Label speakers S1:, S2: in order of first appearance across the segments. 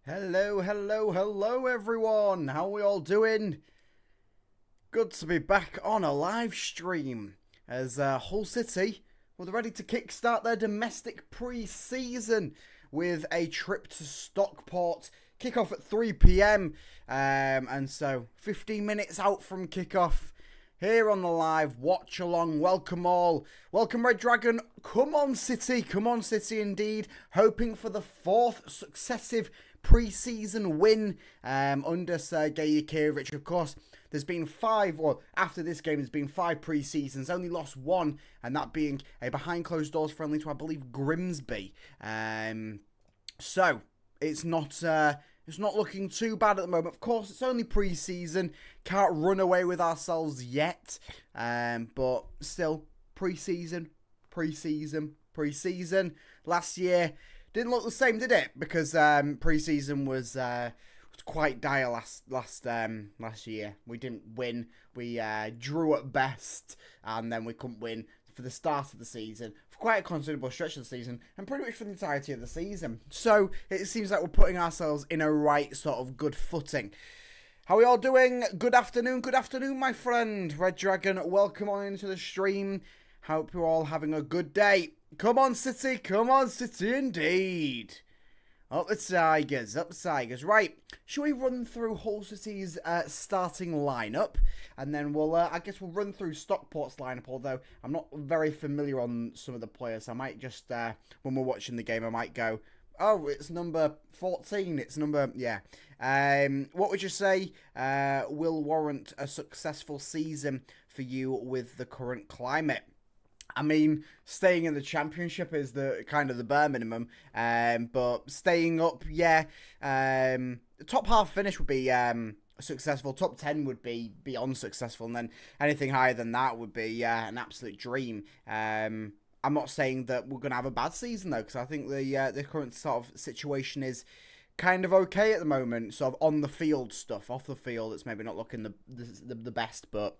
S1: Hello, hello, hello everyone. How are we all doing? Good to be back on a live stream as Hull City were ready to kickstart their domestic pre-season with a trip to Stockport. Kickoff at 3 p.m. And so 15 minutes out from kickoff. Here on the live watch along, welcome all. Welcome Red Dragon. Come on City indeed. Hoping for the fourth successive pre-season win under Sergei Yakirovich. Of course, there's been after this game, there's been 5 pre-seasons, only lost one, and that being a behind closed doors friendly to, I believe, Grimsby. So it's not looking too bad at the moment. Of course, it's only pre-season. Can't run away with ourselves yet. But still, pre-season. Last year didn't look the same, did it? Because pre-season was quite dire last year. We didn't win. We drew at best, and then we couldn't win for the start of the season, for quite a considerable stretch of the season, and pretty much for the entirety of the season. So it seems like we're putting ourselves in a right sort of good footing. How are we all doing? Good afternoon, my friend. Red Dragon, welcome on into the stream. Hope you're all having a good day. Come on, City indeed. Up the Tigers. Right, shall we run through Hull City's starting lineup? And then I guess we'll run through Stockport's lineup, although I'm not very familiar on some of the players. I might just, when we're watching the game, I might go, oh, it's number 14. What would you say will warrant a successful season for you with the current climate? I mean, staying in the championship is the kind of the bare minimum, but staying up, the top half finish would be successful. Top 10 would be beyond successful, and then anything higher than that would be an absolute dream. I'm not saying that we're going to have a bad season, though, because I think the current sort of situation is kind of okay at the moment, sort of on the field stuff. Off the field, it's maybe not looking the best, but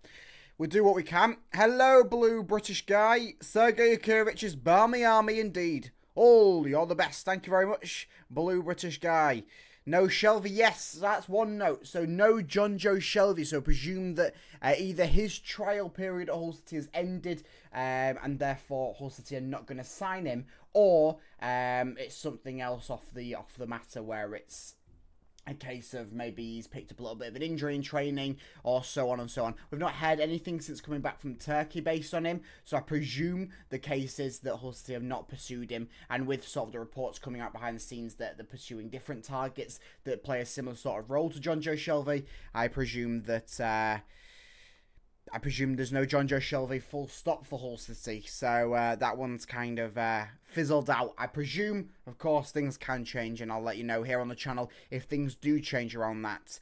S1: we'll do what we can. Hello, Blue British Guy. Sergei Yakirivich's Barmy Army indeed. Oh, you're the best. Thank you very much, Blue British Guy. No Shelvey. Yes, that's one note. So no John Joe Shelvey. So presume that either his trial period at Hull City has ended and therefore Hull City are not going to sign him, or it's something else off the matter where it's a case of maybe he's picked up a little bit of an injury in training, or so on and so on. We've not heard anything since coming back from Turkey based on him, so I presume the case is that Hull City have not pursued him, and with sort of the reports coming out behind the scenes that they're pursuing different targets that play a similar sort of role to John Joe Shelvey, I presume there's no John Joe Shelvey full stop for Hull City. So that one's kind of fizzled out. I presume, of course, things can change, and I'll let you know here on the channel if things do change around that.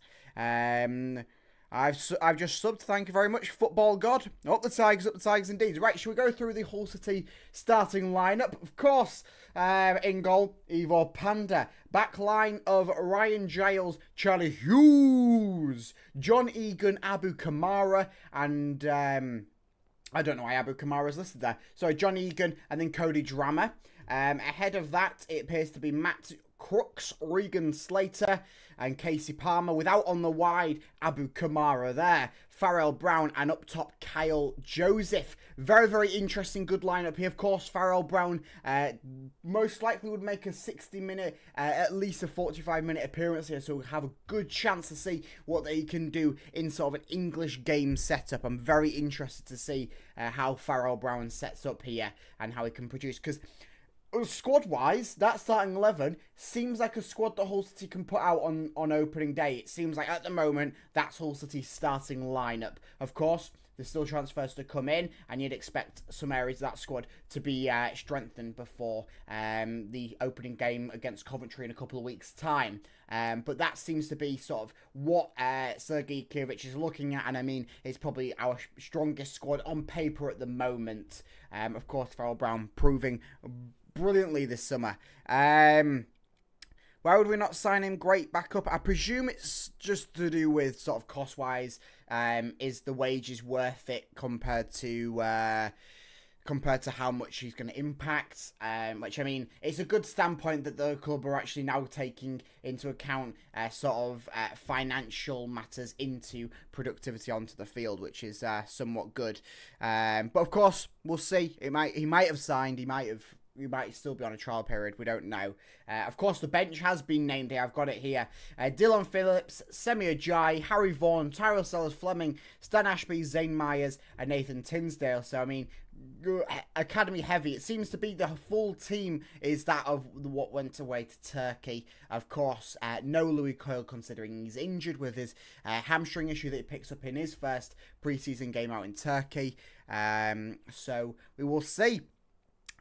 S1: I've just subbed. Thank you very much, Football God. Up the Tigers indeed. Right, shall we go through the Hull City starting lineup? Of course, in goal, Ivor Panda. Back line of Ryan Giles, Charlie Hughes, John Egan, Abu Kamara, and I don't know why Abu Kamara is listed there. Sorry, John Egan, and then Cody Drammer. Ahead of that, it appears to be Matt Crooks, Regan Slater, and Casey Palmer. Without on the wide, Abu Kamara there. Farrell Brown, and up top, Kyle Joseph. Very, very interesting, good lineup here. Of course, Farrell Brown most likely would make a 60-minute, at least a 45-minute appearance here, so we'll have a good chance to see what they can do in sort of an English game setup. I'm very interested to see how Farrell Brown sets up here and how he can produce, because squad-wise, that starting 11 seems like a squad that Hull City can put out on opening day. It seems like at the moment, that's Hull City's starting lineup. Of course, there's still transfers to come in, and you'd expect some areas of that squad to be strengthened before the opening game against Coventry in a couple of weeks' time. But that seems to be sort of what Sergei Yakirovich is looking at, and I mean, it's probably our strongest squad on paper at the moment. Of course, Farrell Brown proving brilliantly this summer. Why would we not sign him? Great backup. I presume it's just to do with sort of cost-wise. Is the wages worth it compared to compared to how much he's going to impact, which, I mean, it's a good standpoint that the club are actually now taking into account financial matters into productivity onto the field, which is somewhat good. But of course, we'll see. He might have signed. He might still be on a trial period. We don't know. Of course, the bench has been named here. I've got it here. Dylan Phillips, Semi Ajayi, Harry Vaughan, Tyrell Sellers-Fleming, Stan Ashby, Zane Myers, and Nathan Tinsdale. So, I mean, academy heavy. It seems to be the full team is that of what went away to Turkey. Of course, no Louis Coyle, considering he's injured with his hamstring issue that he picks up in his first preseason game out in Turkey. So, we will see.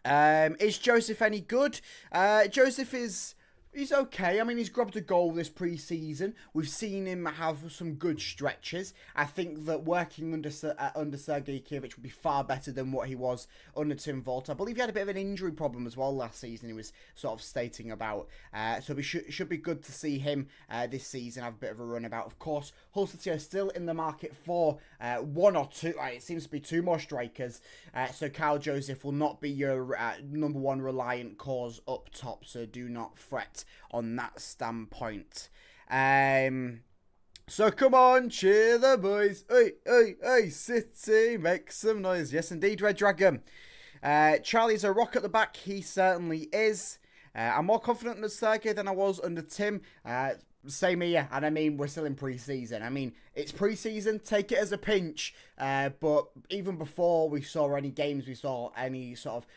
S1: Is Joseph any good? Joseph he's okay. I mean, he's grabbed a goal this pre-season. We've seen him have some good stretches. I think that working under Sergei Kievich would be far better than what he was under Tim Volta. I believe he had a bit of an injury problem as well last season. He was sort of stating about. So we should be good to see him this season have a bit of a run about. Of course, Hull City are still in the market for one or two. It seems to be two more strikers. So Kyle Joseph will not be your number one reliant cause up top. So do not fret on that standpoint. So come on, cheer the boys. Hey, hey, hey, City, make some noise. Yes, indeed, Red Dragon. Charlie's a rock at the back. He certainly is. I'm more confident under Sergei than I was under Tim. Same here, and I mean, we're still in pre-season. I mean, it's pre-season, take it as a pinch, but even before we saw any games, we saw any sort of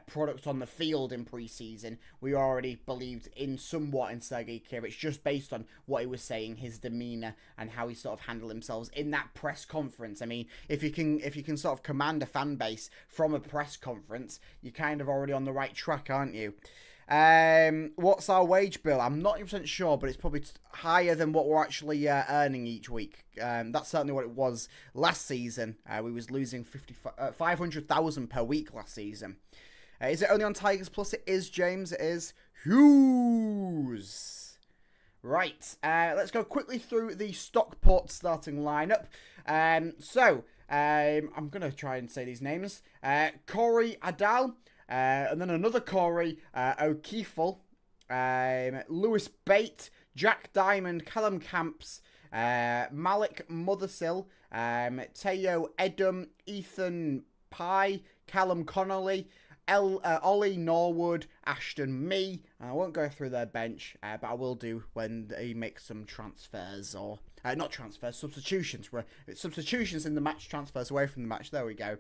S1: product on the field in pre-season, we already believed in somewhat in Sergei Kievich, just based on what he was saying, his demeanour, and how he sort of handled himself in that press conference. I mean, if you can sort of command a fan base from a press conference, you're kind of already on the right track, aren't you? What's our wage bill? I'm not 100% sure, but it's probably higher than what we're actually earning each week. That's certainly what it was last season. We was losing 500,000 per week last season. Is it only on Tigers Plus? It is, James. It is. Hughes. Right. Let's go quickly through the Stockport starting lineup. I'm going to try and say these names. Corey Adal. And then another Corey O'Keefel, Lewis Bate, Jack Diamond, Callum Camps, Malik Mothersill, Teo Edom, Ethan Pye, Callum Connolly, Ollie Norwood, Ashton Mee. I won't go through their bench, but I will do when they make some transfers or... not transfers, substitutions. Substitutions in the match, transfers away from the match. There we go.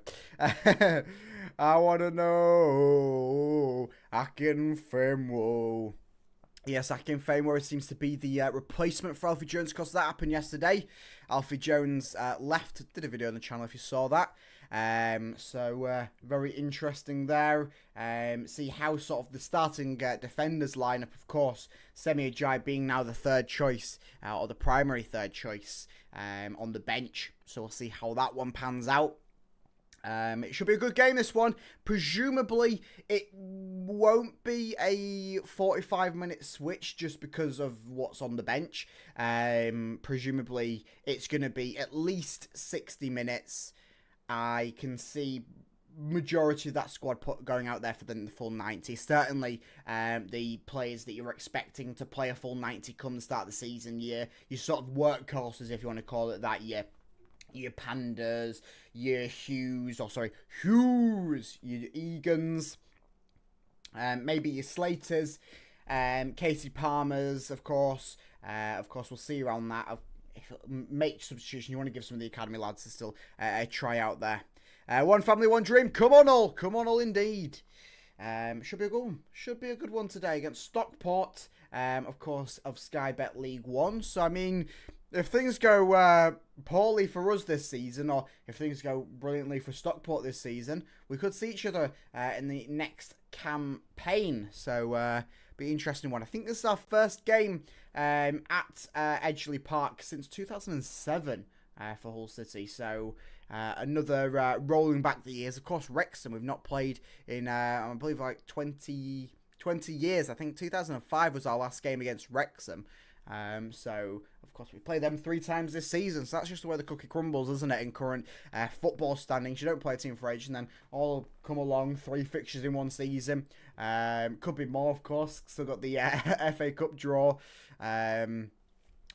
S1: I want to know Akinfenwo. Yes, Akinfenwo seems to be the replacement for Alfie Jones, because that happened yesterday. Alfie Jones left. Did a video on the channel if you saw that. Very interesting there. See how sort of the starting defenders lineup, of course, Semi Ajayi being now the third choice, or the primary third choice on the bench. So we'll see how that one pans out. It should be a good game, this one. Presumably, it won't be a 45-minute switch just because of what's on the bench. Presumably, it's going to be at least 60 minutes. I can see majority of that squad going out there for the full 90. Certainly, the players that you're expecting to play a full 90 come the start of the season, your sort of workhorses, if you want to call it that, your Pandas, your Hughes, your Egans, maybe your Slaters, Casey Palmers, of course. We'll see around that. Make substitution. You want to give some of the academy lads to still a try out there. One family, one dream. Come on all indeed. Should be a good one. Should be a good one today against Stockport, of course, of Sky Bet League 1. So, I mean, if things go poorly for us this season, or if things go brilliantly for Stockport this season, we could see each other in the next campaign. So, be an interesting one. I think this is our first game at Edgeley Park since 2007 for Hull City. So, another rolling back the years. Of course, Wrexham, we've not played in, I believe, like 20 years. I think 2005 was our last game against Wrexham. So, of course, we play them 3 times this season. So that's just the way the cookie crumbles, isn't it, in current football standings. You don't play a team for age and then all come along, 3 fixtures in 1 season. Could be more, of course. Still got the FA Cup draw.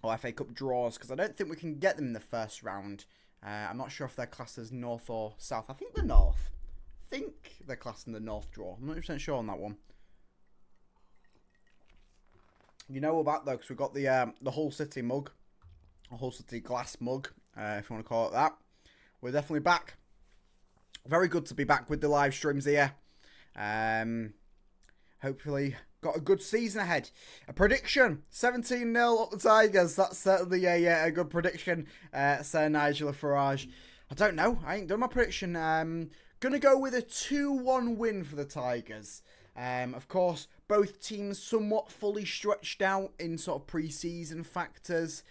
S1: Or FA Cup draws, because I don't think we can get them in the first round. I'm not sure if they're classed as North or South. I think they're North. I think they're classed in the North draw. I'm not 100% sure on that one. You know about though, because we've got the Hull City mug, a Hull City glass mug, if you want to call it that. We're definitely back. Very good to be back with the live streams here. Hopefully, got a good season ahead. A prediction: 17-0 up the Tigers. That's certainly a good prediction, Sir Nigel Farage. I don't know. I ain't done my prediction. Gonna go with a 2-1 win for the Tigers. Of course, both teams somewhat fully stretched out in sort of pre-season factors.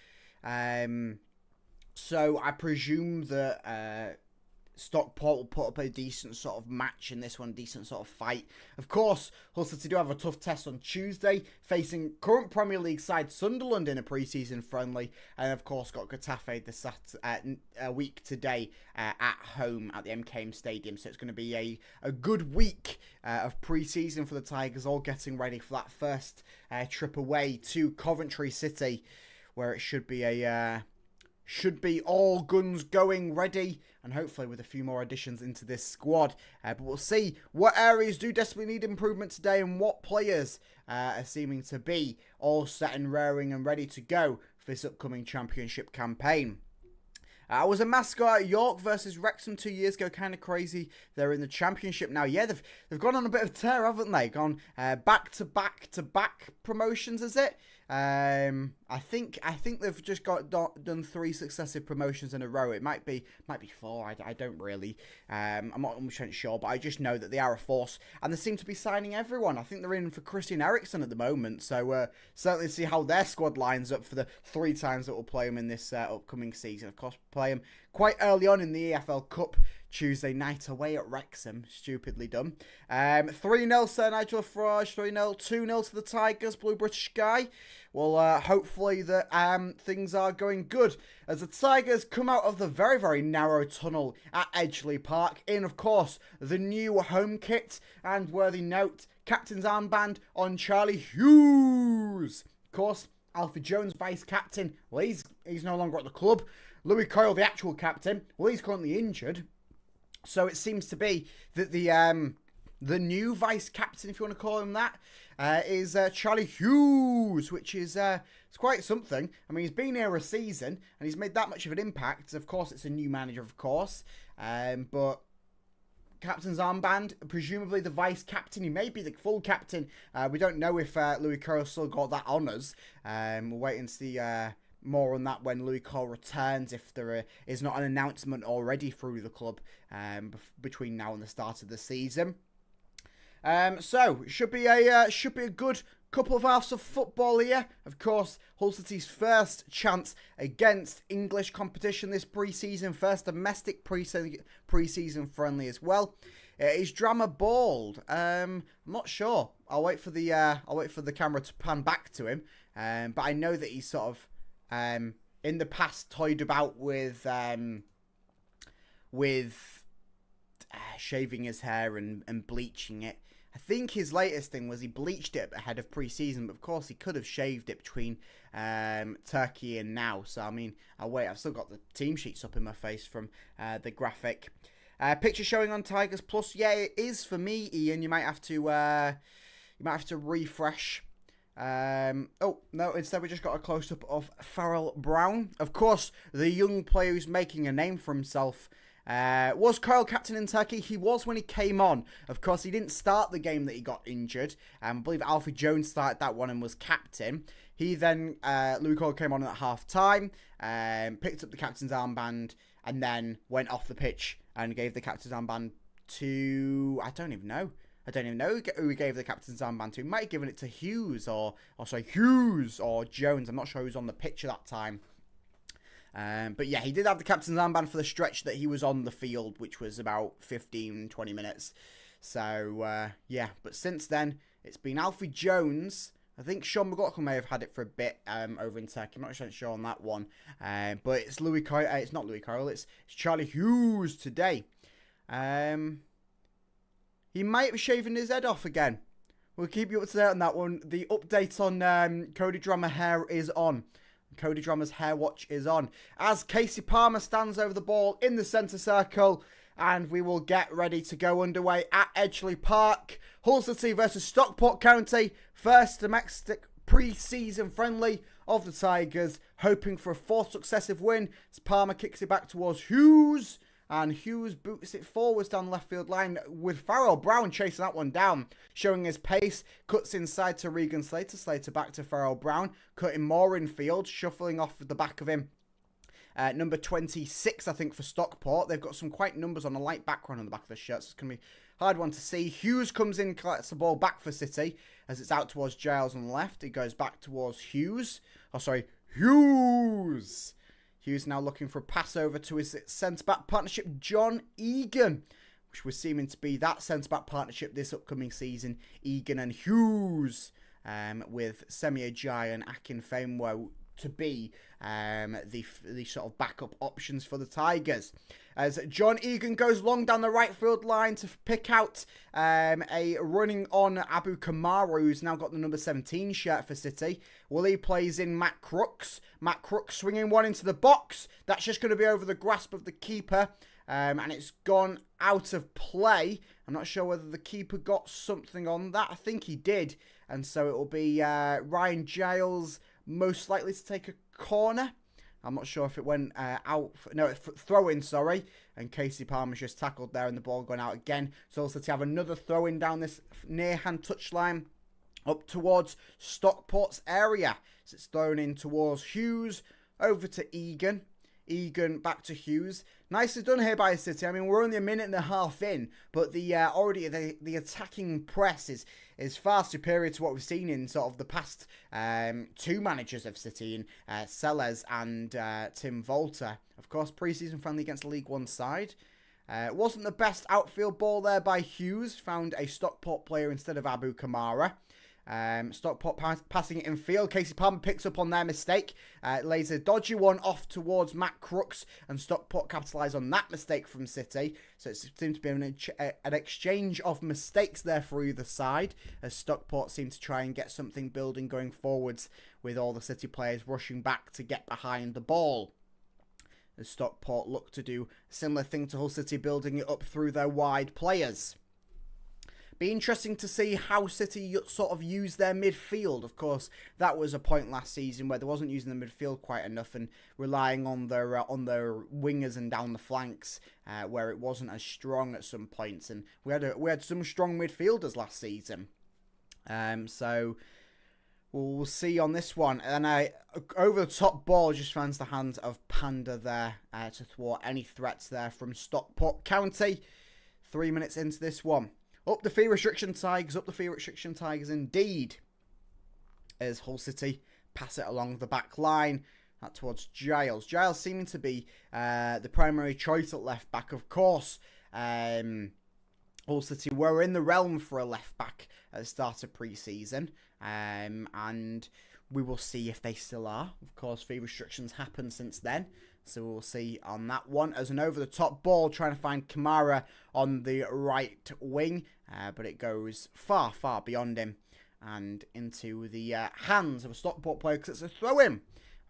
S1: So I presume that Stockport will put up a decent sort of match in this one, decent sort of fight. Of course, Hull City do have a tough test on Tuesday, facing current Premier League side Sunderland in a pre-season friendly, and of course got Getafe a week today at home at the MKM Stadium. So it's going to be a good week of pre-season for the Tigers, all getting ready for that first trip away to Coventry City, where it should be all guns going ready, and hopefully with a few more additions into this squad. But we'll see what areas do desperately need improvement today and what players are seeming to be all set and raring and ready to go for this upcoming championship campaign. I was a mascot at York versus Wrexham 2 years ago. Kind of crazy. They're in the championship now. Yeah, they've gone on a bit of tear, haven't they? Gone back to back promotions, is it? I think they've just done 3 successive promotions in a row. It might be 4. I don't really. I'm not 100% sure, but I just know that they are a force, and they seem to be signing everyone. I think they're in for Christian Eriksen at the moment. So certainly see how their squad lines up for the 3 times that we'll play them in this upcoming season. Of course, play them quite early on in the EFL Cup Tuesday night away at Wrexham. Stupidly done. 3-0 Sir Nigel Farage, 3-0, 2-0 to the Tigers, Blue British Sky. Well, hopefully that things are going good as the Tigers come out of the very, very narrow tunnel at Edgeley Park in, of course, the new home kit. And worthy note, captain's armband on Charlie Hughes. Of course, Alfie Jones, vice-captain. Well, he's no longer at the club. Louis Coyle, the actual captain. Well, he's currently injured. So it seems to be that the new vice-captain, if you want to call him that, is Charlie Hughes, which is it's quite something. I mean, he's been here a season, and he's made that much of an impact. Of course, it's a new manager, of course. But captain's armband, presumably the vice-captain. He may be the full captain. We don't know if Louis Coyle still got that honours. We'll wait and see more on that when Louis Coyle returns, if there is not an announcement already through the club between now and the start of the season. So should be a good couple of hours of football here. Of course, Hull City's first chance against English competition this pre-season, first domestic pre-season friendly as well. Is Drama bald? I'm not sure. I'll wait for the camera to pan back to him. But I know that he's sort of in the past toyed about with shaving his hair and bleaching it. I think his latest thing was he bleached it ahead of pre-season, but of course he could have shaved it between Turkey and now. So I mean, I'll wait. I've still got the team sheets up in my face from the graphic. Picture showing on Tigers Plus. Yeah, it is for me, Ian. You might have to refresh. Oh, no, instead we just got a close-up of Farrell Brown. Of course, the young player who's making a name for himself. Was Kyle captain in Turkey? He was when he came on. Of course, he didn't start the game that he got injured. I believe Alfie Jones started that one and was captain. He then, Louis Coyle came on at half-time, picked up the captain's armband, and then went off the pitch and gave the captain's armband to... I don't even know who he gave the captain's armband to. He might have given it to Hughes or Jones. I'm not sure who was on the pitch at that time. But yeah, he did have the captain's armband for the stretch that he was on the field, which was about 15-20 minutes. So, yeah. But since then, it's been Alfie Jones I think Sean McLaughlin may have had it for a bit over in Turkey. I'm not sure on that one. But it's it's not Louis Coyle. It's Charlie Hughes today. He might be shaving his head off again. We'll keep you up to date on that one. The update on Cody Drama hair is on. Cody Drama's hair watch is on. As Casey Palmer stands over the ball in the centre circle. And we will get ready to go underway at Edgeley Park. Hull City versus Stockport County. First domestic pre-season friendly of the Tigers. Hoping for a fourth successive win. As Palmer kicks it back towards Hughes. And Hughes boots it forwards down the left field line with Farrell Brown chasing that one down. Showing his pace. Cuts inside to Regan Slater. Slater back to Farrell Brown. Cutting more in field. Shuffling off the back of him. Number 26, I think, for Stockport. They've got some quite numbers on a light background on the back of the shirt, so it's going to be a hard one to see. Hughes comes in, collects the ball back for City as it's out towards Giles on the left. He goes back towards Hughes. Oh, sorry, Hughes. Hughes now looking for a pass over to his centre-back partnership, John Egan, which was seeming to be that centre-back partnership this upcoming season, Egan and Hughes, with Semi Ajayi and Akinfenwa to be the sort of backup options for the Tigers. As John Egan goes long down the right field line to pick out a running on Abu Kamara, who's now got the number 17 shirt for City. Willie plays in Matt Crooks. Matt Crooks swinging one into the box. That's just going to be over the grasp of the keeper. And it's gone out of play. I'm not sure whether the keeper got something on that. I think he did. And so it will be Ryan Giles most likely to take a corner. I'm not sure if it went out. No, throw-in, sorry. And Casey Palmer's just tackled there and the ball going out again. So also to have another throw-in down this near-hand touchline up towards Stockport's area. So it's thrown in towards Hughes, over to Egan. Egan back to Hughes. Nicely done here by City. I mean, we're only a minute and a half in, but the attacking press is far superior to what we've seen in sort of the past two managers of City, in Sellers and Tim Volter. Of course, pre-season friendly against the League One side. It wasn't the best outfield ball there by Hughes. Found a Stockport player instead of Abu Kamara. Stockport passing it in field. Casey Palmer picks up on their mistake. Lays a dodgy one off towards Matt Crooks. And Stockport capitalise on that mistake from City. So it seems to be an exchange of mistakes there for either side. As Stockport seem to try and get something building going forwards. With all the City players rushing back to get behind the ball. As Stockport look to do a similar thing to Hull City, building it up through their wide players. Be interesting to see how City sort of use their midfield. Of course, that was a point last season where they wasn't using the midfield quite enough and relying on their wingers and down the flanks, where it wasn't as strong at some points. And we had some strong midfielders last season. So we'll see on this one. And over the top ball just finds the hands of Panda there to thwart any threats there from Stockport County. 3 minutes into this one. Up the fee restriction Tigers indeed. As Hull City pass it along the back line. That towards Giles. Giles seeming to be the primary choice at left back. Of course, Hull City were in the realm for a left back at the start of pre-season. And we will see if they still are. Of course, fee restrictions happened since then. So we'll see on that one. As an over-the-top ball, trying to find Kamara on the right wing. But it goes far, far beyond him. And into the hands of a Stockport player, because it's a throw-in.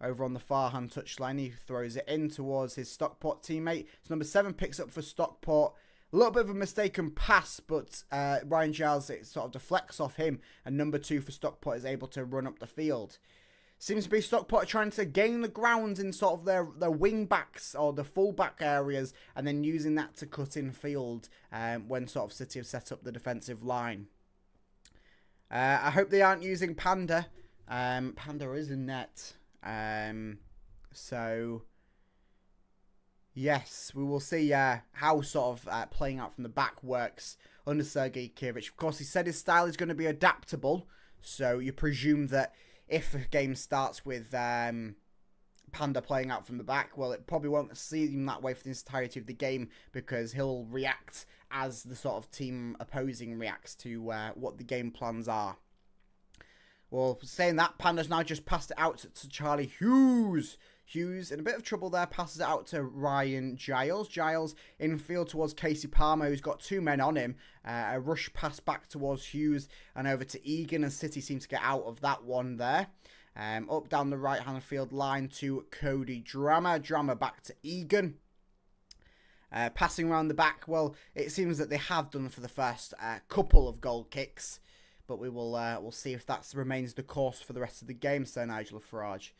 S1: Over on the far-hand touchline, he throws it in towards his Stockport teammate. So number 7 picks up for Stockport. A little bit of a mistaken pass, but Ryan Giles, it sort of deflects off him. And number 2 for Stockport is able to run up the field. Seems to be Stockport trying to gain the ground in sort of their wing backs or the full back areas, and then using that to cut in field when sort of City have set up the defensive line. I hope they aren't using Panda. Panda is in net. So yes, we will see how sort of playing out from the back works under Sergei Kirich. Of course, he said his style is going to be adaptable, so you presume that if a game starts with Panda playing out from the back, well, it probably won't seem that way for the entirety of the game, because he'll react as the sort of team opposing reacts to what the game plans are. Well, saying that, Panda's now just passed it out to Charlie Hughes. Hughes in a bit of trouble there, passes it out to Ryan Giles. Giles infield towards Casey Palmer, who's got 2 men on him. A rush pass back towards Hughes and over to Egan, and City seem to get out of that one there. Up down the right-hand field line to Cody Drama. Drama back to Egan. Passing around the back, well, it seems that they have done for the first couple of goal kicks. But we'll see if that remains the course for the rest of the game, Sir Nigel Farage.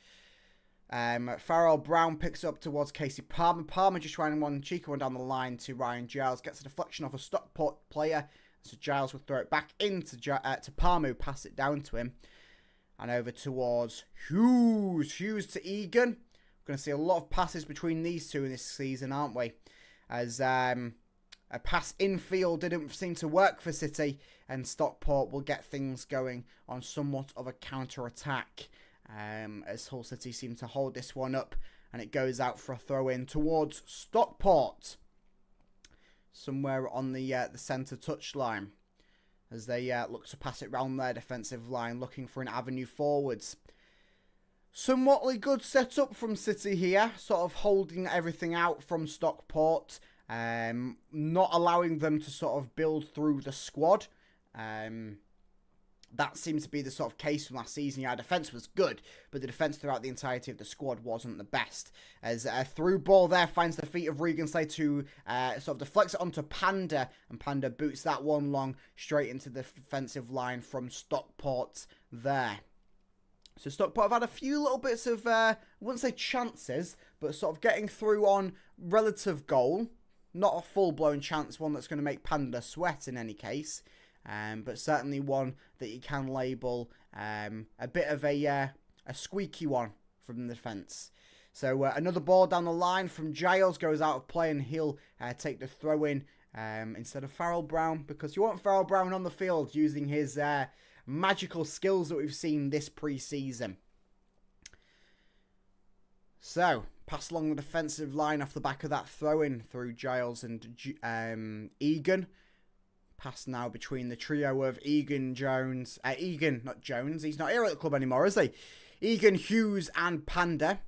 S1: Farrell Brown picks up towards Casey Palmer. Palmer just trying one cheeky one down the line to Ryan Giles. Gets a deflection off a Stockport player. So Giles will throw it back into to Palmer, who pass it down to him. And over towards Hughes. Hughes to Egan. We're going to see a lot of passes between these two in this season, aren't we? As a pass infield didn't seem to work for City. And Stockport will get things going on somewhat of a counter-attack. As Hull City seem to hold this one up, and it goes out for a throw-in towards Stockport, somewhere on the centre touchline, as they look to pass it round their defensive line, looking for an avenue forwards. Somewhatly good setup from City here, sort of holding everything out from Stockport, not allowing them to sort of build through the squad. That seems to be the sort of case from last season. Yeah, our defence was good, but the defence throughout the entirety of the squad wasn't the best. As a through ball there finds the feet of Regan Slade, who sort of deflects it onto Panda, and Panda boots that one long straight into the defensive line from Stockport there. So Stockport have had a few little bits of, I wouldn't say chances, but sort of getting through on relative goal. Not a full-blown chance, one that's going to make Panda sweat in any case. But certainly one that you can label a bit of a squeaky one from the defence. So another ball down the line from Giles goes out of play, and he'll take the throw in instead of Farrell Brown, because you want Farrell Brown on the field using his magical skills that we've seen this pre-season. So pass along the defensive line off the back of that throw in through Giles and Egan. Pass now between the trio of Egan, Jones, not Jones, he's not here at the club anymore, is he? Egan, Hughes and Panda.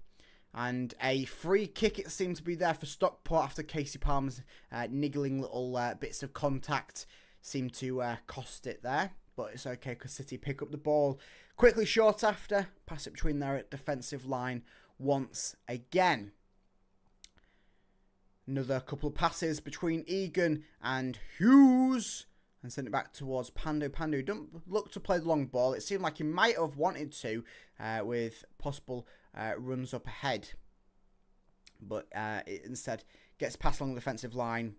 S1: And a free kick, it seems to be there for Stockport after Casey Palmer's niggling little bits of contact seemed to cost it there. But it's okay because City pick up the ball quickly short after. Pass it between their defensive line once again. Another couple of passes between Egan and Hughes. And send it back towards Pandu. Pandu don't look to play the long ball. It seemed like he might have wanted to with possible runs up ahead. But it instead gets passed along the defensive line.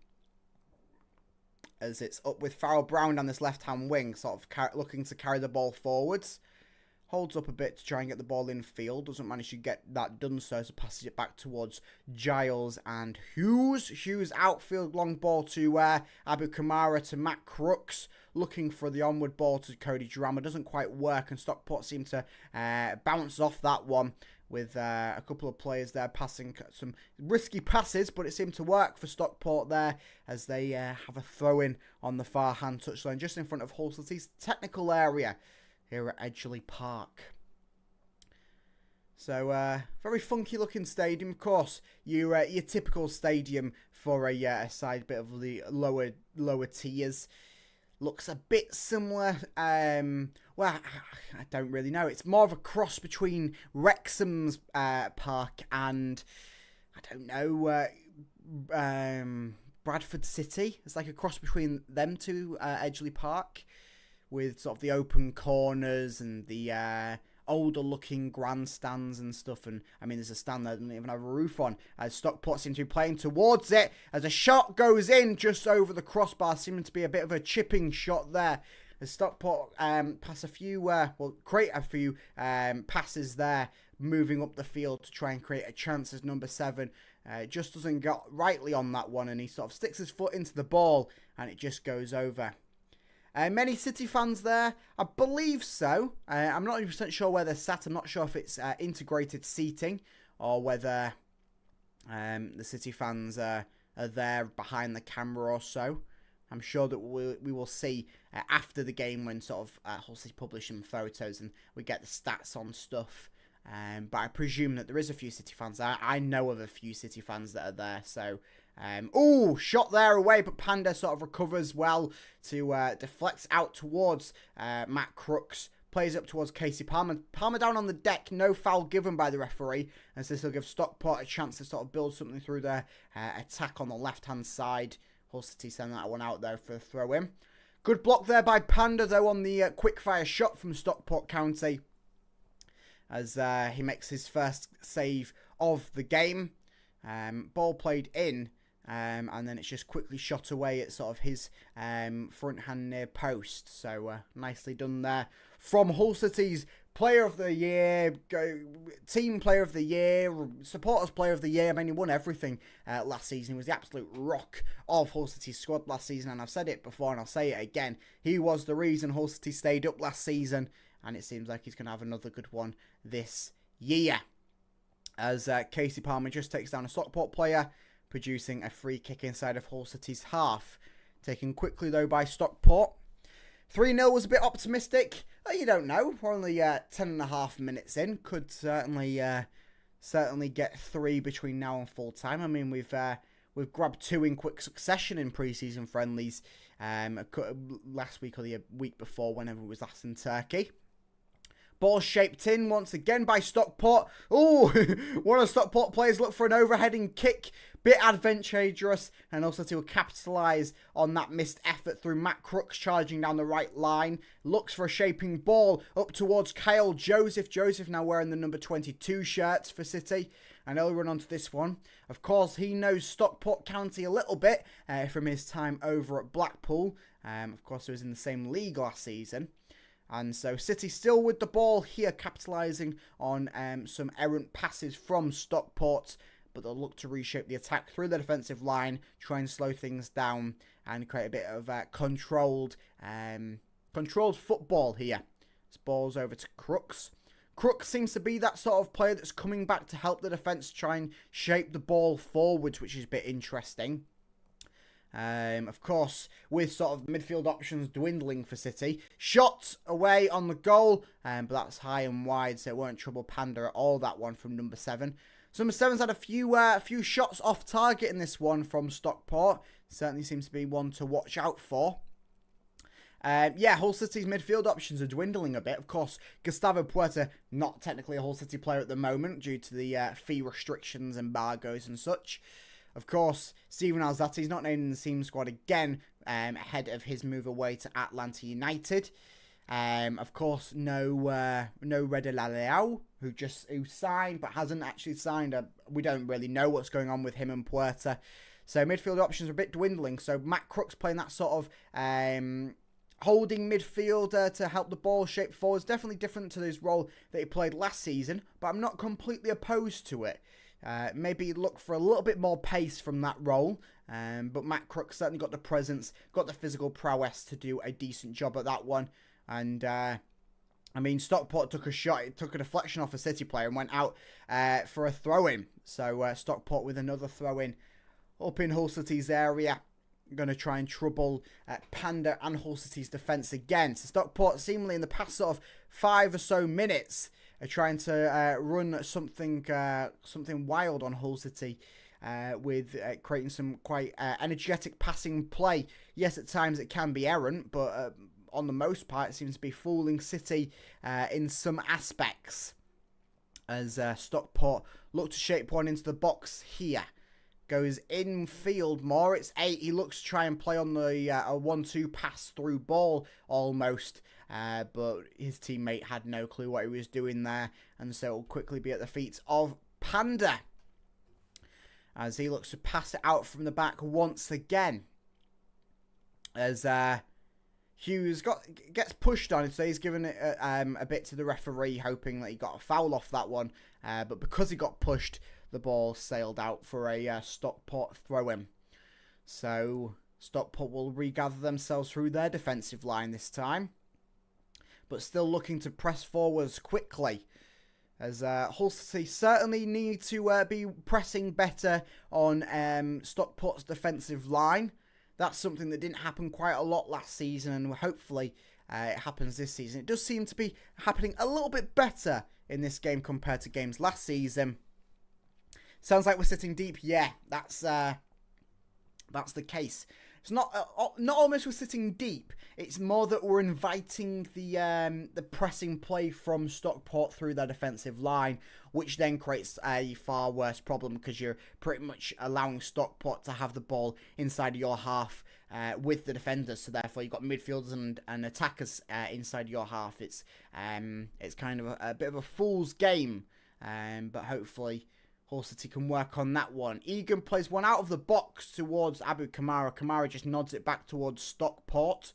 S1: As it's up with Farrell Brown down this left-hand wing. Sort of looking to carry the ball forwards. Holds up a bit to try and get the ball in field. Doesn't manage to get that done so passes it back towards Giles and Hughes. Hughes outfield long ball to Abu Kamara to Matt Crooks. Looking for the onward ball to Cody Drama. Doesn't quite work, and Stockport seem to bounce off that one with a couple of players there passing some risky passes, but it seemed to work for Stockport there as they have a throw-in on the far-hand touchline just in front of Hull City's technical area here at Edgeley Park. So, very funky looking stadium, of course. Your typical stadium for a side bit of the lower tiers. Looks a bit similar. Well, I don't really know. It's more of a cross between Wrexham's park and, I don't know, Bradford City. It's like a cross between them two, Edgeley Park, with sort of the open corners and the older looking grandstands and stuff. And I mean, there's a stand there that doesn't even have a roof on, as Stockport seem to be playing towards it as a shot goes in just over the crossbar, seeming to be a bit of a chipping shot there, as Stockport pass a few create a few passes there, moving up the field to try and create a chance as number 7 just doesn't get rightly on that one, and he sort of sticks his foot into the ball and it just goes over. Many City fans there? I believe so. I'm not 100% sure where they're sat. I'm not sure if it's integrated seating or whether the City fans are there behind the camera or so. I'm sure that we will see after the game when sort of Hull City publish some photos and we get the stats on stuff. But I presume that there is a few City fans there. I know of a few City fans that are there. So, oh, shot there away, but Panda sort of recovers well to deflect out towards Matt Crooks. Plays up towards Casey Palmer. Palmer down on the deck. No foul given by the referee. And so this will give Stockport a chance to sort of build something through their attack on the left-hand side. Hull City sending that one out there for a throw-in. Good block there by Panda, though, on the quick-fire shot from Stockport County. As he makes his first save of the game. Ball played in. And then it's just quickly shot away at sort of his front hand near post. So nicely done there from Hull City's Player of the Year, Team Player of the Year, Supporters Player of the Year. I mean, he won everything last season. He was the absolute rock of Hull City's squad last season. And I've said it before and I'll say it again. He was the reason Hull City stayed up last season. And it seems like he's going to have another good one this year. As Casey Palmer just takes down a Stockport player, producing a free kick inside of Hull City's half. Taken quickly, though, by Stockport. 3-0 was a bit optimistic. You don't know. We're only 10.5 minutes in. Could certainly get 3 between now and full time. I mean, we've grabbed 2 in quick succession in pre-season friendlies last week or the week before, whenever it was last in Turkey. Ball shaped in once again by Stockport. Oh, one of the Stockport players looked for an overheading kick. Bit adventurous, and also to capitalise on that missed effort through Matt Crooks charging down the right line. Looks for a shaping ball up towards Kyle Joseph. Joseph now wearing the number 22 shirts for City. And he'll run onto this one. Of course, he knows Stockport County a little bit from his time over at Blackpool. Of course, he was in the same league last season. And so City still with the ball here, capitalising on some errant passes from Stockport. But they'll look to reshape the attack through the defensive line, try and slow things down and create a bit of controlled football here. This ball's over to Crooks. Crooks seems to be that sort of player that's coming back to help the defence try and shape the ball forwards, which is a bit interesting. Of course, with sort of midfield options dwindling for City. Shot away on the goal, but that's high and wide, so it won't trouble Panda at all, that one from number 7. So number 7's had a few shots off target in this one from Stockport. Certainly seems to be one to watch out for. Yeah, Hull City's midfield options are dwindling a bit. Of course, Gustavo Puerta, not technically a Hull City player at the moment due to the fee restrictions, embargoes and such. Of course, Steven Alzati's not named in the team squad again ahead of his move away to Atlanta United. Of course, no Reda Laleao, who signed but hasn't actually signed. We don't really know what's going on with him and Puerta. So midfield options are a bit dwindling. So Matt Crooks playing that sort of holding midfielder to help the ball shape forwards. Definitely different to his role that he played last season, but I'm not completely opposed to it. Maybe look for a little bit more pace from that role. But Matt Crooks certainly got the presence, got the physical prowess to do a decent job at that one. And, I mean, Stockport took a shot, it took a deflection off a City player and went out for a throw-in. So, Stockport with another throw-in up in Hull City's area. Going to try and trouble Panda and Hull City's defence again. So, Stockport seemingly in the past sort of 5 or so minutes are trying to run something wild on Hull City. With creating some quite energetic passing play. Yes, at times it can be errant, but on the most part, it seems to be fooling City in some aspects. As Stockport look to shape one into the box here. Goes infield more. It's 8. He looks to try and play on the a 1-2 pass through ball almost. But his teammate had no clue what he was doing there. And so it'll quickly be at the feet of Panda. As he looks to pass it out from the back once again. As Hughes gets pushed on, so he's given it a bit to the referee, hoping that he got a foul off that one. But because he got pushed, the ball sailed out for a Stockport throw-in. So Stockport will regather themselves through their defensive line this time. But still looking to press forwards quickly. As Hull City certainly need to be pressing better on Stockport's defensive line. That's something that didn't happen quite a lot last season, and hopefully it happens this season. It does seem to be happening a little bit better in this game compared to games last season. Sounds like we're sitting deep. Yeah, that's the case. It's not almost we're sitting deep. It's more that we're inviting the pressing play from Stockport through their defensive line, which then creates a far worse problem because you're pretty much allowing Stockport to have the ball inside of your half with the defenders. So therefore, you've got midfielders and attackers inside your half. It's kind of a bit of a fool's game, but hopefully Hull City can work on that one. Egan plays one out of the box towards Abu Kamara. Kamara just nods it back towards Stockport.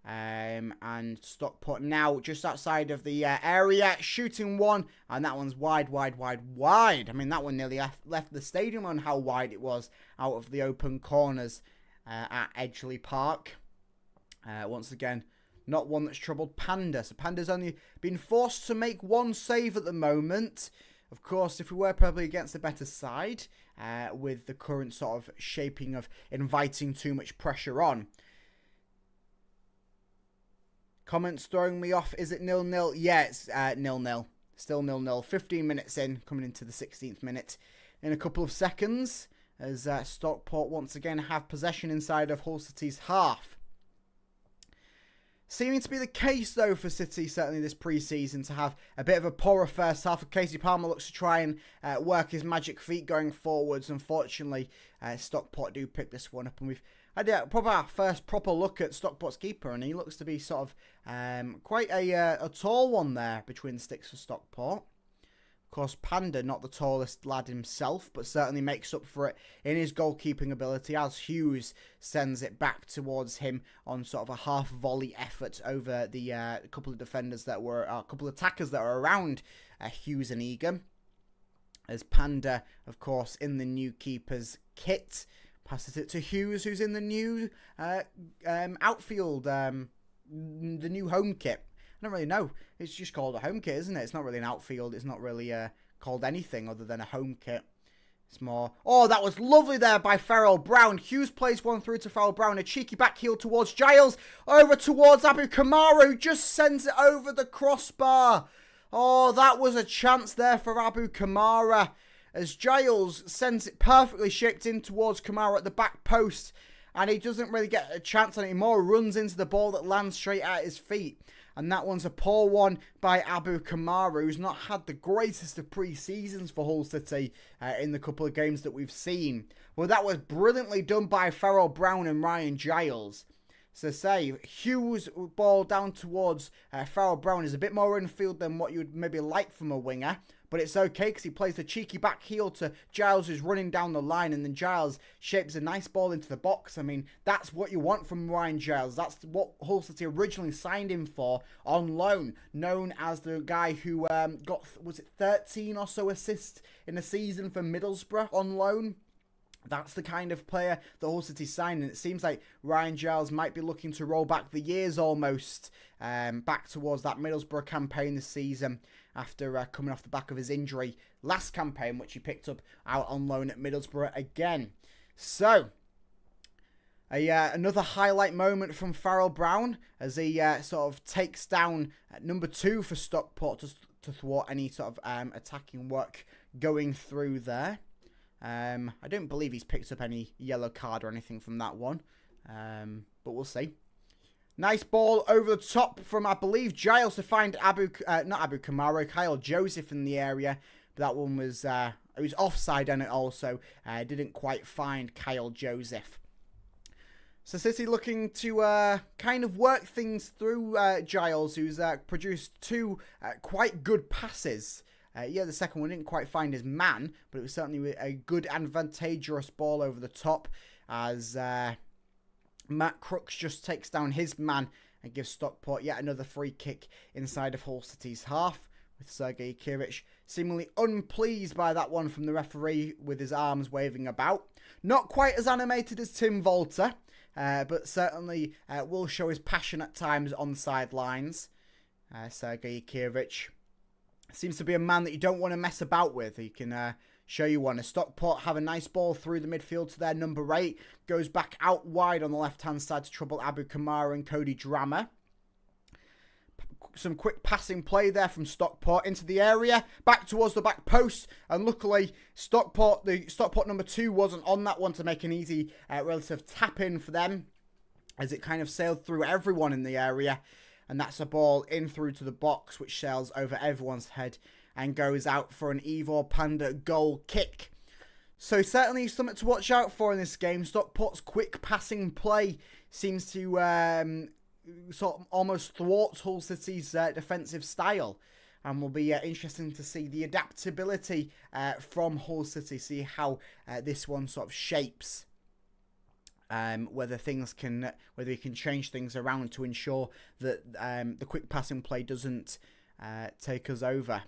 S1: And Stockport now just outside of the area, shooting one. And that one's wide. I mean, that one nearly left the stadium on how wide it was out of the open corners at Edgeley Park. Once again, not one that's troubled Panda. So Panda's only been forced to make one save at the moment. Of course, if we were probably against a better side, with the current sort of shaping of inviting too much pressure on. Comments throwing me off. Is it 0-0? Yeah, it's 0-0. Still 0-0. 15 minutes in, coming into the 16th minute. In a couple of seconds, as Stockport once again have possession inside of Hull City's half. Seeming to be the case, though, for City, certainly this pre-season, to have a bit of a poorer first half. Casey Palmer looks to try and work his magic feet going forwards. Unfortunately, Stockport do pick this one up. And we've had probably our first proper look at Stockport's keeper. And he looks to be sort of quite a tall one there between the sticks for Stockport. Of course, Panda, not the tallest lad himself, but certainly makes up for it in his goalkeeping ability as Hughes sends it back towards him on sort of a half volley effort over the couple of defenders that were, a couple of attackers that were around Hughes and Egan. As Panda, of course, in the new keeper's kit, passes it to Hughes, who's in the new outfield, the new home kit. I don't really know. It's just called a home kit, isn't it? It's not really an outfield. It's not really called anything other than a home kit. It's more... Oh, that was lovely there by Farrell Brown. Hughes plays one through to Farrell Brown. A cheeky back heel towards Giles. Over towards Abu Kamara, who just sends it over the crossbar. Oh, that was a chance there for Abu Kamara. As Giles sends it perfectly shaped in towards Kamara at the back post. And he doesn't really get a chance on it. He more runs into the ball that lands straight at his feet. And that one's a poor one by Abu Kamara, who's not had the greatest of pre-seasons for Hull City in the couple of games that we've seen. Well, that was brilliantly done by Farrell Brown and Ryan Giles. So say, Hughes' ball down towards Farrell Brown is a bit more infield than what you would maybe like from a winger. But it's okay because he plays the cheeky back heel to Giles, who's running down the line. And then Giles shapes a nice ball into the box. I mean, that's what you want from Ryan Giles. That's what Hull City originally signed him for on loan. Known as the guy who got, was it 13 or so assists in a season for Middlesbrough on loan? That's the kind of player that Hull City signed, and it seems like Ryan Giles might be looking to roll back the years almost back towards that Middlesbrough campaign this season after coming off the back of his injury last campaign, which he picked up out on loan at Middlesbrough again. So, another highlight moment from Farrell Brown as he sort of takes down number 2 for Stockport to thwart any sort of attacking work going through there. I don't believe he's picked up any yellow card or anything from that one, but we'll see. Nice ball over the top from, I believe, Giles to find not Abu Kamara, Kyle Joseph in the area. But that one was, it was offside and it also didn't quite find Kyle Joseph. So City looking to kind of work things through Giles, who's produced 2 quite good passes. Yeah, the second one didn't quite find his man, but it was certainly a good advantageous ball over the top as Matt Crooks just takes down his man and gives Stockport yet another free kick inside of Hull City's half, with Sergei Kirich seemingly unpleased by that one from the referee with his arms waving about. Not quite as animated as Tim Volter, but certainly will show his passion at times on the sidelines. Sergei Kirich Seems to be a man that you don't want to mess about with. He can show you one. As Stockport have a nice ball through the midfield to their number 8. Goes back out wide on the left-hand side to trouble Abu Kamara and Cody Drama. Some quick passing play there from Stockport into the area. Back towards the back post. And luckily, the Stockport number 2 wasn't on that one to make an easy relative tap-in for them, as it kind of sailed through everyone in the area. And that's a ball in through to the box, which sails over everyone's head and goes out for an Ivor Panda goal kick. So certainly something to watch out for in this game. Stockport's quick passing play seems to sort of almost thwart Hull City's defensive style. And will be interesting to see the adaptability from Hull City, see how this one sort of shapes. Whether you can change things around to ensure that the quick passing play doesn't take us over.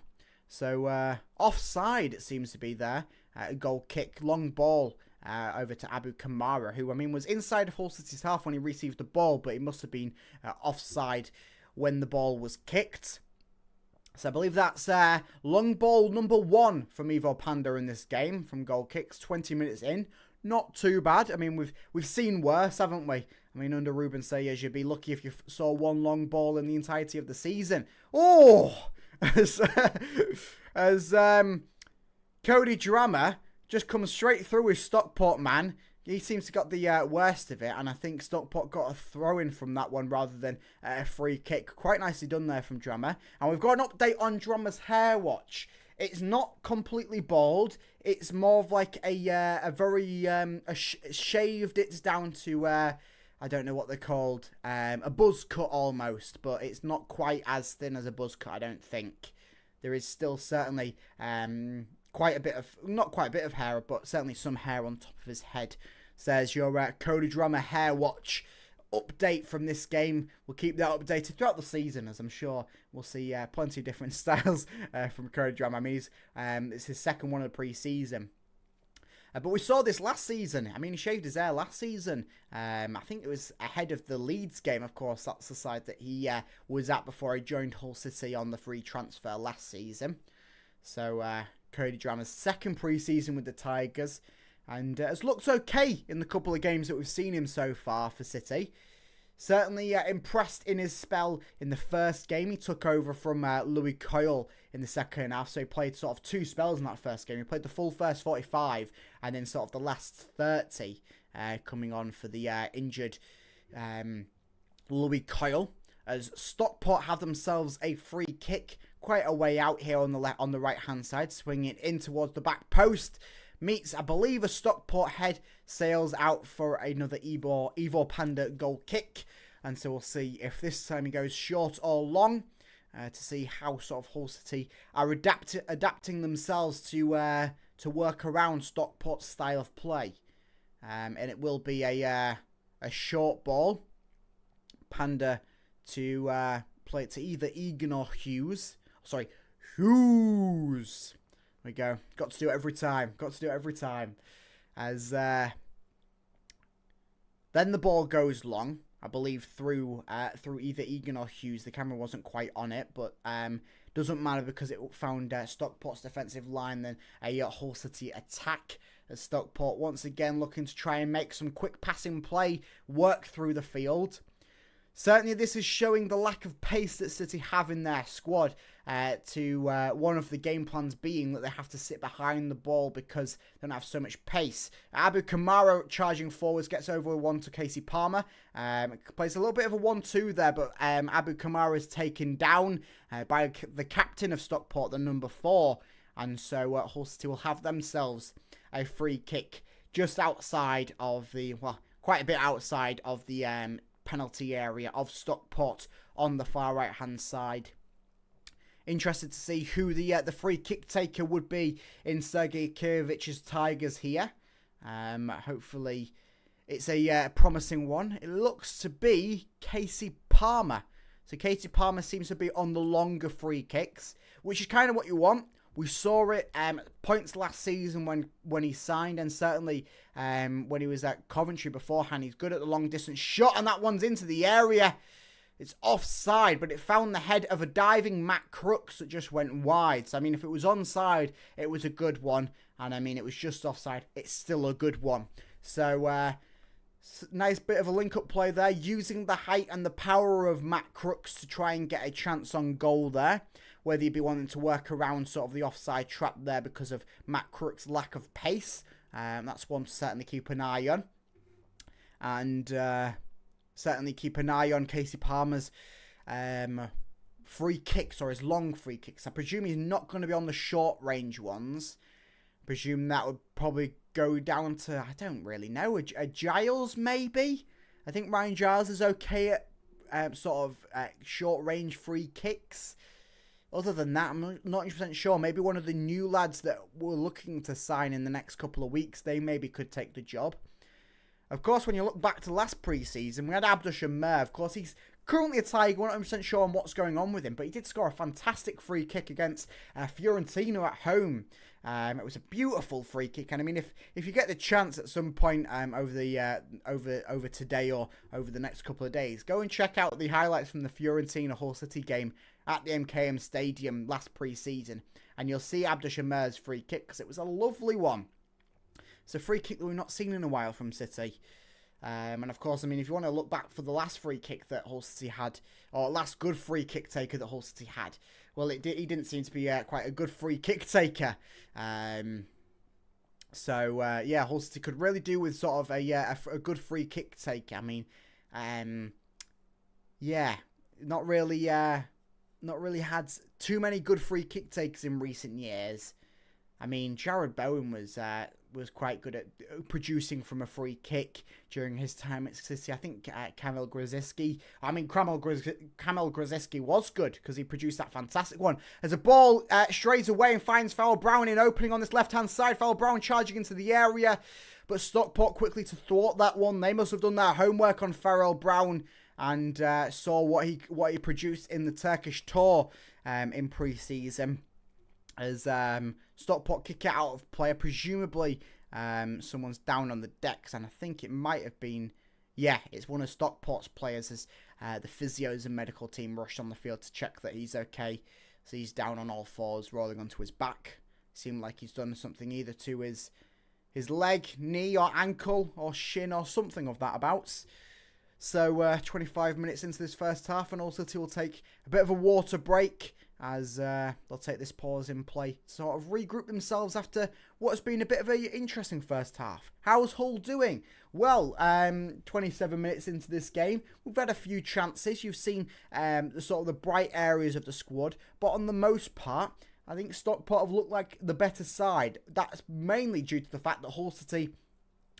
S1: So offside it seems to be there. A goal kick, long ball over to Abu Kamara, who was inside of Hull City's half when he received the ball, but he must have been offside when the ball was kicked. So I believe that's long ball number 1 from Ivor Panda in this game from goal kicks. 20 minutes in. Not too bad. We've seen worse, haven't we? Under Ruben Sayers, you'd be lucky if you saw one long ball in the entirety of the season. Oh! As Cody Drama just comes straight through his Stockport man. He seems to got the worst of it, and I think Stockport got a throw-in from that one rather than a free kick. Quite nicely done there from Drama. And we've got an update on Drama's hair watch. It's not completely bald. It's more of like a very shaved. It's down to I don't know what they're called. A buzz cut almost, but it's not quite as thin as a buzz cut. I don't think. There is still certainly quite a bit of, not quite a bit of hair, but certainly some hair on top of his head. Says your Cody Drama hair watch update from this game. We'll keep that updated throughout the season, as I'm sure we'll see plenty of different styles from Cody Drama. It's his second one of the pre-season. But we saw this last season. He shaved his hair last season. I think it was ahead of the Leeds game, of course. That's the side that he was at before he joined Hull City on the free transfer last season. So Cody Drama's second pre-season with the Tigers. And has looked okay in the couple of games that we've seen him so far for City. Certainly impressed in his spell in the first game. He took over from Louis Coyle in the second half. So he played sort of 2 spells in that first game. He played the full first 45 and then sort of the last 30 coming on for the injured Louis Coyle. As Stockport have themselves a free kick quite a way out here on the right hand side. Swinging in towards the back post. Meets, I believe, a Stockport head, sails out for another Ivor Panda goal kick. And so we'll see if this time he goes short or long to see how sort of Hull City are adapting themselves to work around Stockport's style of play. And it will be a short ball. Panda to play it to either Egan or Hughes. Sorry, Hughes. There we go. Got to do it every time. As then the ball goes long, I believe, through either Egan or Hughes. The camera wasn't quite on it, but doesn't matter because it found Stockport's defensive line. Then a Hull City attack as Stockport once again looking to try and make some quick passing play, work through the field. Certainly this is showing the lack of pace that City have in their squad, to one of the game plans being that they have to sit behind the ball because they don't have so much pace. Abu Kamara charging forwards, gets over one to Casey Palmer. Plays a little bit of a 1-2 there, but Abu Kamara is taken down by the captain of Stockport, the number 4. And so Hull City will have themselves a free kick just outside of the, well, quite a bit outside of the penalty area of Stockport on the far right hand side. Interested to see who the free kick taker would be in Sergei Kirivic's Tigers here. Hopefully it's a promising one. It looks to be Casey Palmer. So Casey Palmer seems to be on the longer free kicks, which is kind of what you want. We saw it points last season when he signed, and certainly when he was at Coventry beforehand. He's good at the long distance shot, and that one's into the area. It's offside, but it found the head of a diving Matt Crooks that just went wide. So, I mean, if it was onside, it was a good one. And, I mean, it was just offside. It's still a good one. So, nice bit of a link-up play there, using the height and the power of Matt Crooks to try and get a chance on goal there. Whether you'd be wanting to work around sort of the offside trap there because of Matt Crooks' lack of pace. That's one to certainly keep an eye on. And certainly keep an eye on Casey Palmer's free kicks, or his long free kicks. I presume he's not going to be on the short range ones. I presume that would probably go down to, I don't really know, a Giles maybe? I think Ryan Giles is okay at sort of short range free kicks. Other than that, I'm not 100% sure. Maybe one of the new lads that we're looking to sign in the next couple of weeks, they maybe could take the job. Of course, when you look back to last pre-season, we had Abdush Mer. Of course, he's currently a Tiger. We're not 100% sure on what's going on with him, but he did score a fantastic free kick against Fiorentina at home. It was a beautiful free kick, and I mean, if you get the chance at some point over today or over the next couple of days, go and check out the highlights from the Fiorentina Hull City game at the MKM Stadium last pre-season, and you'll see Abdush Mer's free kick because it was a lovely one. It's a free kick that we've not seen in a while from City. And of course, I mean, if you want to look back for the last free kick that Hull City had, or last good free kick taker that Hull City had, well, he didn't seem to be quite a good free kick taker. Yeah, Hull City could really do with sort of a good free kick taker. I mean, yeah, not really had too many good free kick takers in recent years. I mean, Jared Bowen was quite good at producing from a free kick during his time at City. I think Kamil Grzyski was good because he produced that fantastic one. As a ball strays away and finds Farrell Brown in opening on this left-hand side. Farrell Brown charging into the area, but Stockport quickly to thwart that one. They must have done their homework on Farrell Brown and saw what he produced in the Turkish tour in pre-season. As Stockport kick it out of play, presumably someone's down on the decks, and I think it might have been, yeah, it's one of Stockport's players as the physios and medical team rushed on the field to check that he's okay. So he's down on all fours, rolling onto his back. Seemed like he's done something either to his leg, knee, or ankle, or shin, or something of that abouts. So 25 minutes into this first half, and Hull City will take a bit of a water break as they'll take this pause in play to sort of regroup themselves after what has been a bit of an interesting first half. How's Hull doing? Well, 27 minutes into this game, we've had a few chances. You've seen the bright areas of the squad, but on the most part, I think Stockport have looked like the better side. That's mainly due to the fact that Hull City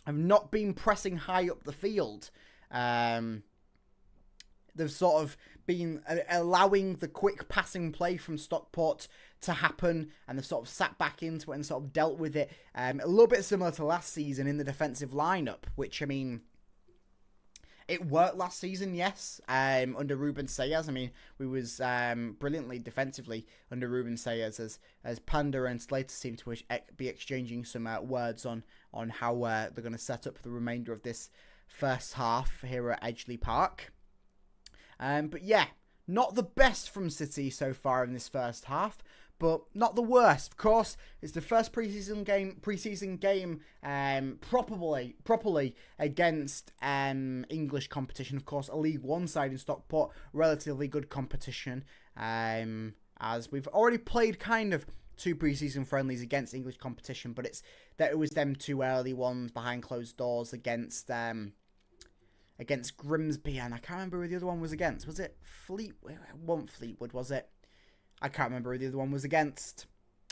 S1: have not been pressing high up the field. They've sort of been allowing the quick passing play from Stockport to happen, and they've sort of sat back into it and sort of dealt with it. A little bit similar to last season in the defensive lineup, which, I mean, it worked last season, yes, under Ruben Sayers. I mean, we was brilliantly defensively under Ruben Sayers as Panda and Slater seem to be exchanging some words on how they're going to set up the remainder of this first half here at Edgeley Park. But yeah, not the best from City so far in this first half, but not the worst. Of course, it's the first preseason game properly against English competition. Of course, a League One side in Stockport, relatively good competition, as we've already played kind of 2 preseason friendlies against English competition, but it was them 2 early ones behind closed doors against Grimsby, and I can't remember who the other one was against. Was it Fleetwood? It wasn't Fleetwood, was it? I can't remember who the other one was against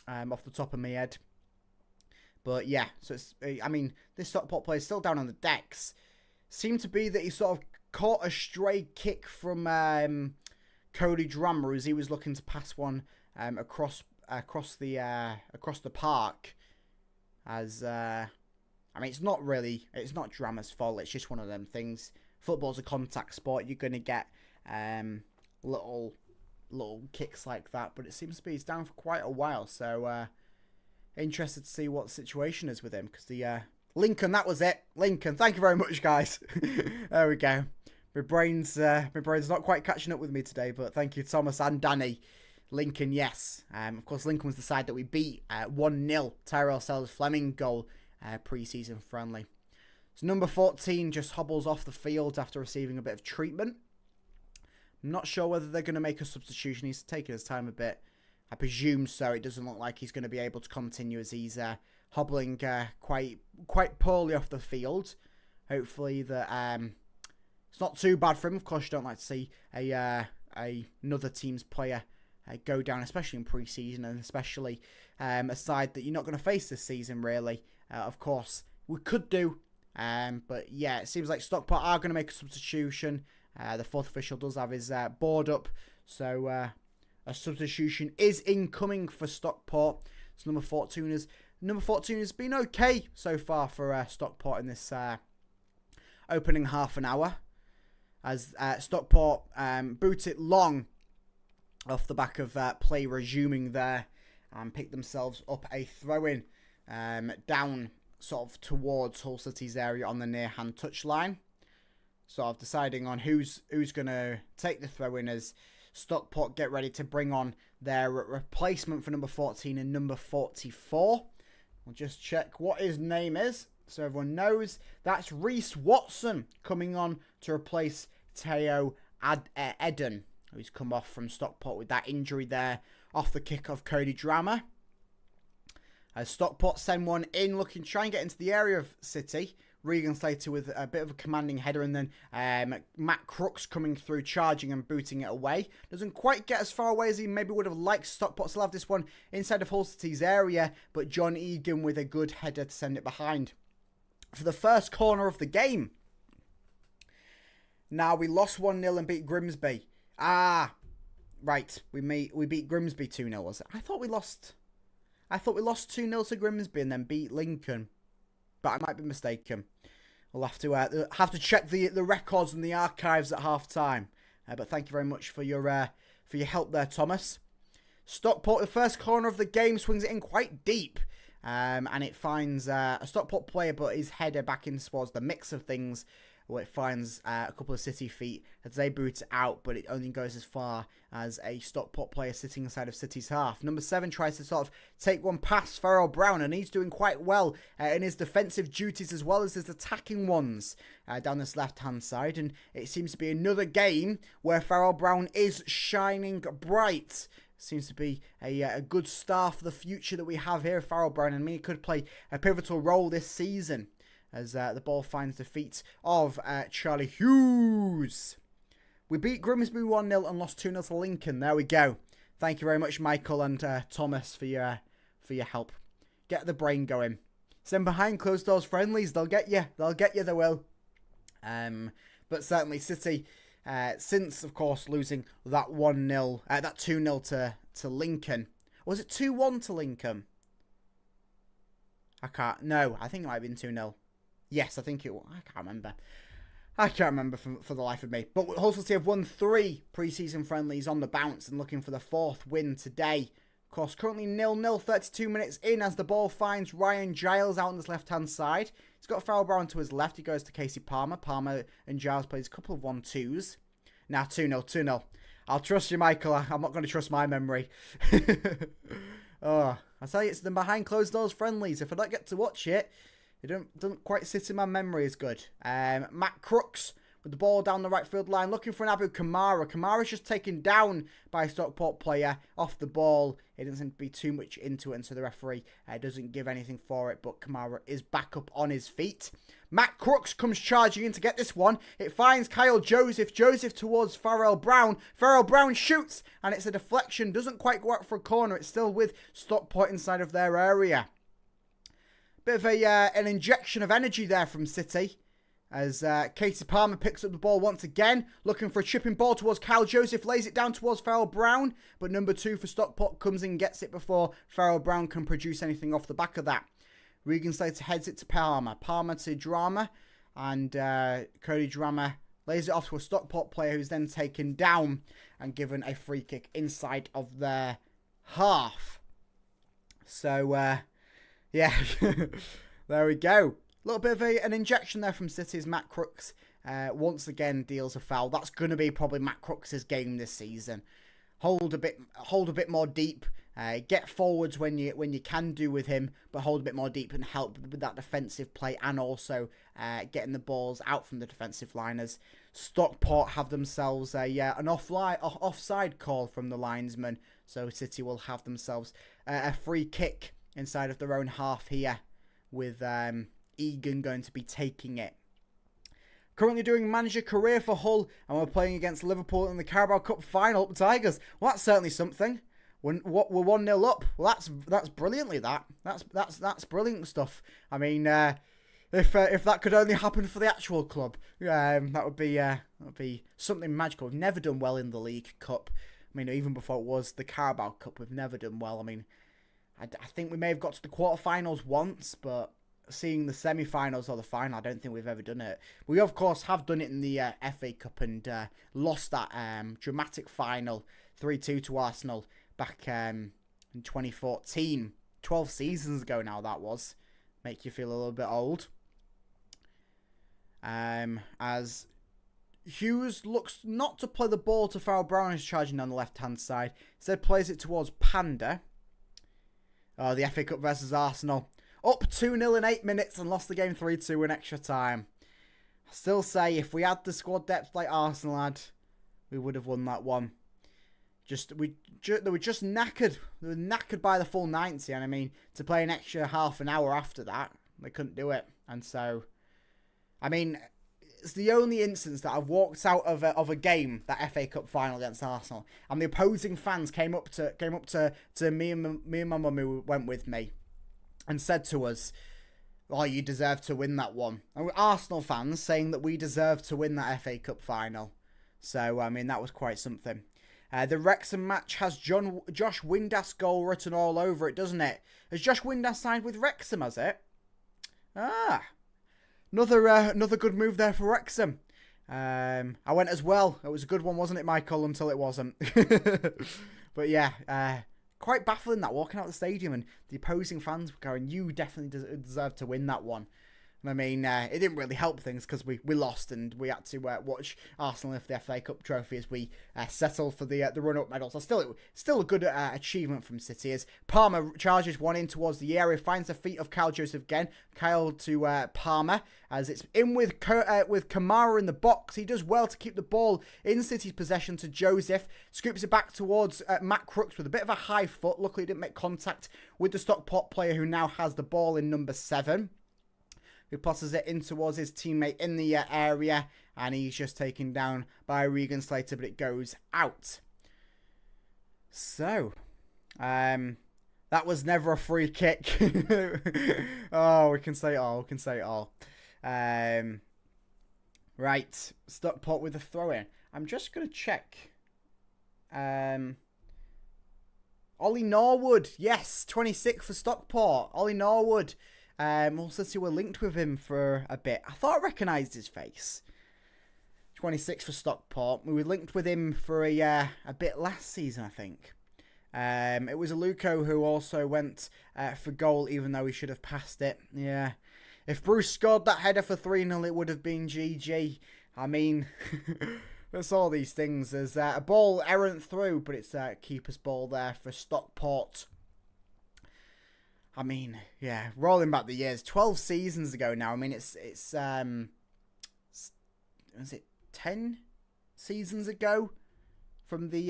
S1: off the top of my head. But yeah, so I mean, this Stockport player is still down on the decks. Seemed to be that he sort of caught a stray kick from Cody Drammer as he was looking to pass one across the park. As I mean, it's not Drammer's fault. It's just one of them things. Football's a contact sport. You're going to get little kicks like that. But it seems to be he's down for quite a while. So, interested to see what the situation is with him. Because Lincoln, that was it. Lincoln, thank you very much, guys. There we go. My brain's not quite catching up with me today, but thank you, Thomas and Danny. Lincoln, yes. Of course, Lincoln was the side that we beat 1-0. Tyrell Sellers-Fleming goal, pre-season friendly. So number 14 just hobbles off the field after receiving a bit of treatment. I'm not sure whether they're going to make a substitution. He's taking his time a bit. I presume so. It doesn't look like he's going to be able to continue as he's hobbling quite poorly off the field. Hopefully that it's not too bad for him. Of course, you don't like to see another team's player go down, especially in pre-season, and especially a side that you're not going to face this season, really. Of course, we could do, but yeah, it seems like Stockport are going to make a substitution. The fourth official does have his board up, so a substitution is incoming for Stockport. So number 14 has been okay so far for Stockport in this opening half an hour, as Stockport boot it long off the back of play resuming there, and pick themselves up a throw-in down sort of towards Hull City's area on the near-hand touchline. Sort of deciding on who's going to take the throw-in as Stockport get ready to bring on their replacement for number 14 and number 44. We'll just check what his name is so everyone knows. That's Reese Watson coming on to replace Teo Eden, who's come off from Stockport with that injury there off the kick of Cody Drama. As Stockport send one in, looking to try and get into the area of City. Regan Slater with a bit of a commanding header, and then Matt Crooks coming through, charging and booting it away. Doesn't quite get as far away as he maybe would have liked. Stockport still have this one inside of Hull City's area, but John Egan with a good header to send it behind for the first corner of the game. Now, we lost 1-0 and beat Grimsby. Right. We beat Grimsby 2-0, was it? I thought we lost 2-0 to Grimsby and then beat Lincoln. But I might be mistaken. We'll have to check the records and the archives at half time. But thank you very much for your help there, Thomas. Stockport, the first corner of the game, swings it in quite deep. And it finds a Stockport player, but his header back in towards the mix of things. Well, it finds a couple of City feet as they boot it out, but it only goes as far as a Stockport player sitting inside of City's half. Number 7 tries to sort of take one past Farrell Brown, and he's doing quite well in his defensive duties as well as his attacking ones down this left-hand side. And it seems to be another game where Farrell Brown is shining bright. Seems to be a good star for the future that we have here, Farrell Brown, and he could play a pivotal role this season, as the ball finds the feet of Charlie Hughes. We beat Grimsby 1-0 and lost 2-0 to Lincoln. There we go. Thank you very much, Michael and Thomas, for your help. Get the brain going. Send behind closed doors friendlies. They'll get you. They will. But certainly City, since, of course, losing that 1-0, that 2-0 to Lincoln. Was it 2-1 to Lincoln? I think it might have been 2-0. Yes, I think it was. I can't remember for the life of me. But Hull City have won 3 pre-season friendlies on the bounce and looking for the 4th win today. Of course, currently 0-0, 32 minutes in as the ball finds Ryan Giles out on this left-hand side. He's got Farrell Brown to his left. He goes to Casey Palmer. Palmer and Giles plays a couple of 1-2s. Now 2-0. I'll trust you, Michael. I'm not going to trust my memory. Oh, I tell you, it's the behind closed doors friendlies. If I don't get to watch it, it doesn't quite sit in my memory as good. Matt Crooks with the ball down the right field line, looking for an Abu Kamara. Kamara's just taken down by a Stockport player off the ball. It doesn't seem to be too much into it, and so the referee doesn't give anything for it, but Kamara is back up on his feet. Matt Crooks comes charging in to get this one. It finds Kyle Joseph. Joseph towards Farrell Brown. Farrell Brown shoots, and it's a deflection. Doesn't quite go out for a corner. It's still with Stockport inside of their area. Bit of an injection of energy there from City, as Casey Palmer picks up the ball once again, looking for a chipping ball towards Kyle Joseph, lays it down towards Farrell Brown, but number 2 for Stockport comes in, gets it before Farrell Brown can produce anything off the back of that. Regan Slater heads it to Palmer. Palmer to Drama, and Cody Drama lays it off to a Stockport player who's then taken down and given a free kick inside of their half. So, yeah, there we go. A little bit of an injection there from City's Matt Crooks once again deals a foul. That's going to be probably Matt Crooks' game this season. Hold a bit more deep. Get forwards when you can do with him, but hold a bit more deep and help with that defensive play, and also getting the balls out from the defensive liners. Stockport have themselves an offside call from the linesman, so City will have themselves a free kick inside of their own half here, with Egan going to be taking it. Currently doing manager career for Hull, and we're playing against Liverpool in the Carabao Cup final. Tigers. Well, that's certainly something. We're 1-0 up. Well, that's brilliantly that. That's brilliant stuff. I mean, if that could only happen for the actual club, that would be something magical. We've never done well in the League Cup. I mean, even before it was the Carabao Cup, we've never done well. I mean, I think we may have got to the quarterfinals once, but seeing the semi-finals or the final, I don't think we've ever done it. We, of course, have done it in the FA Cup and lost that dramatic final 3-2 to Arsenal back in 2014. 12 seasons ago now, that was. Make you feel a little bit old. As Hughes looks not to play the ball to Farrell Brown, who's charging on the left-hand side. Instead plays it towards Panda. Oh, the FA Cup versus Arsenal. Up 2-0 in 8 minutes and lost the game 3-2 in extra time. I still say if we had the squad depth like Arsenal had, we would have won that one. They were just knackered. They were knackered by the full 90, and I mean, to play an extra half an hour after that, they couldn't do it. And so, I mean, it's the only instance that I've walked out of a game, that FA Cup final against Arsenal, and the opposing fans came up to me and my mum who went with me, and said to us, "Oh, you deserve to win that one." And we're Arsenal fans saying that we deserve to win that FA Cup final. So, I mean, that was quite something. The Wrexham match has Josh Windass goal written all over it, doesn't it? Has Josh Windass signed with Wrexham, has it? Ah. Another good move there for Wrexham. I went as well. It was a good one, wasn't it, Michael? Until it wasn't. But yeah, quite baffling that, walking out of the stadium and the opposing fans were going, "You definitely deserve to win that one." And I mean, it didn't really help things because we lost and we had to watch Arsenal lift the FA Cup trophy as we settled for the run-up medals. So still a good achievement from City as Palmer charges one in towards the area, finds the feet of Kyle Joseph again. Kyle to Palmer as it's in with Kamara in the box. He does well to keep the ball in City's possession to Joseph. Scoops it back towards Matt Crooks with a bit of a high foot. Luckily, he didn't make contact with the Stockport player who now has the ball in number 7. Who passes it in towards his teammate in the area, and he's just taken down by Regan Slater, but it goes out. So, that was never a free kick. Oh, we can say it all. Right, Stockport with a throw-in. I'm just going to check. Ollie Norwood, yes, 26 for Stockport. Ollie Norwood. Hull City were linked with him for a bit. I thought I recognised his face. 26 for Stockport. We were linked with him for a bit last season, I think. It was Aluko who also went for goal, even though he should have passed it. Yeah. If Bruce scored that header for 3-0, it would have been GG. I mean, that's all these things. There's a ball errant through, but it's a keeper's ball there for Stockport. I mean, yeah, rolling back the years, 12 seasons ago now. I mean, it's was it 10 seasons ago from the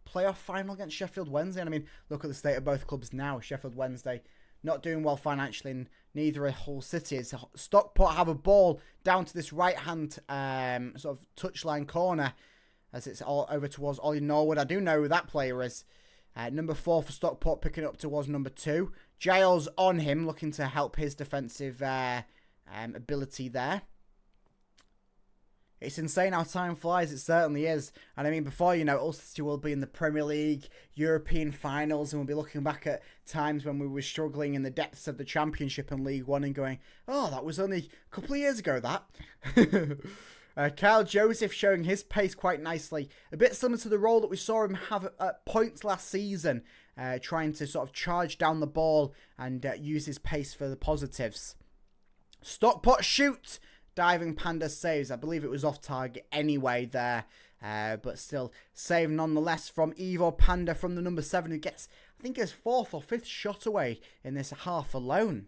S1: playoff final against Sheffield Wednesday? And I mean, look at the state of both clubs now. Sheffield Wednesday not doing well financially, and neither are Hull City. Stockport have a ball down to this right-hand sort of touchline corner as it's all over towards Ollie Norwood. I do know who that player is. Number 4 for Stockport, picking up towards number 2. Giles on him, looking to help his defensive ability there. It's insane how time flies, it certainly is. And I mean, before you know it, Hull City will be in the Premier League, European finals, and we'll be looking back at times when we were struggling in the depths of the Championship and League One and going, "Oh, that was only a couple of years ago, that." Kyle Joseph showing his pace quite nicely. A bit similar to the role that we saw him have at points last season, trying to sort of charge down the ball and use his pace for the positives. Stockport shoot. diving Panda saves. I believe it was off target anyway there. But still, save nonetheless from Evo Panda from the number 7, who gets, I think, his 4th or 5th shot away in this half alone.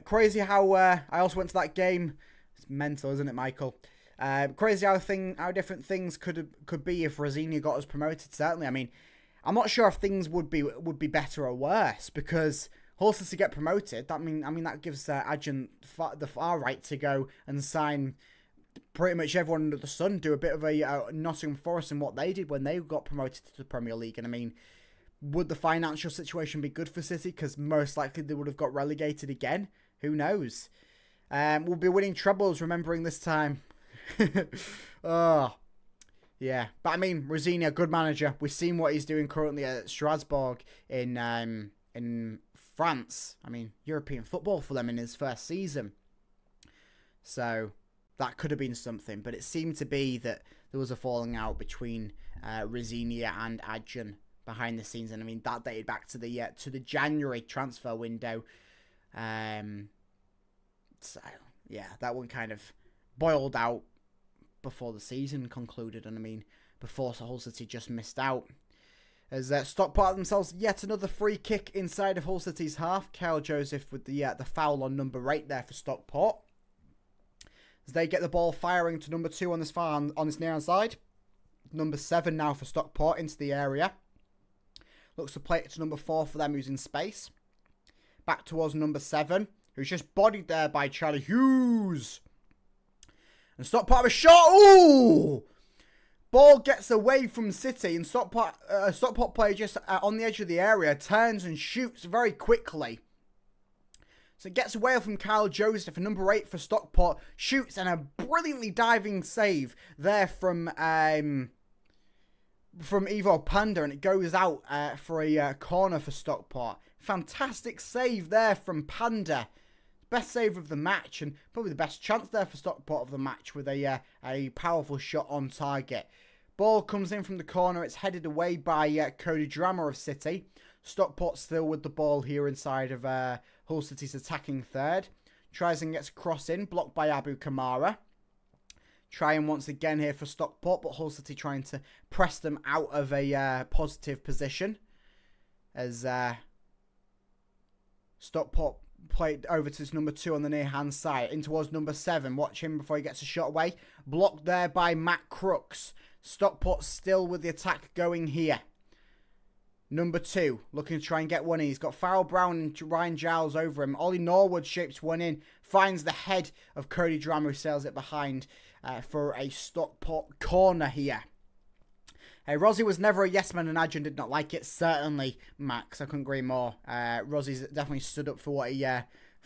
S1: Crazy how I also went to that game. It's mental, isn't it, Michael? Crazy how different things could be if Rosinia got us promoted. Certainly, I mean, I'm not sure if things would be better or worse, because Hull City get promoted. I mean that gives Adjan the far right to go and sign pretty much everyone under the sun. Do a bit of a Nottingham Forest and what they did when they got promoted to the Premier League. And I mean, would the financial situation be good for City? Because most likely they would have got relegated again. Who knows? We'll be winning trebles, remembering this time. Oh, yeah. But I mean, Rosinia, good manager. We've seen what he's doing currently at Strasbourg in France. I mean, European football for them in his first season. So that could have been something. But it seemed to be that there was a falling out between Rosinia and Adjan behind the scenes. And I mean, that dated back to the January transfer window. So yeah, that one kind of boiled out before the season concluded, and I mean, before Hull City just missed out. As Stockport themselves yet another free kick inside of Hull City's half. Kyle Joseph with the foul on number 8 there for Stockport. As they get the ball firing to number 2 on this near hand side. Number 7 now for Stockport into the area. Looks to play it to number 4 for them, who's in space. Back towards number 7, who's just bodied there by Charlie Hughes. And Stockport have a shot. Ooh! Ball gets away from City, and Stockport player just on the edge of the area turns and shoots very quickly. So it gets away from Kyle Joseph, and number 8 for Stockport shoots, and a brilliantly diving save there from Evo Panda, and it goes out for a corner for Stockport. Fantastic save there from Panda. Best save of the match, and probably the best chance there for Stockport of the match, with a powerful shot on target. Ball comes in from the corner. It's headed away by Cody Drama of City. Stockport still with the ball here inside of Hull City's attacking third. Tries and gets a cross in, blocked by Abu Kamara. Trying once again here for Stockport, but Hull City trying to press them out of a positive position. As Stockport played over to his number 2 on the near hand side, in towards number 7. Watch him before he gets a shot away. Blocked there by Matt Crooks. Stockport still with the attack going here. Number 2 looking to try and get one in. He's got Farrell Brown and Ryan Giles over him. Ollie Norwood shapes one in. Finds the head of Cody Drama, who sails it behind for a Stockport corner here. Rossi was never a yes man, and Adjan did not like it. Certainly, Max, I couldn't agree more. Rossi's definitely stood up for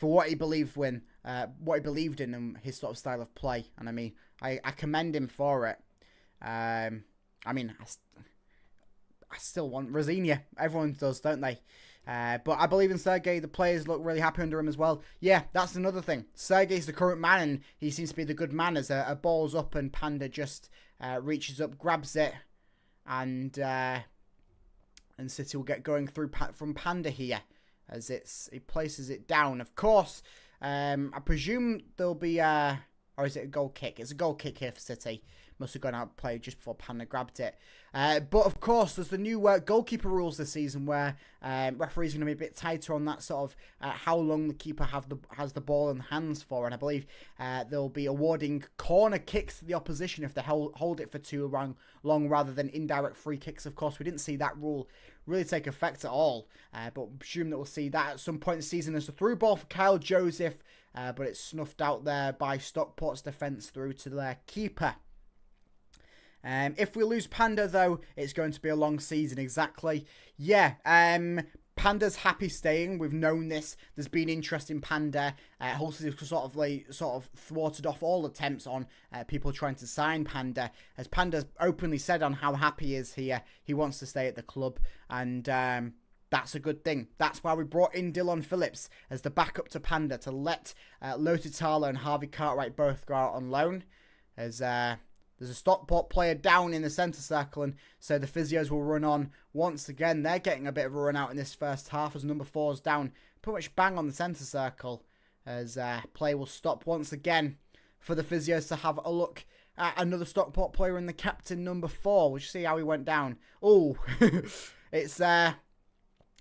S1: what he believed in and his sort of style of play. And I mean, I commend him for it. I mean, I still want Rosinia. Everyone does, don't they? But I believe in Sergei. The players look really happy under him as well. Yeah, that's another thing. Sergei's the current man, and he seems to be the good man as a ball's up and Panda just reaches up, grabs it, and City will get going through from Panda here as he places it down. Of course, I presume there'll be or is it a goal kick? It's a goal kick here for City. Must have gone out play just before Panda grabbed it. But of course, there's the new goalkeeper rules this season, where referees are going to be a bit tighter on that sort of how long the keeper has the ball in hands for. And I believe they'll be awarding corner kicks to the opposition if they hold it for too long, rather than indirect free kicks. Of course, we didn't see that rule really take effect at all. But we presume that we'll see that at some point in the season. There's a through ball for Kyle Joseph, but it's snuffed out there by Stockport's defence through to their keeper. If we lose Panda, though, it's going to be a long season. Exactly. Yeah, Panda's happy staying. We've known this. There's been interest in Panda. Hull City sort of thwarted off all attempts on people trying to sign Panda, as Panda's openly said on how happy he is here. He wants to stay at the club, and that's a good thing. That's why we brought in Dylan Phillips as the backup to Panda, to let Lotitalo and Harvey Cartwright both go out on loan, as there's a Stockport player down in the centre circle, and so the physios will run on once again. They're getting a bit of a run out in this first half as number 4's down pretty much bang on the centre circle. as play will stop once again for the physios to have a look at another Stockport player in the captain number 4. We'll see how he went down. Oh, it's not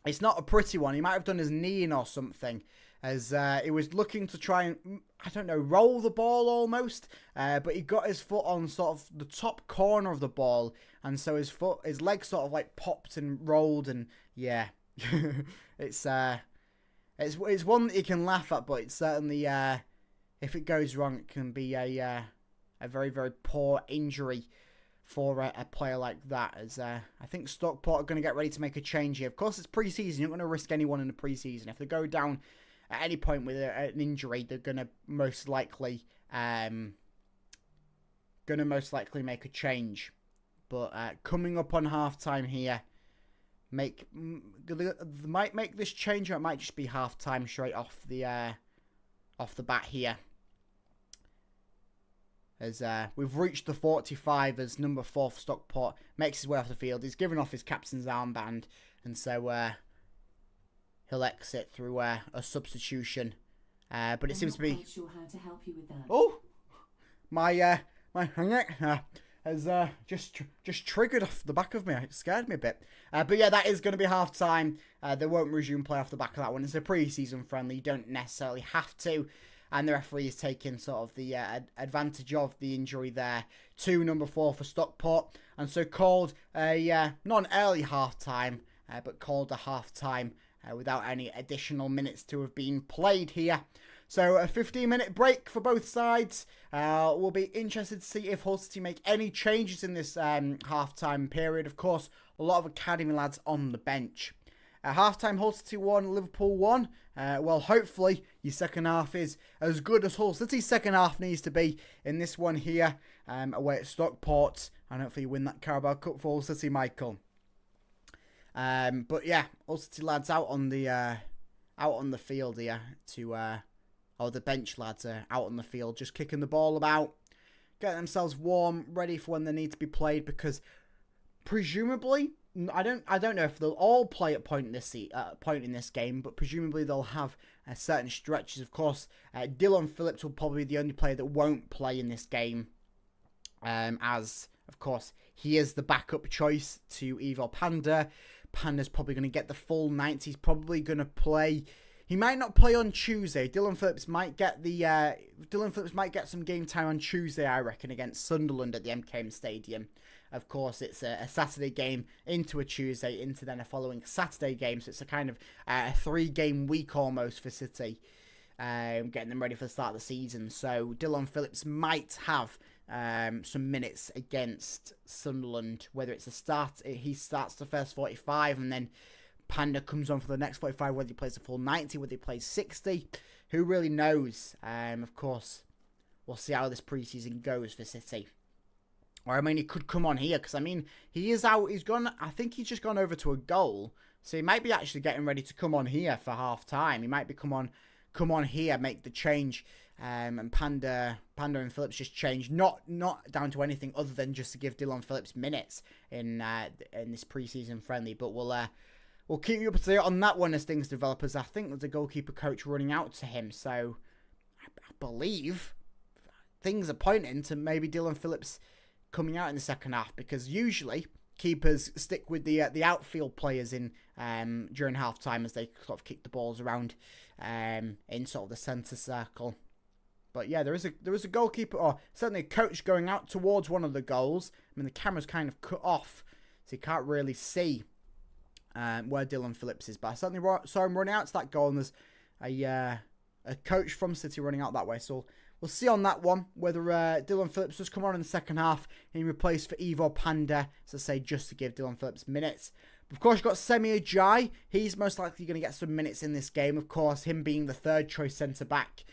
S1: a pretty one. He might have done his knee in or something, as he was looking to try and, I don't know, roll the ball almost, but he got his foot on sort of the top corner of the ball, and so his leg sort of like popped and rolled, and yeah, it's one that you can laugh at, but it's certainly if it goes wrong, it can be a very, very poor injury for a player like that, as I think Stockport are going to get ready to make a change here. Of course, it's pre-season. You're not going to risk anyone in the pre-season. If they go down at any point with an injury, they're going to most likely make a change. But coming up on half-time here, they might make this change, or it might just be half-time straight off the bat here. As we've reached the 45, as number 4 for Stockport makes his way off the field. He's given off his captain's armband, and so he'll exit through a substitution. But it seems to be.
S2: I'm not quite sure how to help you with that.
S1: Oh, my has just triggered off the back of me. It scared me a bit. But yeah, that is going to be half time. They won't resume play off the back of that one. It's a pre-season friendly. You don't necessarily have to. And the referee is taking sort of the advantage of the injury there to number 4 for Stockport. And so called a, not an early half-time, but called a half-time without any additional minutes to have been played here. So a 15-minute break for both sides. We'll be interested to see if Hull City make any changes in this half-time period. Of course, a lot of academy lads on the bench. Half-time, Hull City 1, Liverpool 1. Well, hopefully your second half is as good as Hull City's second half needs to be in this one here, away at Stockport. And hopefully you win that Carabao Cup for Hull City, Michael. But yeah, Hull City lads out on the field here or the bench lads are out on the field, just kicking the ball about, getting themselves warm, ready for when they need to be played, because presumably, I don't know if they'll all play at point in this game, but presumably they'll have certain stretches. Of course, Dylan Phillips will probably be the only player that won't play in this game, as of course he is the backup choice to Ivo Panda. Panda's probably going to get the full 90. He's probably going to play. He might not play on Tuesday. Dylan Phillips might get some game time on Tuesday, I reckon, against Sunderland at the MKM Stadium. Of course, it's a Saturday game into a Tuesday, into then a following Saturday game. So it's a kind of a 3-game week almost for City, getting them ready for the start of the season. So Dylan Phillips might have some minutes against Sunderland, whether it's he starts the first 45 and then Panda comes on for the next 45, whether he plays the full 90, whether he plays 60. Who really knows? Of course, we'll see how this preseason goes for City. Or, I mean, he could come on here, because, I mean, he is out. He's gone, I think he's just gone over to a goal. So he might be actually getting ready to come on here for half-time. He might be come on here, make the change. And Panda and Phillips just change. Not down to anything other than just to give Dylan Phillips minutes in this pre-season friendly. But we'll keep you up to date on that one as things develop. As I think there's a goalkeeper coach running out to him. So I believe things are pointing to maybe Dylan Phillips coming out in the second half, because usually keepers stick with the outfield players in during half time as they sort of kick the balls around in sort of the centre circle. But yeah, there is a goalkeeper, or certainly a coach, going out towards one of the goals. I mean, the camera's kind of cut off, so you can't really see where Dylan Phillips is. But I certainly saw him running out to that goal, and there's a coach from City running out that way. So we'll see on that one whether Dylan Phillips does come on in the second half in replace for Ivo Panda, as I say, just to give Dylan Phillips minutes. But of course, you've got Semi Ajayi. He's most likely going to get some minutes in this game. Of course, him being the third choice centre-back,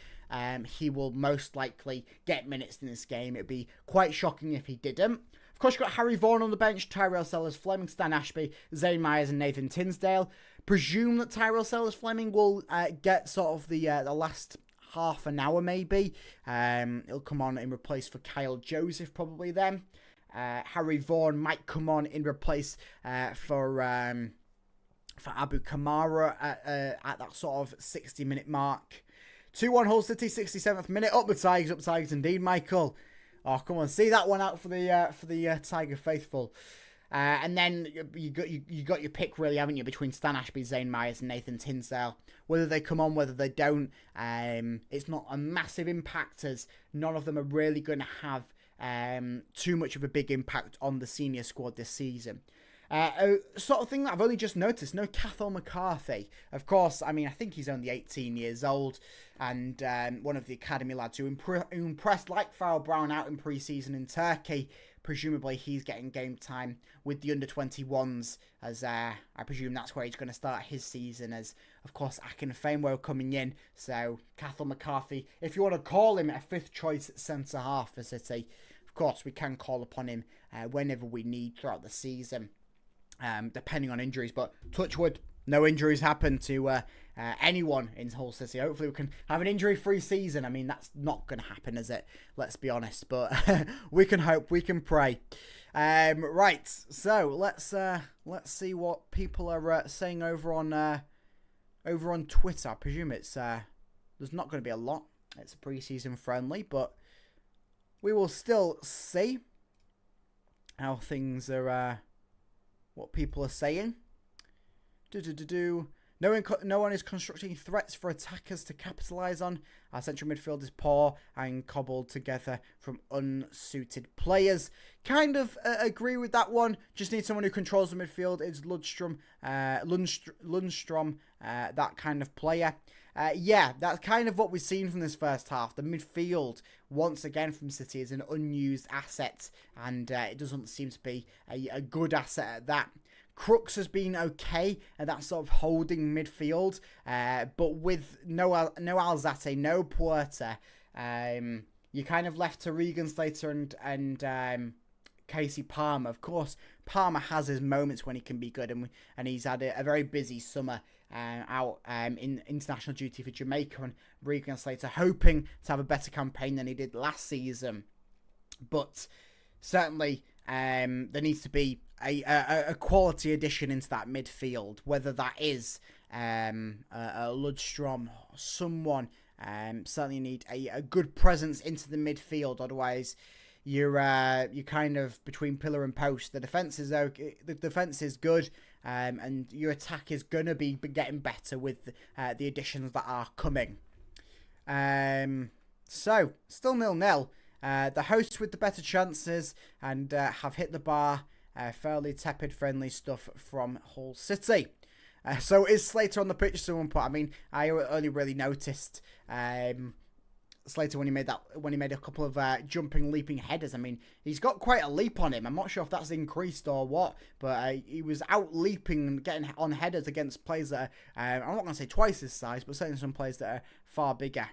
S1: he will most likely get minutes in this game. It'd be quite shocking if he didn't. Of course, you've got Harry Vaughan on the bench, Tyrell Sellers, Fleming, Stan Ashby, Zane Myers and Nathan Tinsdale. Presume that Tyrell Sellers Fleming will get sort of the last half an hour maybe. He'll come on in replace for Kyle Joseph probably then. Harry Vaughan might come on in replace for Abu Kamara at that sort of 60-minute mark 2-1 Hull City, 67th minute. Up the Tigers indeed, Michael. Oh, come on, see that one out for the Tiger faithful. And then you got your pick, really, haven't you, between Stan Ashby, Zane Myers, and Nathan Tinsdale. Whether they come on, whether they don't, it's not a massive impact, as none of them are really going to have too much of a big impact on the senior squad this season. Sort of thing that I've only just noticed, no Cathal McCarthy. Of course, I mean, I think he's only 18 years old, and one of the academy lads who impressed like Farrell Brown out in pre-season in Turkey. Presumably he's getting game time with the under-21s, as I presume that's where he's going to start his season, as of course Akin Fainwell coming in. So Cathal McCarthy, if you want to call him a fifth choice centre-half for City, of course we can call upon him whenever we need throughout the season, depending on injuries. But touch wood, no injuries happen to anyone in Hull City. Hopefully we can have an injury-free season. I mean, that's not going to happen, is it? Let's be honest. But we can hope, we can pray. Right, so let's see what people are saying over on Twitter. I presume it's there's not going to be a lot. It's a pre-season friendly, but we will still see how things are. What people are saying. No one is constructing threats for attackers to capitalise on. Our central midfield is poor and cobbled together from unsuited players. Kind of agree with that one. Just need someone who controls the midfield. It's Lundstrom, that kind of player. Yeah, that's kind of what we've seen from this first half. The midfield, once again from City, is an unused asset, and it doesn't seem to be a good asset at that. Crooks has been okay at that sort of holding midfield, but with no Alzate, no Puerta, you're kind of left to Regan Slater and Casey Palmer. Of course, Palmer has his moments when he can be good, and he's had a very busy summer out in international duty for Jamaica, and Regan Slater hoping to have a better campaign than he did last season. But certainly there needs to be a quality addition into that midfield, whether that is a Lundstrom, someone. Certainly need a good presence into the midfield, otherwise you're kind of between pillar and post. The defense is okay, the defense is good, and your attack is gonna be getting better with the additions that are coming. So still 0-0. The hosts with the better chances and have hit the bar. Fairly tepid, friendly stuff from Hull City. So is Slater on the pitch? Someone put. I mean, I only really noticed Slater when he made a couple of jumping, leaping headers. I mean, he's got quite a leap on him. I'm not sure if that's increased or what, but he was out leaping and getting on headers against players that are, I'm not going to say twice his size, but certainly some players that are far bigger.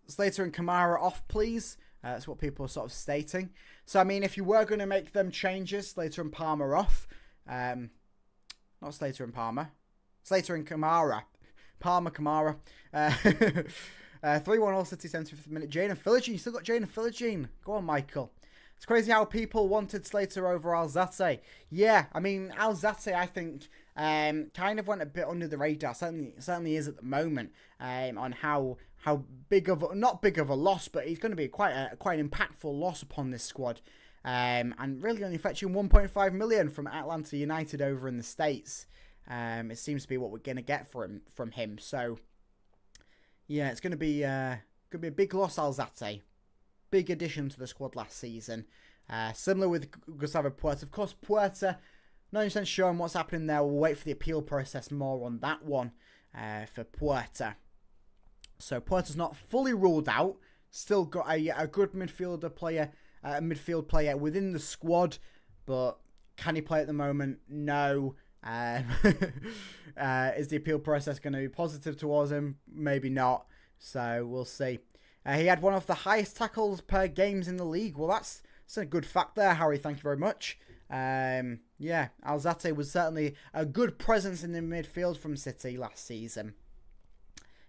S1: Slater and Kamara off, please. That's what people are sort of stating. So, I mean, if you were going to make them changes, Slater and Palmer off. Not Slater and Palmer. Slater and Kamara. Palmer, Kamara. 3-1 Hull City, 75th minute. Jane and Philogene. You still got Jane and Philogene. Go on, Michael. It's crazy how people wanted Slater over Alzate. Yeah, I mean, Alzate, I think, kind of went a bit under the radar. Certainly is at the moment, on how big of not big of a loss, but he's going to be quite an impactful loss upon this squad, and really only fetching 1.5 million from Atlanta United over in the States. It seems to be what we're going to get from him. So yeah, it's going to be a big loss, Alzate. Big addition to the squad last season. Similar with Gustavo Puerta. Of course, Puerta, not 100% sure on what's happening there. We'll wait for the appeal process more on that one for Puerta. So Puerta's not fully ruled out. Still got a good midfield player within the squad, but can he play at the moment? No. Is the appeal process going to be positive towards him? Maybe not. So we'll see. He had one of the highest tackles per games in the league. Well, that's a good fact there, Harry. Thank you very much. Yeah, Alzate was certainly a good presence in the midfield from City last season.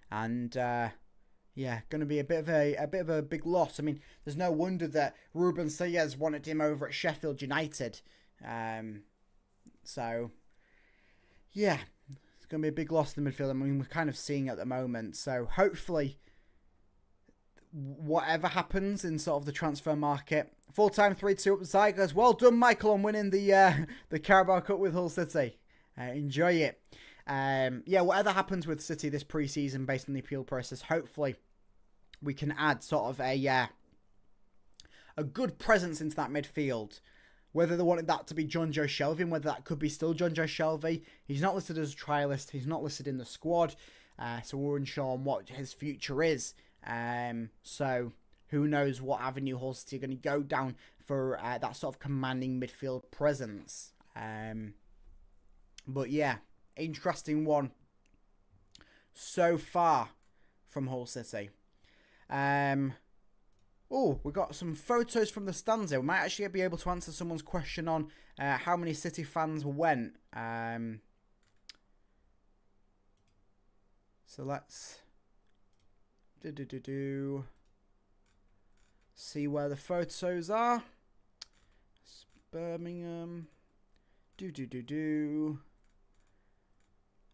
S1: And yeah, going to be a bit of a big loss. I mean, there's no wonder that Ruben Sayers wanted him over at Sheffield United. So yeah, it's going to be a big loss in the midfield. I mean, we're kind of seeing it at the moment. So hopefully, whatever happens in sort of the transfer market, full-time 3-2 up the side goes. Well done, Michael, on winning the Carabao Cup with Hull City. Enjoy it. Yeah, whatever happens with City this pre-season based on the appeal process, hopefully we can add sort of a good presence into that midfield. Whether they wanted that to be John Joe Shelvey, whether that could be still John Joe Shelvey. He's not listed as a trialist. He's not listed in the squad. So we're unsure on what his future is. So who knows what avenue Hull City are going to go down for that sort of commanding midfield presence. But yeah, interesting one so far from Hull City. Oh, we got some photos from the stands here. We might actually be able to answer someone's question on how many City fans went. So let's see where the photos are. It's Birmingham.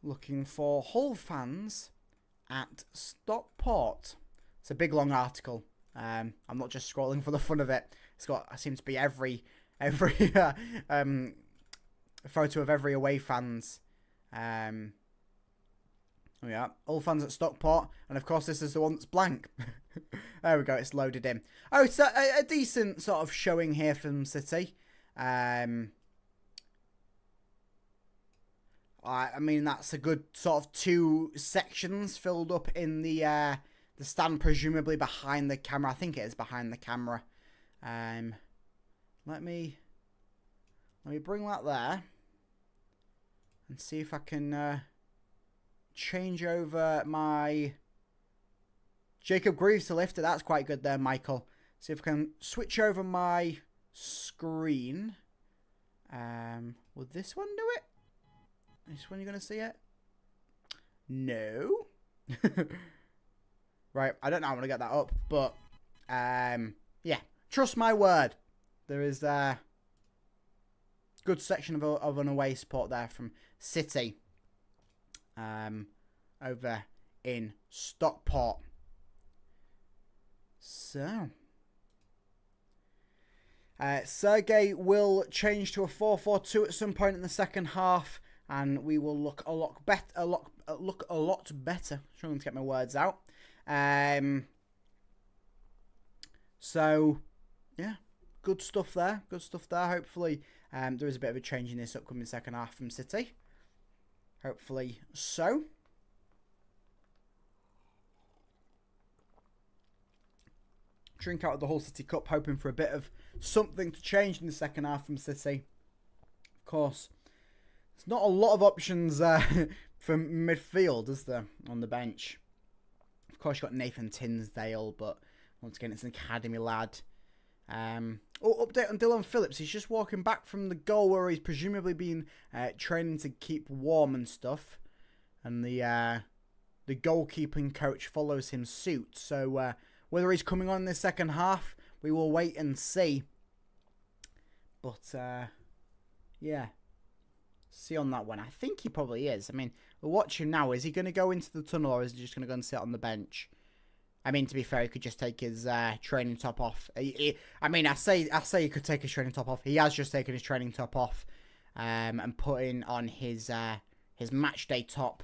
S1: Looking for Hull fans at Stockport. It's a big long article. I'm not just scrolling for the fun of it. It's got, it seems to be every photo of every away fans. Oh yeah, Hull fans at Stockport, and of course this is the one that's blank. There we go, it's loaded in. Oh, it's a decent sort of showing here from City. I mean, that's a good sort of 2 sections filled up in the stand, presumably behind the camera. I think it is behind the camera. Let me bring that there and see if I can change over my Jacob Greaves to lift it. That's quite good there, Michael. See if I can switch over my screen. Will this one do it? This one, you're going to see it? No. Right, I don't know how I'm going to get that up, but yeah, trust my word. There is a good section of an away support there from City over in Stockport. So, Sergey will change to a 4-4-2 at some point in the second half, and we will look a lot better. Struggling to get my words out. So, yeah, good stuff there. Good stuff there. Hopefully, there is a bit of a change in this upcoming second half from City. Hopefully so. Drink out of the Hull City Cup, hoping for a bit of something to change in the second half from City. Of course, there's not a lot of options from midfield, is there, on the bench? Of course, you've got Nathan Tinsdale, but once again, it's an academy lad. Update on Dylan Phillips. He's just walking back from the goal where he's presumably been training to keep warm and stuff. And the goalkeeping coach follows him suit. So whether he's coming on in the second half, we will wait and see. But yeah, see on that one. I think he probably is. I mean, we'll watch him now. Is he going to go into the tunnel, or is he just going to go and sit on the bench? I mean, to be fair, he could just take his training top off. I say he could take his training top off. He has just taken his training top off and putting on his match day top.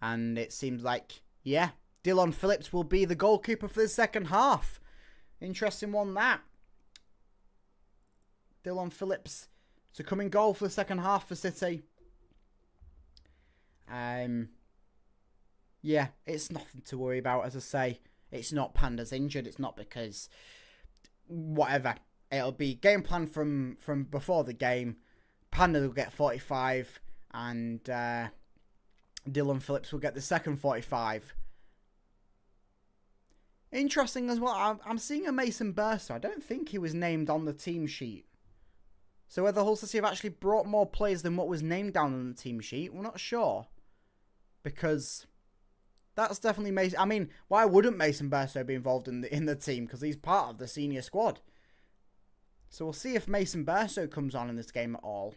S1: And it seems like, yeah, Dylan Phillips will be the goalkeeper for the second half. Interesting one, that. Dylan Phillips to come in goal for the second half for City. Yeah, it's nothing to worry about. As I say, it's not Panda's injured. It's not because whatever. It'll be game plan from before the game. Panda will get 45 and Dylan Phillips will get the second 45. Interesting as well, I'm seeing a Mason Burser. I don't think he was named on the team sheet. So whether Hull City have actually brought more players than what was named down on the team sheet, we're not sure. Because that's definitely Mason. I mean, why wouldn't Mason Burso be involved in the team? Because he's part of the senior squad. So we'll see if Mason Burso comes on in this game at all.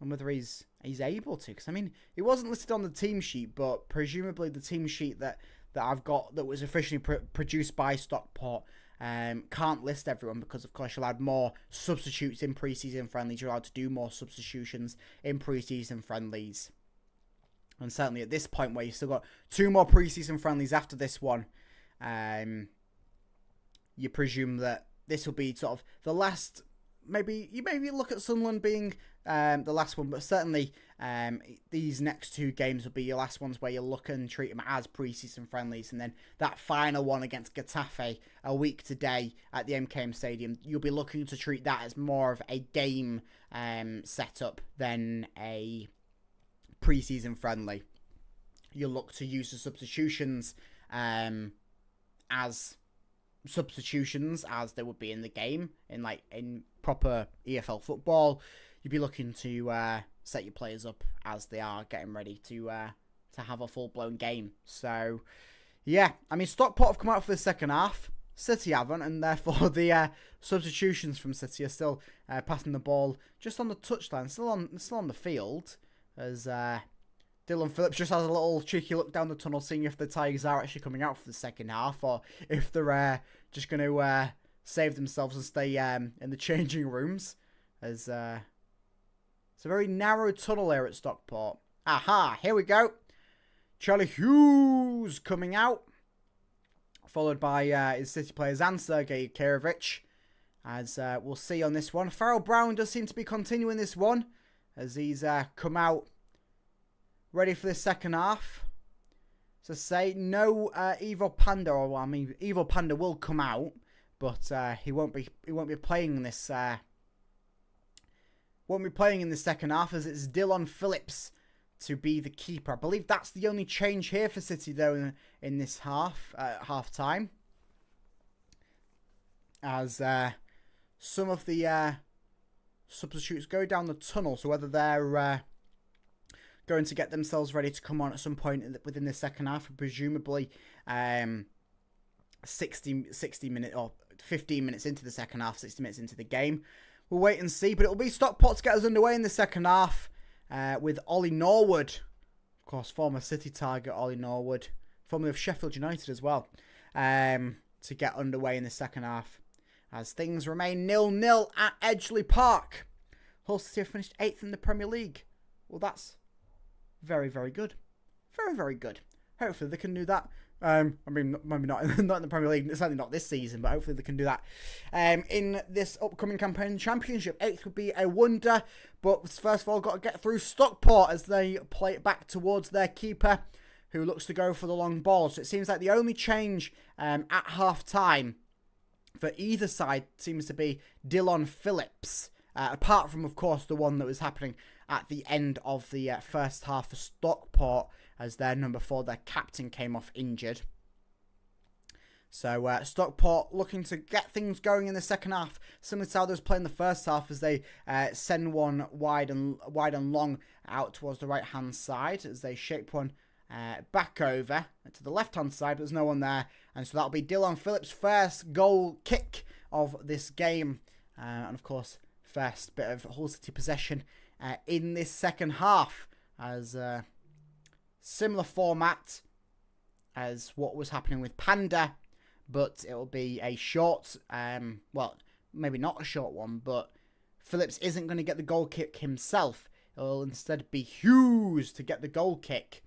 S1: and whether he's able to. Because, I mean, he wasn't listed on the team sheet, but presumably the team sheet that I've got that was officially produced by Stockport can't list everyone because, of course, you'll add more substitutes in preseason friendlies. You're allowed to do more substitutions in preseason friendlies. And certainly at this point where you've still got 2 more preseason friendlies after this one, you presume that this will be sort of the last. Maybe look at Sunderland being the last one, but certainly these next 2 games will be your last ones where you look and treat them as preseason friendlies, and then that final one against Getafe a week today at the MKM Stadium, you'll be looking to treat that as more of a game setup than a preseason friendly. You'll look to use the substitutions as substitutions as they would be in the game in proper EFL football. You'd be looking to set your players up as they are getting ready to have a full-blown game. So yeah, I mean, Stockport have come out for the second half, City haven't, and therefore the substitutions from City are still passing the ball just on the touchline, still on the field, as Dylan Phillips just has a little cheeky look down the tunnel, seeing if the Tigers are actually coming out for the second half, or if they're just going to save themselves and stay in the changing rooms. As it's a very narrow tunnel here at Stockport. Aha, here we go. Charlie Hughes coming out, followed by his City players and Sergei Kirovic. As we'll see on this one, Farrell Brown does seem to be continuing this one, as he's come out ready for the second half. So say no Ivo Panda, or I mean Ivo Panda will come out, but he won't be playing in this second half, as it's Dylan Phillips to be the keeper. I believe that's the only change here for City though in this half time, as some of the substitutes go down the tunnel. So whether they're going to get themselves ready to come on at some point within the second half, presumably 60 minutes or 15 minutes into the second half, 60 minutes into the game. We'll wait and see, but it'll be Stockport to get us underway in the second half with Ollie Norwood, of course, former City target Ollie Norwood, formerly of Sheffield United as well, to get underway in the second half, as things remain 0-0 at Edgeley Park. Hull City have finished 8th in the Premier League. Well, that's very, very good. Very, very good. Hopefully they can do that. I mean, maybe not in the Premier League, certainly not this season, but hopefully they can do that in this upcoming campaign championship. 8th would be a wonder, but first of all, got to get through Stockport as they play it back towards their keeper, who looks to go for the long ball. So it seems like the only change at half-time for either side seems to be Dylan Phillips, apart from, of course, the one that was happening at the end of the first half for Stockport, as their number 4, their captain, came off injured. So Stockport looking to get things going in the second half, similar to how they was playing the first half, as they send one wide and long out towards the right-hand side, as they shape one back over to the left-hand side, but there's no one there. And so that'll be Dylan Phillips' first goal kick of this game. And, of course, first bit of Hull City possession in this second half, as similar format as what was happening with Panda, but it'll be a short, well, maybe not a short one, but Phillips isn't going to get the goal kick himself. It'll instead be Hughes to get the goal kick.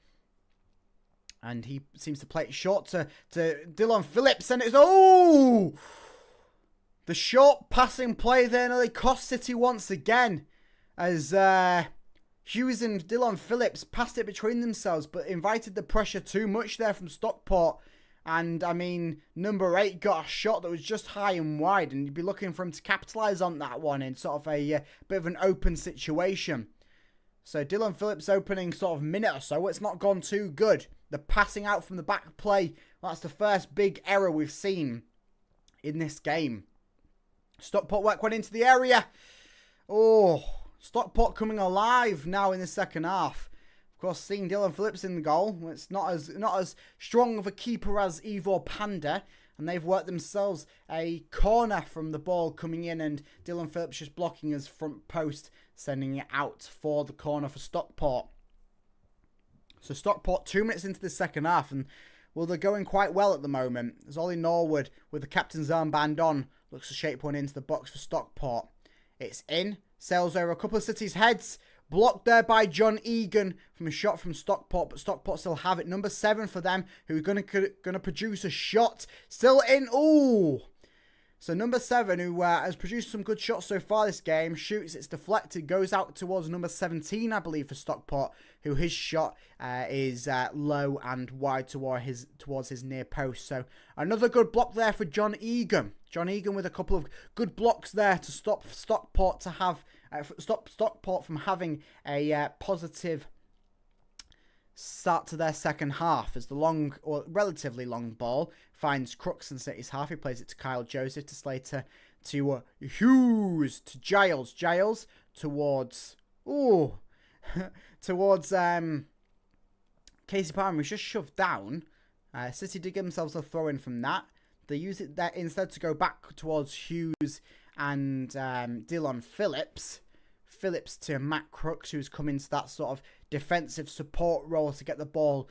S1: And he seems to play it short to Dylan Phillips, and it's, oh! The short passing play there nearly cost City once again, as Hughes and Dylan Phillips passed it between themselves, but invited the pressure too much there from Stockport. And, I mean, number 8 got a shot that was just high and wide, and you'd be looking for him to capitalise on that one in sort of a bit of an open situation. So Dylan Phillips opening sort of minute or so, it's not gone too good. The passing out from the back play, that's the first big error we've seen in this game. Stockport work went into the area. Oh, Stockport coming alive now in the second half. Of course, seeing Dylan Phillips in the goal, it's not as strong of a keeper as Ivo Panda, and they've worked themselves a corner from the ball coming in, and Dylan Phillips just blocking his front post, sending it out for the corner for Stockport. So Stockport 2 minutes into the second half, and well, they're going quite well at the moment. As Ollie Norwood, with the captain's armband on, looks to shape one into the box for Stockport. It's in, sails over a couple of City's heads, blocked there by John Egan from a shot from Stockport, but Stockport still have it. Number 7 for them, who are going to produce a shot. Still in. Ooh. So number 7, who has produced some good shots so far this game, shoots, it's deflected, goes out towards number 17, I believe, for Stockport, who his shot is low and wide towards his near post. So another good block there for John Egan. John Egan with a couple of good blocks there to stop Stockport from having a positive start to their second half, as the long, or relatively long ball finds Crooks in City's half. He plays it to Kyle Joseph, to Slater, to Hughes, to Giles. Giles towards Casey Palmer, who's just shoved down. City dig themselves a throw in from that. They use it there instead to go back towards Hughes and Dylan Phillips. Phillips to Matt Crooks, who's come into that sort of defensive support role to get the ball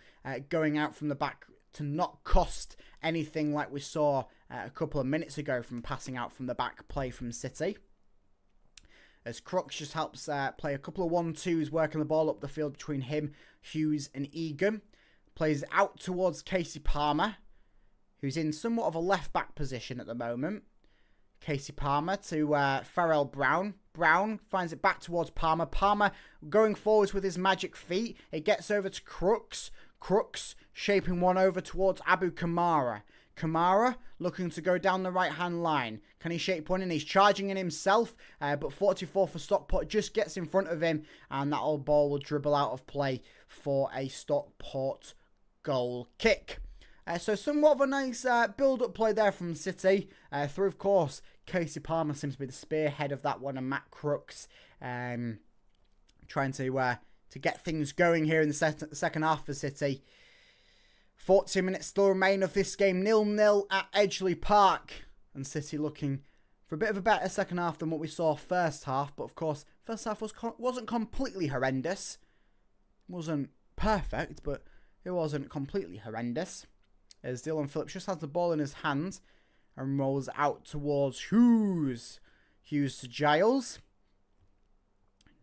S1: going out from the back, to not cost anything like we saw a couple of minutes ago from passing out from the back play from City. As Crooks just helps play a couple of 1-2s, working the ball up the field between him, Hughes and Egan. Plays out towards Casey Palmer, who's in somewhat of a left-back position at the moment. Casey Palmer to Farrell Brown. Brown finds it back towards Palmer. Palmer going forwards with his magic feet. It gets over to Crooks. Crooks shaping one over towards Abu Kamara. Kamara looking to go down the right-hand line. Can he shape one in? He's charging in himself, but 44 for Stockport just gets in front of him, and that old ball will dribble out of play for a Stockport goal kick. So somewhat of a nice build-up play there from City. Through, of course, Casey Palmer seems to be the spearhead of that one, and Matt Crooks trying to get things going here in the second half for City. 40 minutes still remain of this game, 0-0 at Edgeley Park. And City looking for a bit of a better second half than what we saw first half. But of course, first half wasn't completely horrendous. Wasn't perfect, but it wasn't completely horrendous. As Dylan Phillips just has the ball in his hands and rolls out towards Hughes. Hughes to Giles.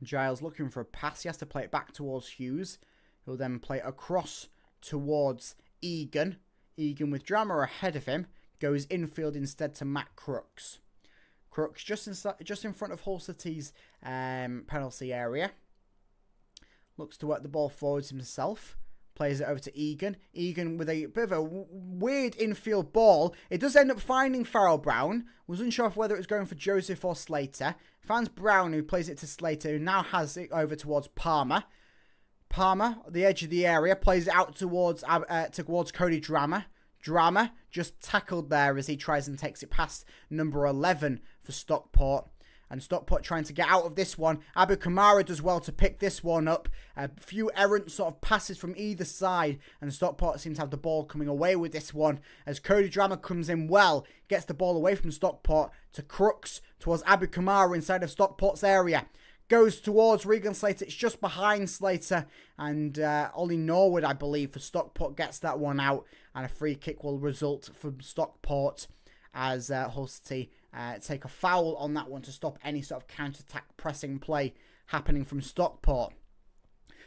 S1: Giles looking for a pass. He has to play it back towards Hughes. He'll then play across towards Egan. Egan with drama ahead of him goes infield instead to Matt Crooks. Crooks just in front of Hull City's penalty area. Looks to work the ball forwards himself. Plays it over to Egan. Egan with a bit of a weird infield ball. It does end up finding Farrell Brown. Was unsure whether it was going for Joseph or Slater. Finds Brown, who plays it to Slater, who now has it over towards Palmer. Palmer, at the edge of the area, plays it out towards Cody Drama. Drama just tackled there as he tries and takes it past number 11 for Stockport. And Stockport trying to get out of this one. Abu Kamara does well to pick this one up. A few errant sort of passes from either side. And Stockport seems to have the ball coming away with this one. As Cody Drama comes in well. Gets the ball away from Stockport to Crooks. Towards Abu Kamara inside of Stockport's area. Goes towards Regan Slater. It's just behind Slater. And Ollie Norwood, I believe, for Stockport gets that one out. And a free kick will result from Stockport as Hull City take a foul on that one to stop any sort of counter-attack pressing play happening from Stockport.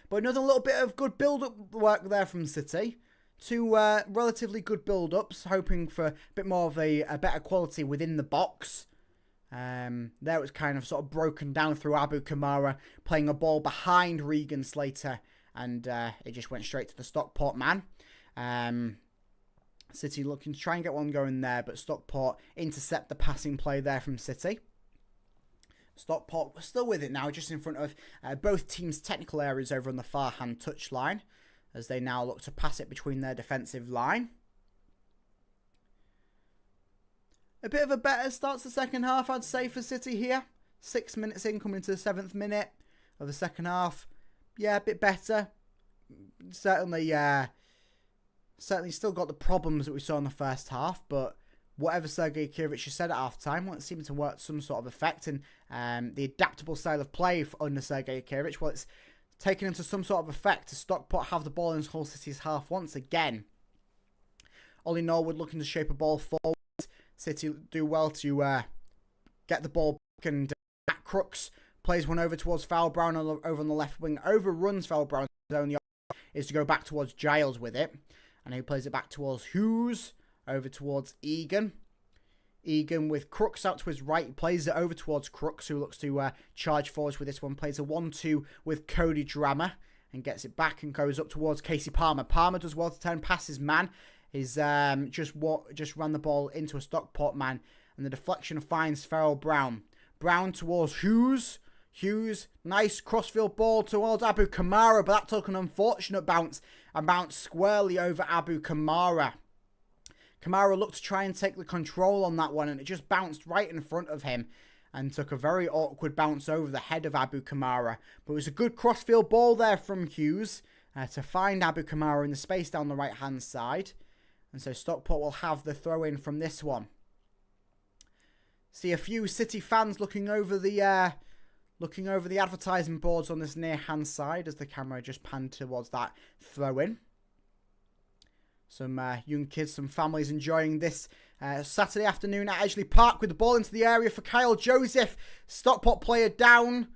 S1: But another little bit of good build-up work there from City. Two relatively good build-ups, hoping for a bit more of a better quality within the box. There it was kind of sort of broken down through Abu Kamara, playing a ball behind Regan Slater, and it just went straight to the Stockport man. City looking to try and get one going there, but Stockport intercept the passing play there from City. Stockport still with it now, just in front of both teams' technical areas over on the far hand touchline, as they now look to pass it between their defensive line. A bit of a better start to the second half, I'd say, for City here. 6 minutes in, coming to the 7th minute of the second half. Yeah, a bit better. Certainly still got the problems that we saw in the first half, but whatever Sergei Kirich has said at half-time, well, it seemed to work some sort of effect. And the adaptable style of play under Sergei Kirich, well, it's taken into some sort of effect to Stockport have the ball in Hull City's half once again. Ollie Norwood looking to shape a ball forward. City do well to get the ball back, and Matt Crooks plays one over towards Farrell Brown over on the left wing. Overruns Farrell Brown. His only option is to go back towards Giles with it. And he plays it back towards Hughes. Over towards Egan. Egan with Crooks out to his right. He plays it over towards Crooks, who looks to charge forwards with this one. Plays a 1-2 with Cody Drammer. And gets it back and goes up towards Casey Palmer. Palmer does well to turn past his man. He's just ran the ball into a Stockport man. And the deflection finds Farrell Brown. Brown towards Hughes. Hughes, nice crossfield ball towards Abu Kamara. But that took an unfortunate bounce. And bounced squarely over Abu Kamara. Kamara looked to try and take the control on that one, and it just bounced right in front of him and took a very awkward bounce over the head of Abu Kamara. But it was a good crossfield ball there from Hughes to find Abu Kamara in the space down the right-hand side. And so Stockport will have the throw-in from this one. See a few City fans looking over the advertising boards on this near-hand side as the camera just panned towards that throw-in. Some young kids, some families enjoying this Saturday afternoon at Edgeley Park with the ball into the area for Kyle Joseph. Stockport player down.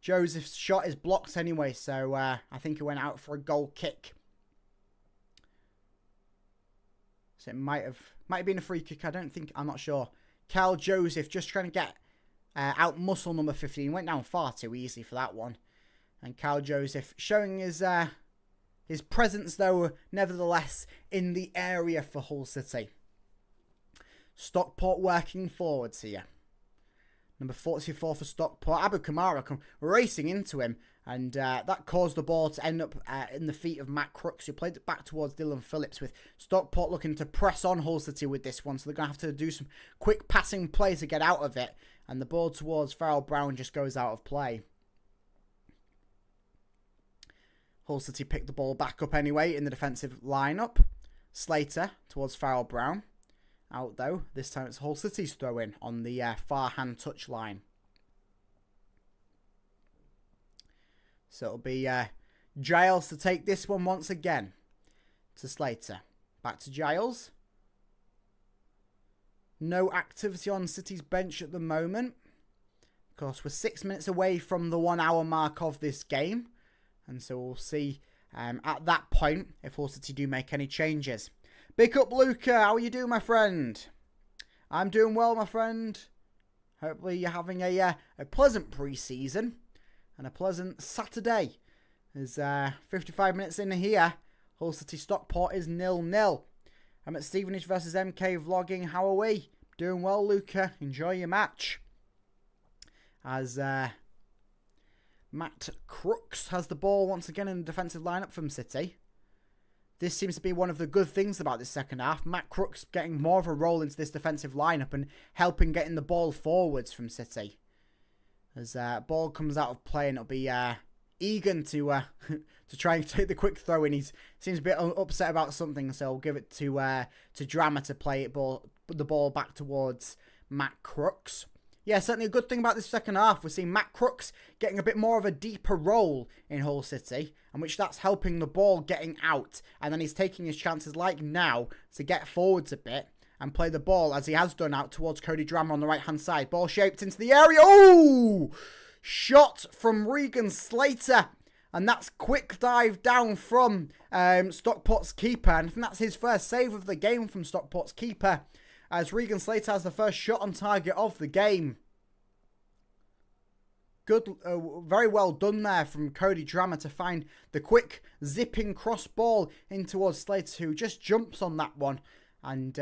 S1: Joseph's shot is blocked anyway, so I think it went out for a goal kick. So it might have been a free kick. I'm not sure. Kyle Joseph just trying to get out muscle number 15. Went down far too easy for that one. And Kyle Joseph showing his presence, though, nevertheless, in the area for Hull City. Stockport working forwards here. Number 44 for Stockport. Abu Kamara come racing into him. And that caused the ball to end up in the feet of Matt Crooks, who played it back towards Dylan Phillips, with Stockport looking to press on Hull City with this one. So they're going to have to do some quick passing play to get out of it. And the ball towards Farrell Brown just goes out of play. Hull City picked the ball back up anyway in the defensive lineup. Slater towards Farrell Brown. Out though. This time it's Hull City's throw-in on the far hand touch line. So it'll be Giles to take this one once again. To Slater. Back to Giles. No activity on City's bench at the moment. Of course, we're 6 minutes away from the 1 hour mark of this game. And so we'll see at that point if Hull City do make any changes. Big up, Luca. How are you doing, my friend? I'm doing well, my friend. Hopefully you're having a pleasant pre-season and a pleasant Saturday. There's 55 minutes in here. Hull City Stockport is 0-0. I'm at Stevenage versus MK vlogging. How are we? Doing well, Luca. Enjoy your match. As Matt Crooks has the ball once again in the defensive lineup from City. This seems to be one of the good things about this second half. Matt Crooks getting more of a role into this defensive lineup and helping getting the ball forwards from City. As ball comes out of play, and it'll be Egan to try and take the quick throw in. He seems a bit upset about something, so I'll give it to Drama to play the ball back towards Matt Crooks. Yeah, certainly a good thing about this second half. We're seeing Matt Crooks getting a bit more of a deeper role in Hull City, and which that's helping the ball getting out. And then he's taking his chances, like now, to get forwards a bit and play the ball, as he has done, out towards Cody Drammer on the right-hand side. Ball shaped into the area. Oh! Shot from Regan Slater. And that's quick dive down from Stockport's keeper. And I think that's his first save of the game from Stockport's keeper, as Regan Slater has the first shot on target of the game. Good, very well done there from Cody Drammer to find the quick zipping cross ball in towards Slater, who just jumps on that one. And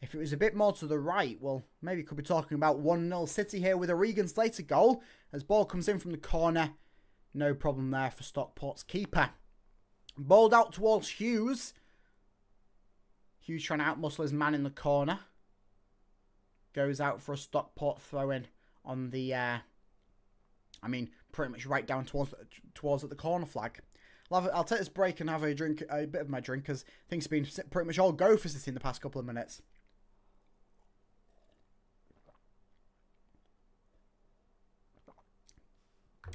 S1: if it was a bit more to the right, well, maybe could be talking about 1-0 City here with a Regan Slater goal. As ball comes in from the corner, no problem there for Stockport's keeper. Balled out towards Hughes. Hughes trying to outmuscle his man in the corner. Goes out for a Stockport throw-in on the, pretty much right down towards at the corner flag. I'll take this break and have a bit of my drink, because things have been pretty much all go for City in the past couple of minutes.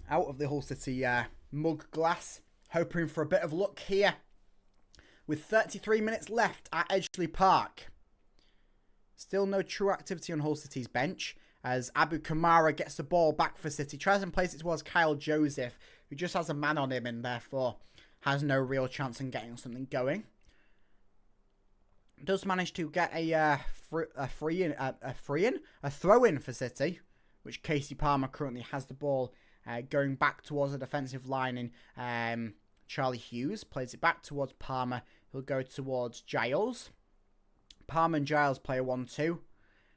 S1: Out of the Hull City mug glass, hoping for a bit of luck here. With 33 minutes left at Edgeley Park. Still no true activity on Hull City's bench, as Abu Kamara gets the ball back for City, tries and plays it towards Kyle Joseph, who just has a man on him and therefore has no real chance in getting something going. Does manage to get a throw-in for City, which Casey Palmer currently has the ball going back towards the defensive line in Charlie Hughes. Plays it back towards Palmer. He'll go towards Giles. Palmer and Giles play a 1-2.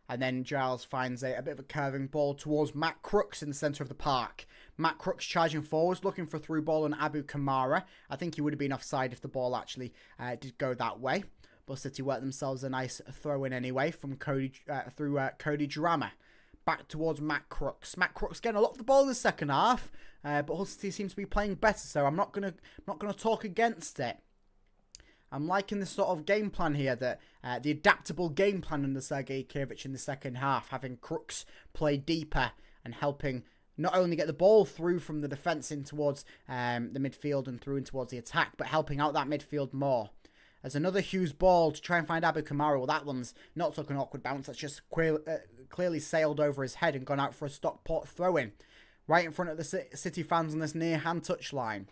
S1: And then Giles finds a bit of a curving ball towards Matt Crooks in the centre of the park. Matt Crooks charging forwards, looking for a through ball on Abu Kamara. I think he would have been offside if the ball actually did go that way. But City worked themselves a nice throw-in anyway from Cody Drama. Back towards Matt Crooks. Matt Crooks getting a lot of the ball in the second half, but Hull City seems to be playing better, so I'm not gonna talk against it. I'm liking this sort of game plan here, that the adaptable game plan under Sergei Kirevich in the second half, having Crooks play deeper and helping not only get the ball through from the defence in towards the midfield and through in towards the attack, but helping out that midfield more. There's another Hughes ball to try and find Abu Kamara. Well, that one's not took an awkward bounce. That's just clearly sailed over his head and gone out for a Stockport throw-in. Right in front of the City fans on this near-hand touch line.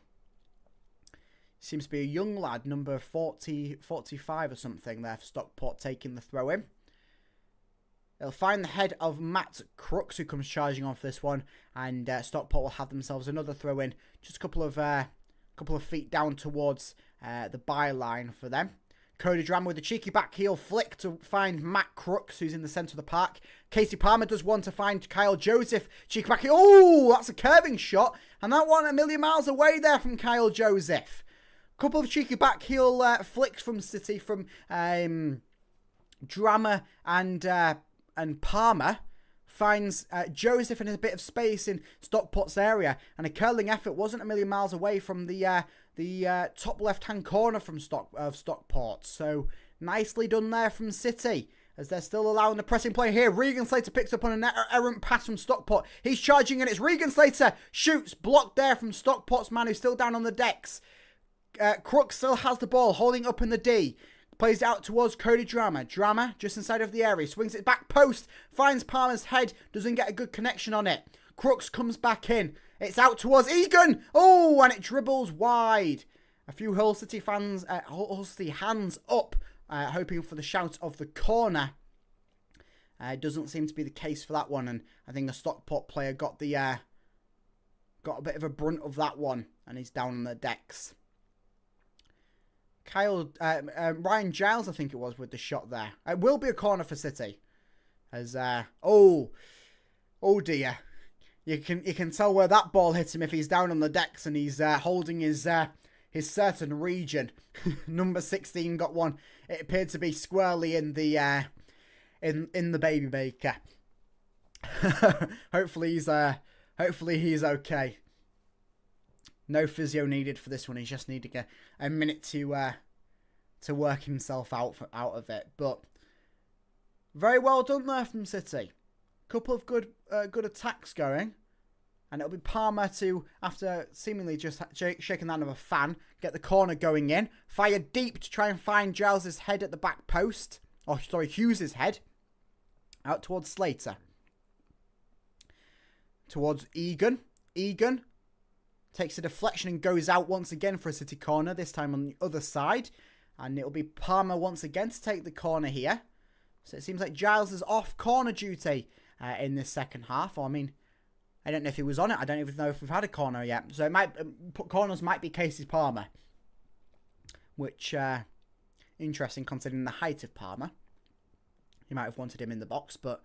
S1: Seems to be a young lad, number 45 or something there for Stockport, taking the throw-in. They'll find the head of Matt Crooks, who comes charging on for this one. And Stockport will have themselves another throw-in. Just a couple of feet down towards the byline for them. Cody Drama with a cheeky back heel flick to find Matt Crooks, who's in the centre of the park. Casey Palmer does one to find Kyle Joseph. Cheeky back heel. Oh, that's a curving shot. And that one a million miles away there from Kyle Joseph. Couple of cheeky back heel flicks from City from Drama and Palmer. Finds Joseph in a bit of space in Stockport's area, and a curling effort wasn't a million miles away from the top left-hand corner from Stockport. So nicely done there from City, as they're still allowing the pressing play here. Regan Slater picks up on an errant pass from Stockport. He's charging, and it's Regan Slater shoots, blocked there from Stockport's man, who's still down on the decks. Crooks still has the ball, holding up in the D. Plays it out towards Cody Drama. Drama, just inside of the area, swings it back post, finds Palmer's head, doesn't get a good connection on it. Crooks comes back in. It's out towards Egan. Oh, and it dribbles wide. A few Hull City fans, Hull City hands up, hoping for the shout of the corner. Doesn't seem to be the case for that one, and I think a Stockport player got a bit of a brunt of that one, and he's down on the decks. Ryan Giles, I think it was, with the shot there. It will be a corner for City. As oh dear, you can tell where that ball hit him if he's down on the decks and he's holding his certain region. Number 16 got one. It appeared to be squarely in the baby maker. Hopefully he's okay. No physio needed for this one. He's just needing a minute to work himself out of it. But very well done there from City. Couple of good attacks going, and it'll be Palmer to, after seemingly just shaking that of a fan, get the corner going in. Fire deep to try and find Giles' head at the back post. Oh, sorry, Hughes' head. Out towards Slater. Towards Egan. Egan takes a deflection and goes out once again for a City corner, this time on the other side. And it'll be Palmer once again to take the corner here. So it seems like Giles is off corner duty in this second half. Or, I mean, I don't know if he was on it. I don't even know if we've had a corner yet. So it might corners might be Casey Palmer. Which, interesting considering the height of Palmer. He might have wanted him in the box, but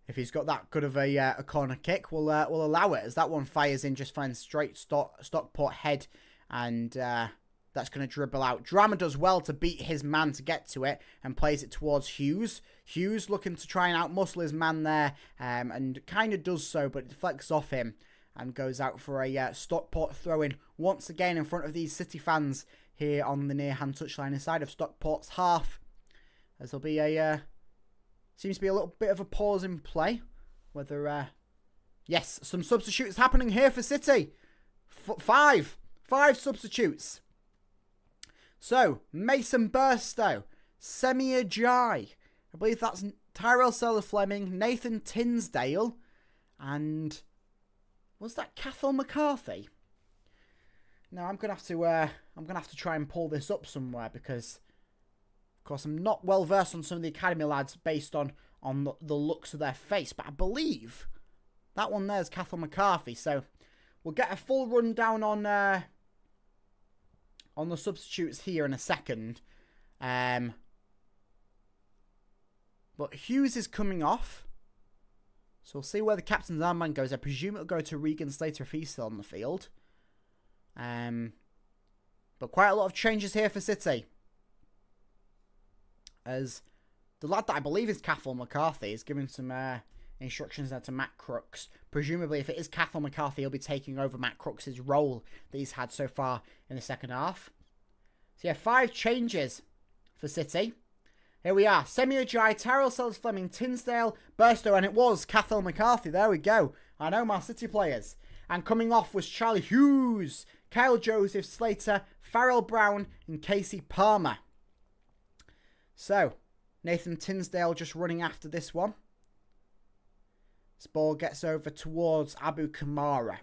S1: if he's got that good of a corner kick, we'll allow it, as that one fires in, just finds straight Stockport head, and that's going to dribble out. Drama does well to beat his man to get to it and plays it towards Hughes. Hughes looking to try and outmuscle his man there, and kind of does so, but it deflects off him. and goes out for a Stockport throw-in once again in front of these City fans here on the near-hand touchline inside of Stockport's half. As there'll be seems to be a little bit of a pause in play. Whether, yes, some substitutes happening here for City. Five substitutes. So, Mason Burstow, Semi Ajayi, I believe that's Tyrell Sellers-Fleming, Nathan Tinsdale, and was that Cathal McCarthy? Now I'm gonna have to try and pull this up somewhere because, of course, I'm not well versed on some of the academy lads based on the looks of their face, but I believe that one there is Cathal McCarthy. So we'll get a full rundown on the substitutes here in a second. But Hughes is coming off. So we'll see where the captain's armband goes. I presume it'll go to Regan Slater if he's still on the field. But quite a lot of changes here for City. As the lad that I believe is Cathal McCarthy is giving some instructions there to Matt Crooks. Presumably, if it is Cathal McCarthy, he'll be taking over Matt Crooks' role that he's had so far in the second half. So yeah, 5 changes for City. Here we are. Semi Ajayi, Tyrell Sellers-Fleming, Tinsdale, Burstow, and it was Cathal McCarthy. There we go. I know my City players. And coming off was Charlie Hughes, Kyle Joseph, Slater, Farrell Brown, and Casey Palmer. So, Nathan Tinsdale just running after this one. This ball gets over towards Abu Kamara.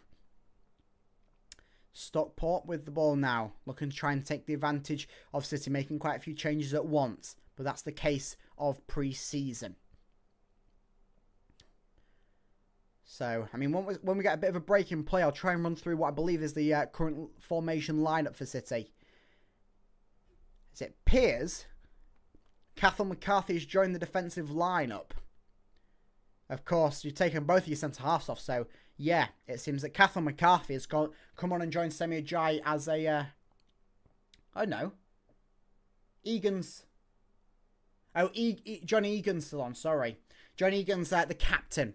S1: Stockport with the ball now, looking to try and take the advantage of City, making quite a few changes at once. But that's the case of pre-season. So, I mean, when we get a bit of a break in play, I'll try and run through what I believe is the current formation lineup for City. As it appears, Cathal McCarthy has joined the defensive lineup. Of course, you've taken both of your centre-halves off, so yeah, it seems that Cathal McCarthy has come on and joined Semi Ajayi as a, I don't know, Egan's... Oh, John Egan's still on, sorry. John Egan's the captain.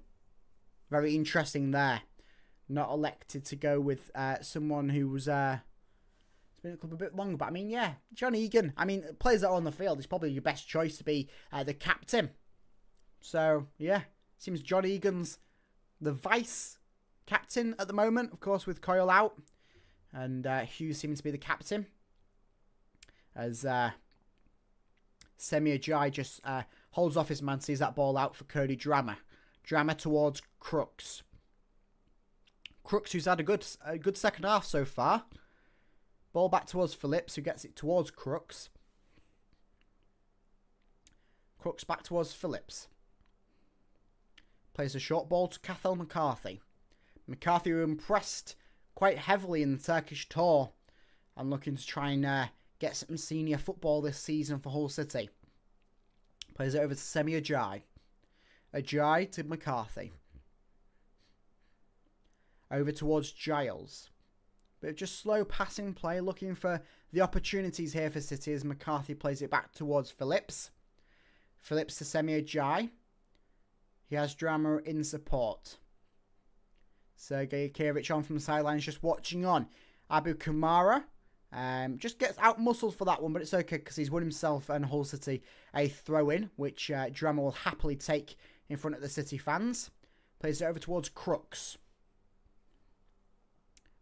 S1: Very interesting there. Not elected to go with someone who was... it's been a club a bit longer, but I mean, yeah, John Egan. I mean, players that are on the field, is probably your best choice to be the captain. So, yeah, seems John Egan's the vice-captain at the moment, of course, with Coyle out. And Hughes seems to be the captain. As... Semi Ajayi just holds off his man, sees that ball out for Cody Drammer. Drammer towards Crooks. Crooks, who's had a good second half so far. Ball back towards Phillips, who gets it towards Crooks. Crooks back towards Phillips. Plays a short ball to Cathal McCarthy. McCarthy, who impressed quite heavily in the Turkish tour and looking to try and get some senior football this season for Hull City. Plays it over to Semi Ajayi. Ajayi to McCarthy. Over towards Giles. Bit of just slow passing play, looking for the opportunities here for City as McCarthy plays it back towards Phillips. Phillips to Semi Ajayi. He has Drama in support. Sergei Akievich on from the sidelines, just watching on. Abu Kamara. Just gets out-muscled for that one, but it's okay because he's won himself and Hull City a throw-in, which Drama will happily take in front of the City fans. Plays it over towards Crooks.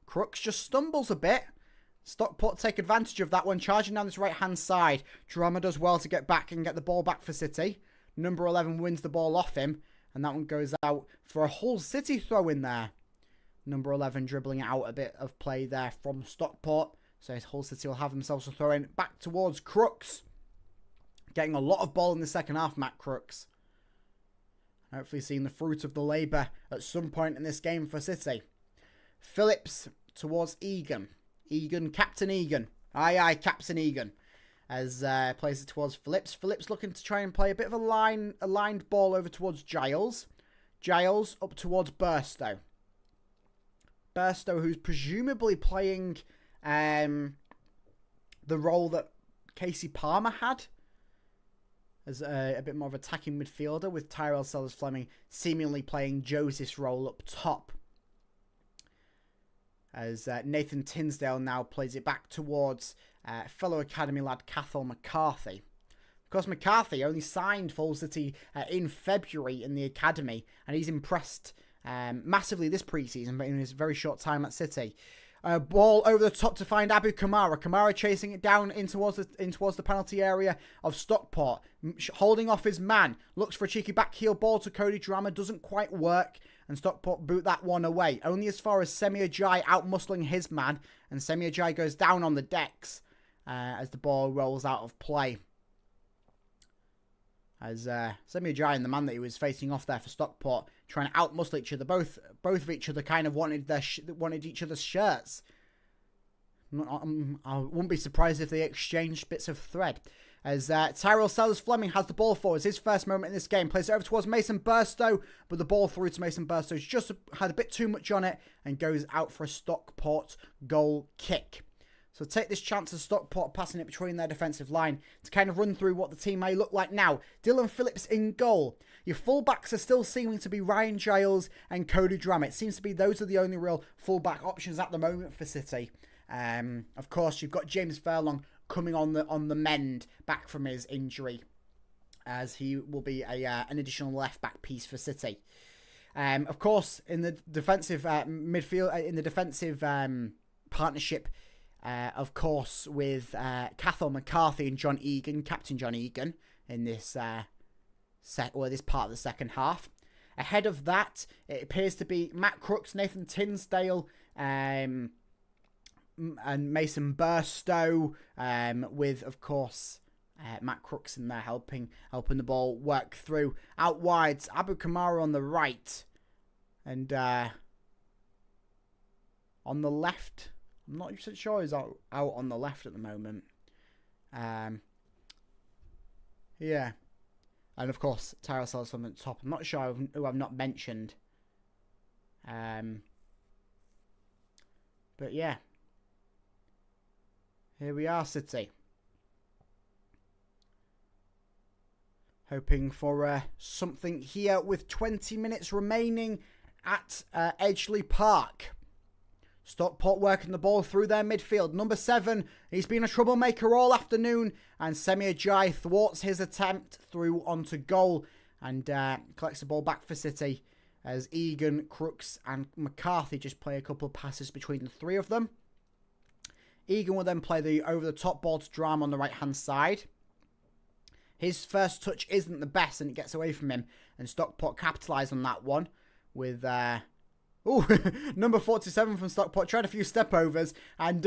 S1: Crooks just stumbles a bit. Stockport take advantage of that one, charging down this right-hand side. Drama does well to get back and get the ball back for City. Number 11 wins the ball off him, and that one goes out for a Hull City throw-in there. Number 11 dribbling out a bit of play there from Stockport. So Hull City will have themselves a throw-in back towards Crooks. Getting a lot of ball in the second half, Matt Crooks. Hopefully seeing the fruit of the labour at some point in this game for City. Phillips towards Egan. Captain Egan. Aye, Captain Egan. As plays it towards Phillips. Phillips looking to try and play a bit of a lined ball over towards Giles. Giles up towards Burstow. Burstow, who's presumably playing... the role that Casey Palmer had as a bit more of attacking midfielder, with Tyrell Sellers-Fleming seemingly playing Joseph's role up top. as Nathan Tinsdale now plays it back towards fellow academy lad Cathal McCarthy. Of course, McCarthy only signed for Hull City in February in the academy, and he's impressed massively this pre-season, but in his very short time at City. Ball over the top to find Abu Kamara. Kamara chasing it down in towards the penalty area of Stockport. Holding off his man. Looks for a cheeky back heel ball to Cody Drama. Doesn't quite work. And Stockport boot that one away. Only as far as Semi Ajayi out-muscling his man. And Semi Ajayi goes down on the decks as the ball rolls out of play. As Semi Ajayi and the man that he was facing off there for Stockport trying to outmuscle each other. Both of each other kind of wanted each other's shirts. I wouldn't be surprised if they exchanged bits of thread. As Tyrell Sellers-Fleming has the ball forward. It's his first moment in this game. Plays it over towards Mason Burstow, but the ball through to Mason Burstow just had a bit too much on it and goes out for a Stockport goal kick. So take this chance of Stockport passing it between their defensive line to kind of run through what the team may look like now. Dylan Phillips in goal. Your fullbacks are still seeming to be Ryan Giles and Cody Dram. It seems to be those are the only real fullback options at the moment for City. Of course, you've got James Furlong coming on the mend back from his injury, as he will be an additional left back piece for City. Of course, in the defensive midfield, in the defensive partnership. Of course, with Cathal McCarthy and John Egan, Captain John Egan, in this this part of the second half. Ahead of that, it appears to be Matt Crooks, Nathan Tinsdale, and Mason Burstow, with of course Matt Crooks in there helping the ball work through. Out wide, Abu Kamara on the right, and on the left. I'm not sure he's out on the left at the moment. Yeah. And of course, Tyrell Sellers-Fleming at the top. I'm not sure who I've not mentioned. But yeah. Here we are, City. Hoping for something here with 20 minutes remaining at Edgeley Park. Stockport working the ball through their midfield. Number 7, he's been a troublemaker all afternoon. And Semi Ajayi thwarts his attempt through onto goal. And collects the ball back for City. As Egan, Crooks and McCarthy just play a couple of passes between the three of them. Egan will then play the over-the-top ball to Drama on the right-hand side. His first touch isn't the best and it gets away from him. And Stockport capitalise on that one with... number 47 from Stockport tried a few step-overs and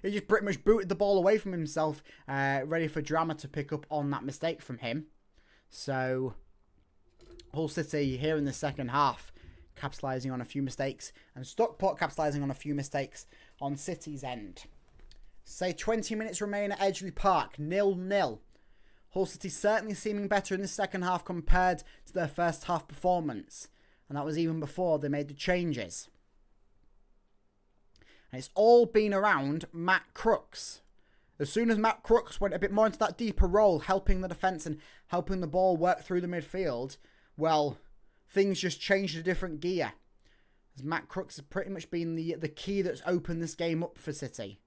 S1: he just pretty much booted the ball away from himself, ready for Drama to pick up on that mistake from him. So, Hull City here in the second half, capitalising on a few mistakes, and Stockport capitalising on a few mistakes on City's end. Say 20 minutes remain at Edgeley Park, 0-0. Hull City certainly seeming better in the second half compared to their first half performance. And that was even before they made the changes. And it's all been around Matt Crooks. As soon as Matt Crooks went a bit more into that deeper role, helping the defence and helping the ball work through the midfield, well, things just changed a different gear. As Matt Crooks has pretty much been the key that's opened this game up for City.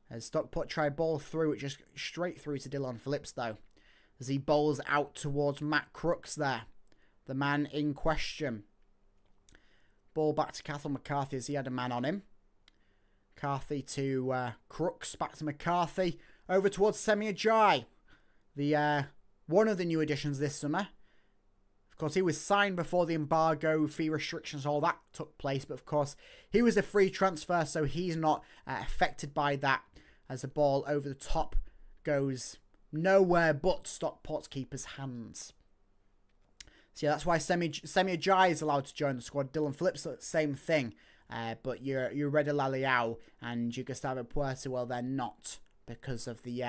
S1: As Stockport tried ball through, it just straight through to Dylan Phillips though. As he bowls out towards Matt Crooks there. The man in question. Ball back to Cathal McCarthy as he had a man on him. McCarthy to Crooks. Back to McCarthy. Over towards Semi Ajayi. The one of the new additions this summer. Of course, he was signed before the embargo, fee restrictions, all that took place. But of course, he was a free transfer, so he's not affected by that. As the ball over the top goes nowhere but Stockport's keeper's hands. So yeah, that's why Semi Ajayi is allowed to join the squad. Dylan Phillips, same thing. But you're Reda Laliao and you Gustavo Puerto, well, they're not because of the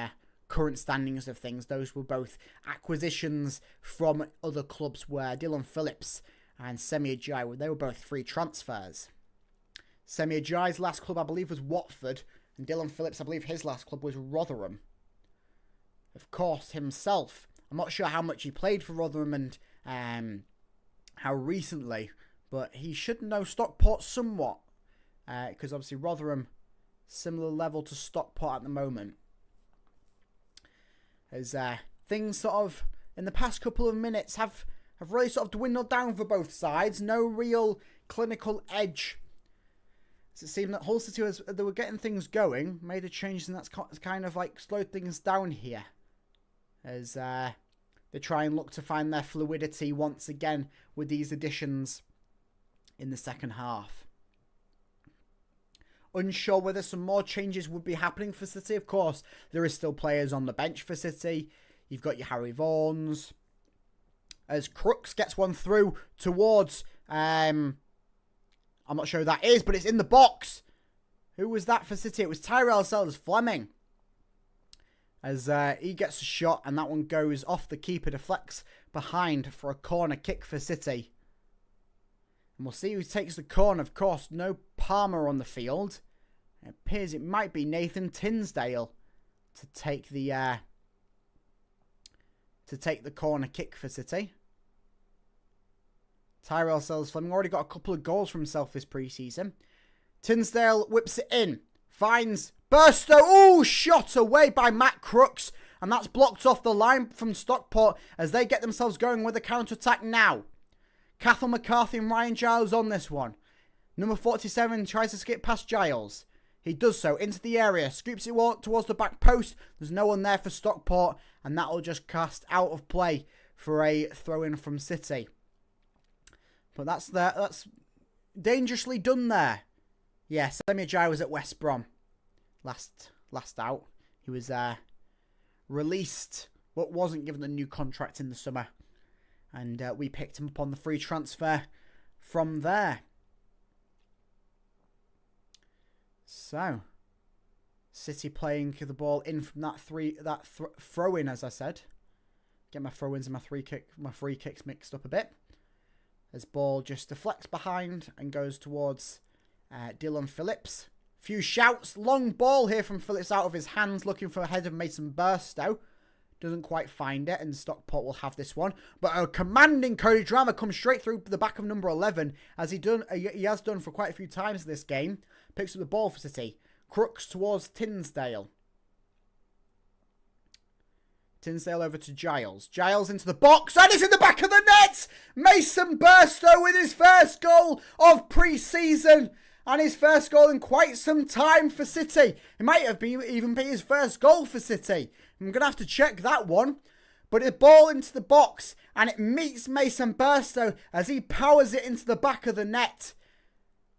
S1: current standings of things. Those were both acquisitions from other clubs, where Dylan Phillips and Semi Ajayi, they were both free transfers. Semi Ajayi's last club, I believe, was Watford. And Dylan Phillips, I believe his last club was Rotherham. Of course, himself. I'm not sure how much he played for Rotherham and how recently, but he should know Stockport somewhat. because obviously Rotherham, similar level to Stockport at the moment. As things sort of, in the past couple of minutes, have really sort of dwindled down for both sides. No real clinical edge. It seemed that Hull City, they were getting things going, made a change, and that's kind of like slowed things down here. As they try and look to find their fluidity once again with these additions in the second half. Unsure whether some more changes would be happening for City. Of course, there is still players on the bench for City. You've got your Harry Vaughns. As Crooks gets one through towards... I'm not sure who that is, but it's in the box. Who was that for City? It was Tyrell Sellers-Fleming. As he gets a shot, and that one goes off the keeper, deflects behind for a corner kick for City. And we'll see who takes the corner. Of course, no Palmer on the field. It appears it might be Nathan Tinsdale to take the corner kick for City. Tyrell Sellers-Fleming already got a couple of goals for himself this pre-season. Tinsdale whips it in. Finds Burstow. Oh, shot away by Matt Crooks. And that's blocked off the line from Stockport as they get themselves going with a counter-attack now. Cathal McCarthy and Ryan Giles on this one. Number 47 tries to skip past Giles. He does so into the area. Scoops it towards the back post. There's no one there for Stockport. And that will just cast out of play for a throw-in from City. But that's dangerously done there. Yeah, Semi Jai was at West Brom. Last out. He was released, but wasn't given a new contract in the summer. And we picked him up on the free transfer from there. So, City playing the ball in from that throw-in, as I said. Get my throw-ins and my free kicks mixed up a bit. As ball just deflects behind and goes towards Dylan Phillips. Few shouts. Long ball here from Phillips out of his hands, looking for a head of Mason Burstow. Doesn't quite find it, and Stockport will have this one. But a commanding Cody Drama comes straight through the back of number 11, as he has done for quite a few times this game. Picks up the ball for City. Crooks towards Tinsdale. Tinsdale over to Giles. Giles into the box, and it's in the back of the net! Mason Burstow with his first goal of pre-season, and his first goal in quite some time for City. It might have even been his first goal for City. I'm going to have to check that one. But a ball into the box, and it meets Mason Burstow as he powers it into the back of the net.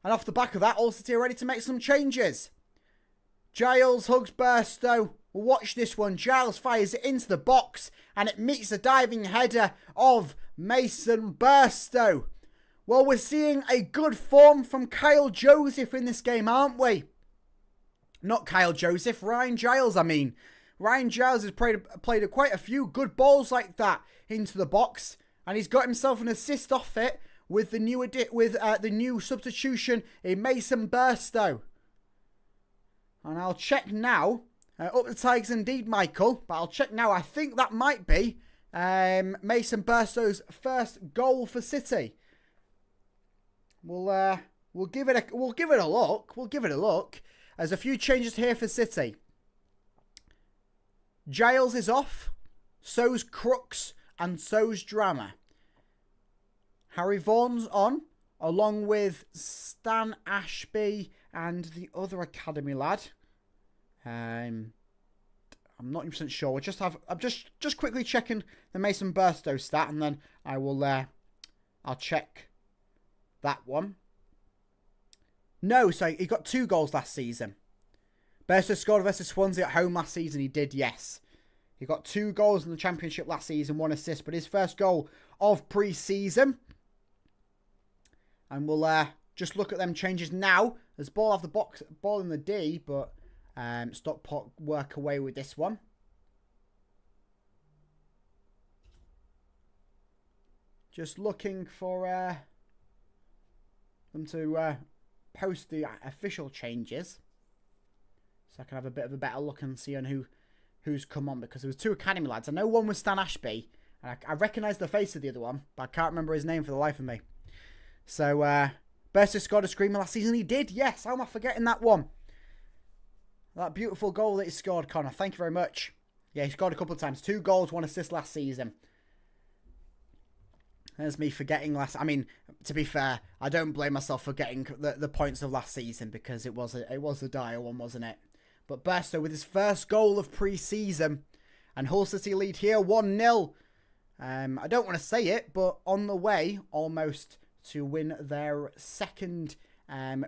S1: And off the back of that, Hull City are ready to make some changes. Giles hugs Burstow. Watch this one. Giles fires it into the box, and it meets the diving header of Mason Burstow. Well, we're seeing a good form from Kyle Joseph in this game, aren't we? Not Kyle Joseph, Ryan Giles, I mean. Ryan Giles has played quite a few good balls like that into the box, and he's got himself an assist off it with the new substitution in Mason Burstow. And I'll check now. Up the Tigers indeed, Michael. But I'll check now. I think that might be Mason Burstow's first goal for City. We'll give it a look. We'll give it a look. There's a few changes here for City. Giles is off. So's Crooks and so's Drama. Harry Vaughan's on, along with Stan Ashby and the other academy lad. I'm not 100% sure. I'm just quickly checking the Mason Burstow stat, and then I'll check that one. No, so he got 2 goals last season. Burstow scored versus Swansea at home last season. He did, yes. He got 2 goals in the Championship last season, 1 assist, but his first goal of pre-season. And we'll just look at them changes now. There's ball off the box, ball in the D, but Stockport work away with this one. Just looking for them to post the official changes, so I can have a bit of a better look and see on who's come on, because there was 2 academy lads. I know one was Stan Ashby, and I recognise the face of the other one, but I can't remember his name for the life of me. So, Berser scored a screamer last season. He did, yes. How am I forgetting that one? That beautiful goal that he scored, Connor. Thank you very much. Yeah, he scored a couple of times. 2 goals, 1 assist last season. There's me forgetting last... I mean, to be fair, I don't blame myself for getting the points of last season because it was a dire one, wasn't it? But Berser with his first goal of pre-season. And Hull City lead here 1-0. I don't want to say it, but on the way almost to win their second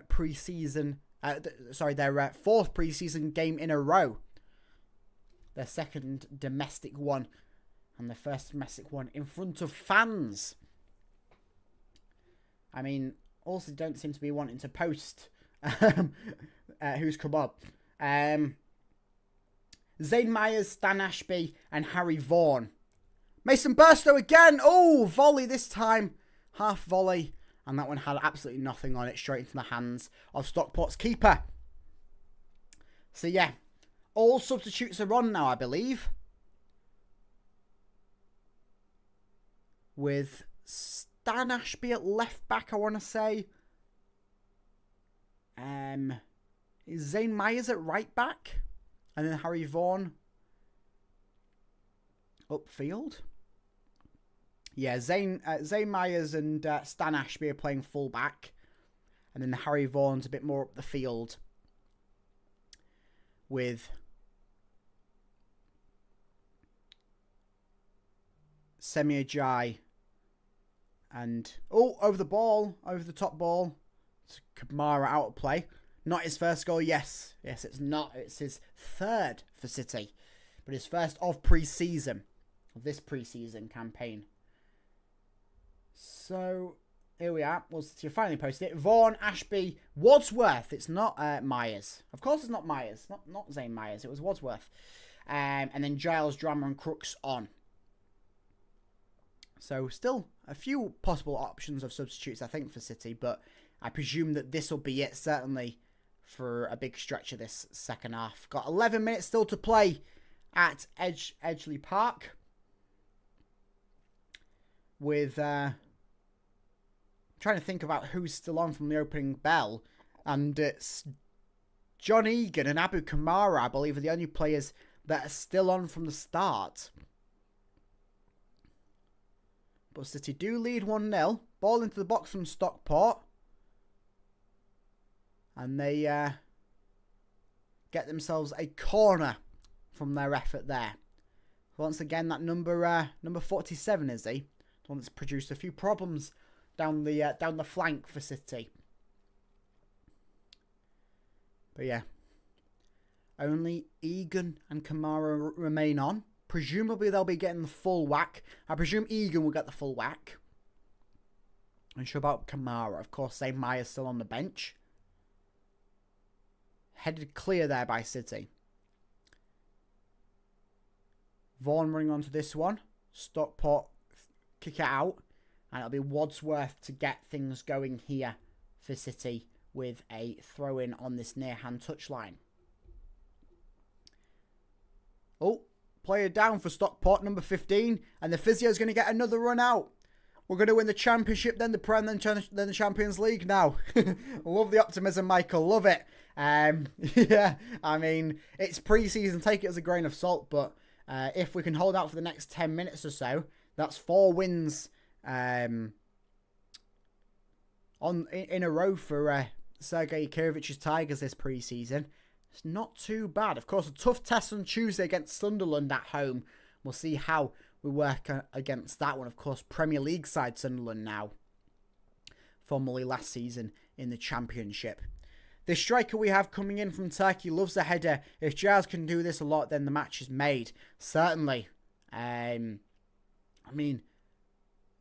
S1: pre-season... their fourth pre-season game in a row. Their second domestic one. And the first domestic one in front of fans. I mean, also don't seem to be wanting to post who's come up. Zane Myers, Stan Ashby, and Harry Vaughan. Mason Burstow again. Oh, volley this time. Half volley. And that one had absolutely nothing on it. Straight into the hands of Stockport's keeper. So yeah, all substitutes are on now, I believe. With Stan Ashby at left back, I want to say. Is Zane Myers at right back? And then Harry Vaughan upfield. Yeah, Zane Myers and Stan Ashby are playing full back. And then Harry Vaughan's a bit more up the field. With Semi Ajay. And, over the top ball. It's Kamara out of play. Not his first goal, yes. Yes, it's not. It's his third for City. But his first of pre-season. Of this pre-season campaign. So, here we are. Well, City finally posted it. Vaughan, Ashby, Wadsworth. It's not Myers. Of course it's not Myers. Not Zane Myers. It was Wadsworth. And then Giles, Drama and Crooks on. So, still a few possible options of substitutes, I think, for City. But I presume that this will be it, certainly, for a big stretch of this second half. Got 11 minutes still to play at Edgeley Park. With, trying to think about who's still on from the opening bell. And it's John Egan and Abu Kamara, I believe, are the only players that are still on from the start. But City do lead 1-0. Ball into the box from Stockport. And they get themselves a corner from their effort there. Once again, that number 47, is he? The one that's produced a few problems down the flank for City. But yeah. Only Egan and Kamara remain on. Presumably they'll be getting the full whack. I presume Egan will get the full whack. And sure about Kamara. Of course, Zane Myers still on the bench. Headed clear there by City. Vaughan running onto this one. Stockport kick it out. And it'll be Wadsworth to get things going here for City with a throw-in on this near-hand touchline. Oh, player down for Stockport, number 15. And the physio's going to get another run out. We're going to win the Championship, then the Prem, then the Champions League now. Love the optimism, Michael. Love it. Yeah, I mean, it's pre-season. Take it as a grain of salt. But if we can hold out for the next 10 minutes or so, that's 4 wins in a row for Sergei Kirovich's Tigers this pre-season. It's not too bad. Of course, a tough test on Tuesday against Sunderland at home. We'll see how we work against that one. Of course, Premier League side Sunderland now. Formerly last season in the Championship. The striker we have coming in from Turkey loves a header. If Giles can do this a lot, then the match is made. Certainly. I mean,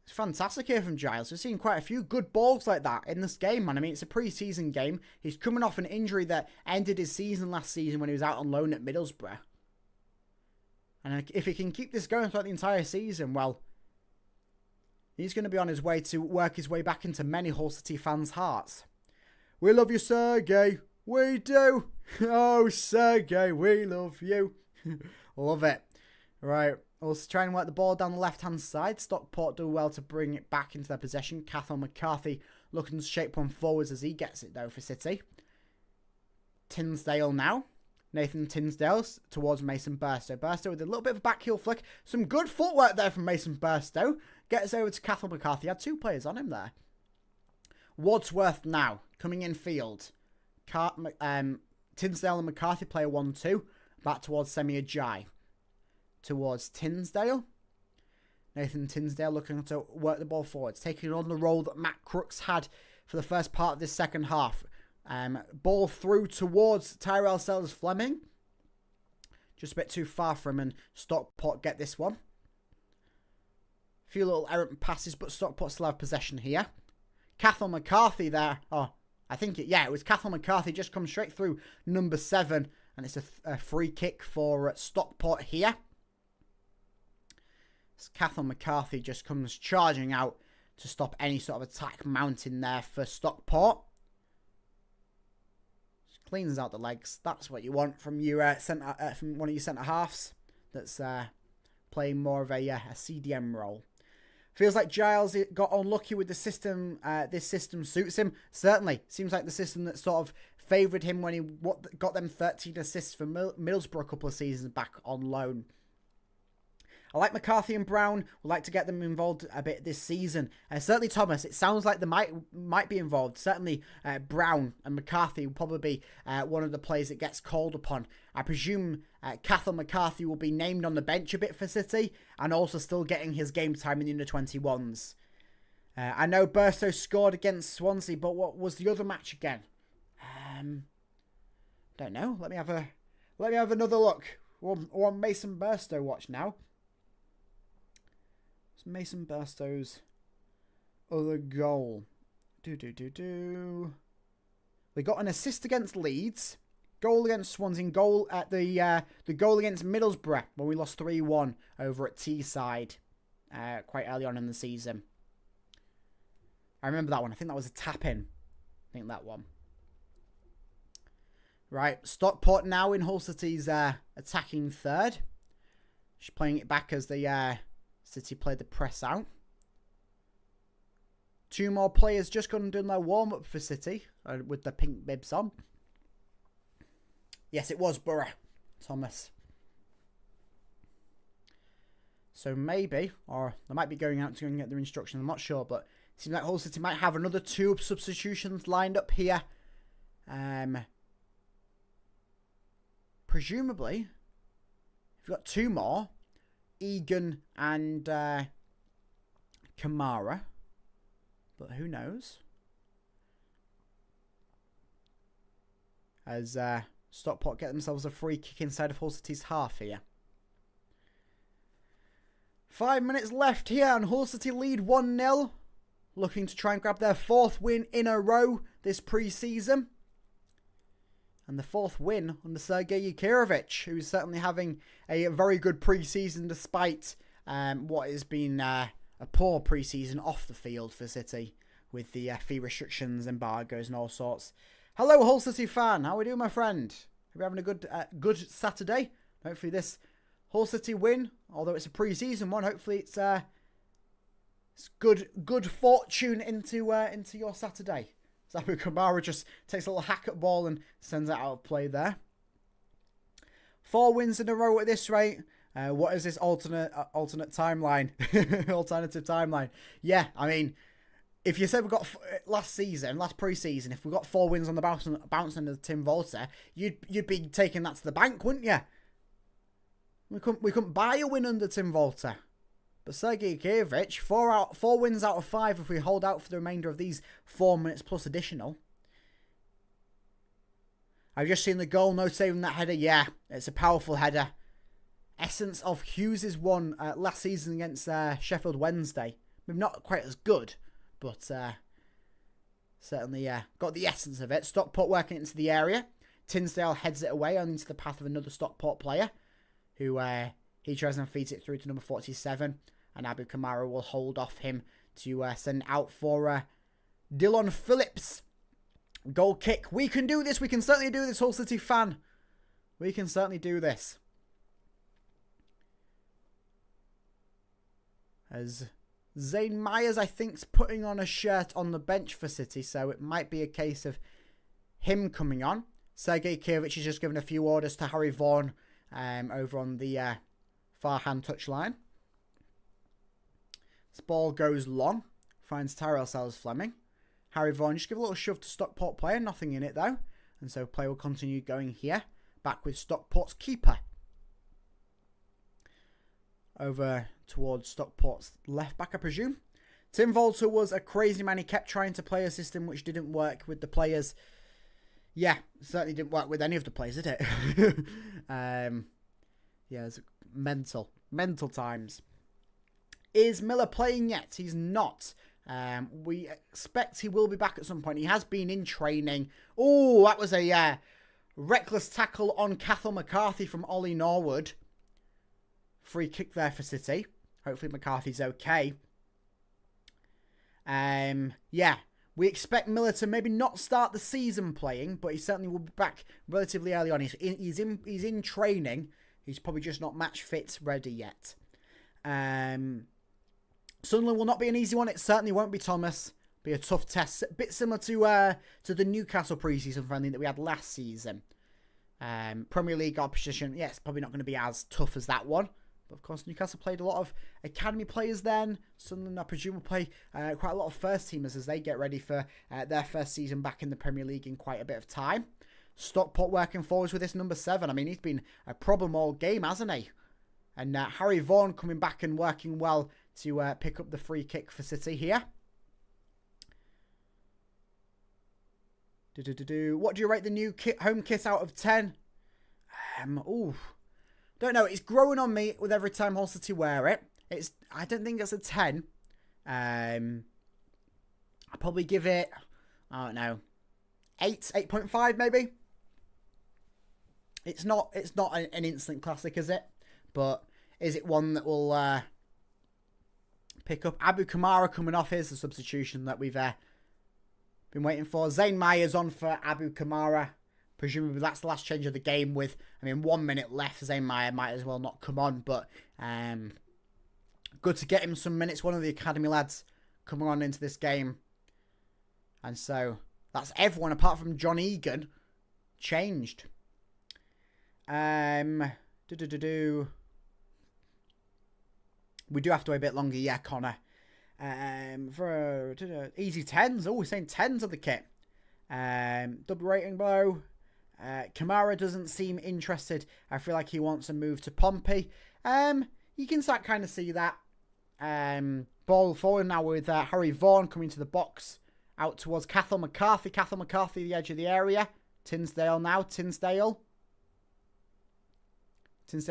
S1: it's fantastic here from Giles. We've seen quite a few good balls like that in this game, man. I mean, it's a pre-season game. He's coming off an injury that ended his season last season when he was out on loan at Middlesbrough. And if he can keep this going throughout the entire season, well, he's going to be on his way to work his way back into many Hull City fans' hearts. We love you, Sergey. We do. Oh, Sergey, we love you. Love it. Right. We'll try and work the ball down the left-hand side. Stockport do well to bring it back into their possession. Cathal McCarthy looking to shape one forwards as he gets it though for City. Tinsdale now. Nathan Tinsdale towards Mason Burstow. Burstow with a little bit of a back heel flick. Some good footwork there from Mason Burstow. Gets over to Cathal McCarthy. Had 2 players on him there. Wadsworth now coming in field. Tinsdale and McCarthy play a 1-2. Back towards Semi Ajayi. Towards Tinsdale. Nathan Tinsdale looking to work the ball forwards. Taking on the role that Matt Crooks had for the first part of this second half. Ball through towards Tyrell Sellers-Fleming. Just a bit too far for him, and Stockport get this one. A few little errant passes, but Stockport still have possession here. Cathal McCarthy there. Oh, I think it was Cathal McCarthy just comes straight through number 7, and it's a free kick for Stockport here. So Cathal McCarthy just comes charging out to stop any sort of attack mounting there for Stockport. Cleans out the legs. That's what you want from your from one of your centre halves. That's playing more of a CDM role. Feels like Giles got unlucky with the system. This system suits him. Certainly seems like the system that sort of favoured him when he got them 13 assists for Middlesbrough a couple of seasons back on loan. I like McCarthy and Brown. Would like to get them involved a bit this season. Certainly Thomas. It sounds like they might be involved. Certainly Brown and McCarthy will probably be one of the players that gets called upon. I presume Cathal McCarthy will be named on the bench a bit for City, and also still getting his game time in the under-21s. I know Burstow scored against Swansea, but what was the other match again? Don't know. Let me have another look. Or Mason Burstow watch now. Mason Burstow's other goal. We got an assist against Leeds, goal against Swansea, goal at the goal against Middlesbrough when we lost 3-1 over at Teesside quite early on in the season. I remember that one. I think that was a tap-in. I think that one. Right, Stockport now in Hull City's attacking third. Just playing it back as the City played the press out. 2 more players just gone and done their warm-up for City with the pink bibs on. Yes, it was Borough, Thomas. So maybe, or they might be going out to go and get their instructions, I'm not sure, but it seems like Hull City might have another 2 substitutions lined up here. Presumably, if you've got 2 more, Egan and Kamara, but who knows? As Stockport get themselves a free kick inside of Hull City's half here. 5 minutes left here, and Hull City lead 1-0, looking to try and grab their 4th win in a row this pre-season. And the 4th win under Sergei Yukirovich, who's certainly having a very good pre-season despite what has been a poor pre-season off the field for City with the fee restrictions, embargoes and all sorts. Hello, Hull City fan. How are we doing, my friend? Are we having a good Saturday? Hopefully this Hull City win, although it's a pre-season one, hopefully it's good fortune into your Saturday. Zabu Kamara just takes a little hack at ball and sends it out of play there. 4 wins in a row at this rate. What is this alternate timeline? Alternative timeline. Yeah, I mean, if you said we got last pre-season, if we got 4 wins on the bounce end of Tim Volta, you'd be taking that to the bank, wouldn't you? We couldn't buy a win under Tim Volta. But Sergei Yukirovich, 4 wins out of 5 if we hold out for the remainder of these 4 minutes plus additional. I've just seen the goal, no saving that header. Yeah, it's a powerful header. Essence of Hughes' one last season against Sheffield Wednesday. Maybe not quite as good, but certainly got the essence of it. Stockport working into the area. Tinsdale heads it away on into the path of another Stockport player, who he tries and feeds it through to number 47. And Abu Kamara will hold off him to send out for Dylan Phillips. Goal kick. We can do this. We can certainly do this, Hull City fan. We can certainly do this. As Zane Myers, I think, is putting on a shirt on the bench for City, so it might be a case of him coming on. Sergei Kirvich has just given a few orders to Harry Vaughan over on the far hand touchline. This ball goes long, finds Tyrell Sellers-Fleming. Harry Vaughan just give a little shove to Stockport player, nothing in it though. And so play will continue going here. Back with Stockport's keeper. Over towards Stockport's left back, I presume. Tim Volter was a crazy man. He kept trying to play a system which didn't work with the players. Yeah, certainly didn't work with any of the players, did it? Yeah, it's mental times. Is Miller playing yet? He's not. We expect he will be back at some point. He has been in training. Oh, that was a reckless tackle on Cathal McCarthy from Ollie Norwood. Free kick there for City. Hopefully McCarthy's okay. Yeah, we expect Miller to maybe not start the season playing, but he certainly will be back relatively early on. He's in training. He's probably just not match fit ready yet. Sunderland will not be an easy one. It certainly won't be, Thomas. Be a tough test. A bit similar to the Newcastle preseason friendly that we had last season. Premier League opposition, yes, probably not going to be as tough as that one. But of course, Newcastle played a lot of academy players then. Sunderland, I presume, will play quite a lot of first teamers as they get ready for their first season back in the Premier League in quite a bit of time. Stockport working forwards with this number 7. I mean, he's been a problem all game, hasn't he? And Harry Vaughan coming back and working well to pick up the free kick for City here. What do you rate the new home kit out of 10? Don't know. It's growing on me with every time Hull City wear it. I don't think it's a 10. I'll probably give it, I don't know, 8.5 maybe. It's not an instant classic, is it? But is it one that will pick up? Abu Kamara coming off. Here's the substitution that we've been waiting for. Zane Myers on for Abu Kamara. Presumably that's the last change of the game with, 1 minute left. Zane Myers might as well not come on, but good to get him some minutes. One of the academy lads coming on into this game. And so that's everyone apart from John Egan changed. We do have to wait a bit longer, yeah, Connor. For easy 10s. Oh, we're saying 10s of the kit. Double rating below. Kamara doesn't seem interested. I feel like he wants a move to Pompey. You can start kind of see that. Ball forward now with Harry Vaughan coming to the box. Out towards Cathal McCarthy. Cathal McCarthy, the edge of the area. Tinsdale now. Tinsdale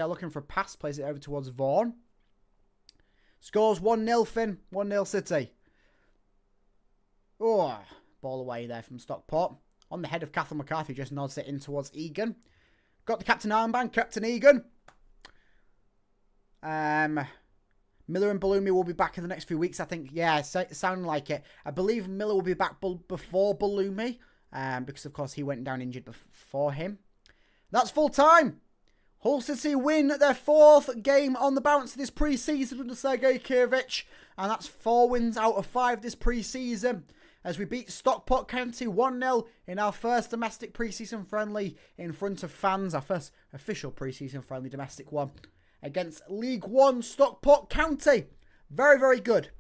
S1: looking for a pass. Plays it over towards Vaughan. Scores 1-0, Finn. 1-0 City. Oh, ball away there from Stockport. On the head of Cathal McCarthy, just nods it in towards Egan. Got the captain armband, Captain Egan. Miller and Bellumi will be back in the next few weeks, I think. Yeah, sounding like it. I believe Miller will be back before Bellumi, because, of course, he went down injured before him. That's full time. Hull City win their 4th game on the bounce this pre-season under Sergei Kirvich. And that's 4 wins out of 5 this pre-season. As we beat Stockport County 1-0 in our first domestic pre-season friendly in front of fans. Our first official pre-season friendly domestic one against League 1 Stockport County. Very, very good.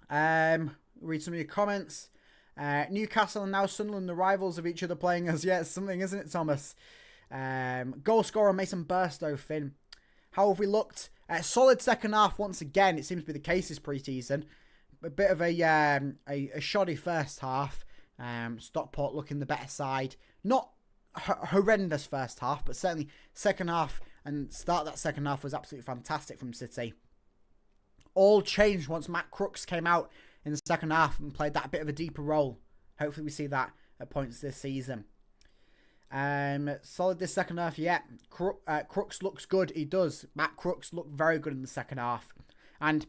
S1: Read some of your comments. Newcastle and now Sunderland, the rivals of each other playing us. Yeah, it's something, isn't it, Thomas? Goal scorer Mason Burstow, Finn. How have we looked? Solid second half once again. It seems to be the case this pre-season. A bit of a shoddy first half. Stockport looking the better side. Not horrendous first half, but certainly second half and start of that second half was absolutely fantastic from City. All changed once Matt Crooks came out in the second half and played that bit of a deeper role. Hopefully we see that at points this season. Solid this second half, yeah. Crooks looks good, he does. Matt Crooks looked very good in the second half. And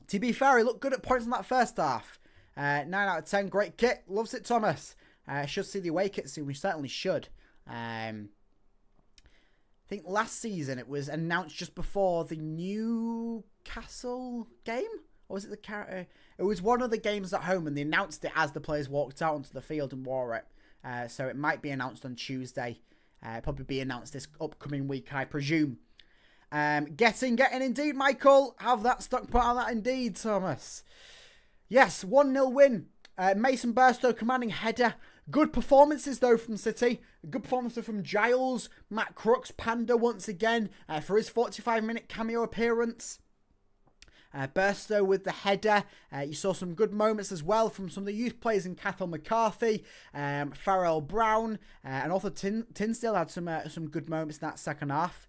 S1: to be fair, he looked good at points in that first half. 9 out of 10, great kit. Loves it, Thomas. Should see the away kit soon. We certainly should. I think last season it was announced just before the Newcastle game. Or was it the it was one of the games at home, and they announced it as the players walked out onto the field and wore it. So it might be announced on Tuesday. Probably be announced this upcoming week, I presume. Getting indeed, Michael. Have that Stockport on that indeed, Thomas. Yes, 1-0 win. Mason Burstow commanding header. Good performances, though, from City. Good performances from Giles. Matt Crooks, Panda, once again, for his 45-minute cameo appearance. Burstow with the header. You saw some good moments as well from some of the youth players in Cathal McCarthy, Farrell Brown, and also Tinsdale had some good moments in that second half.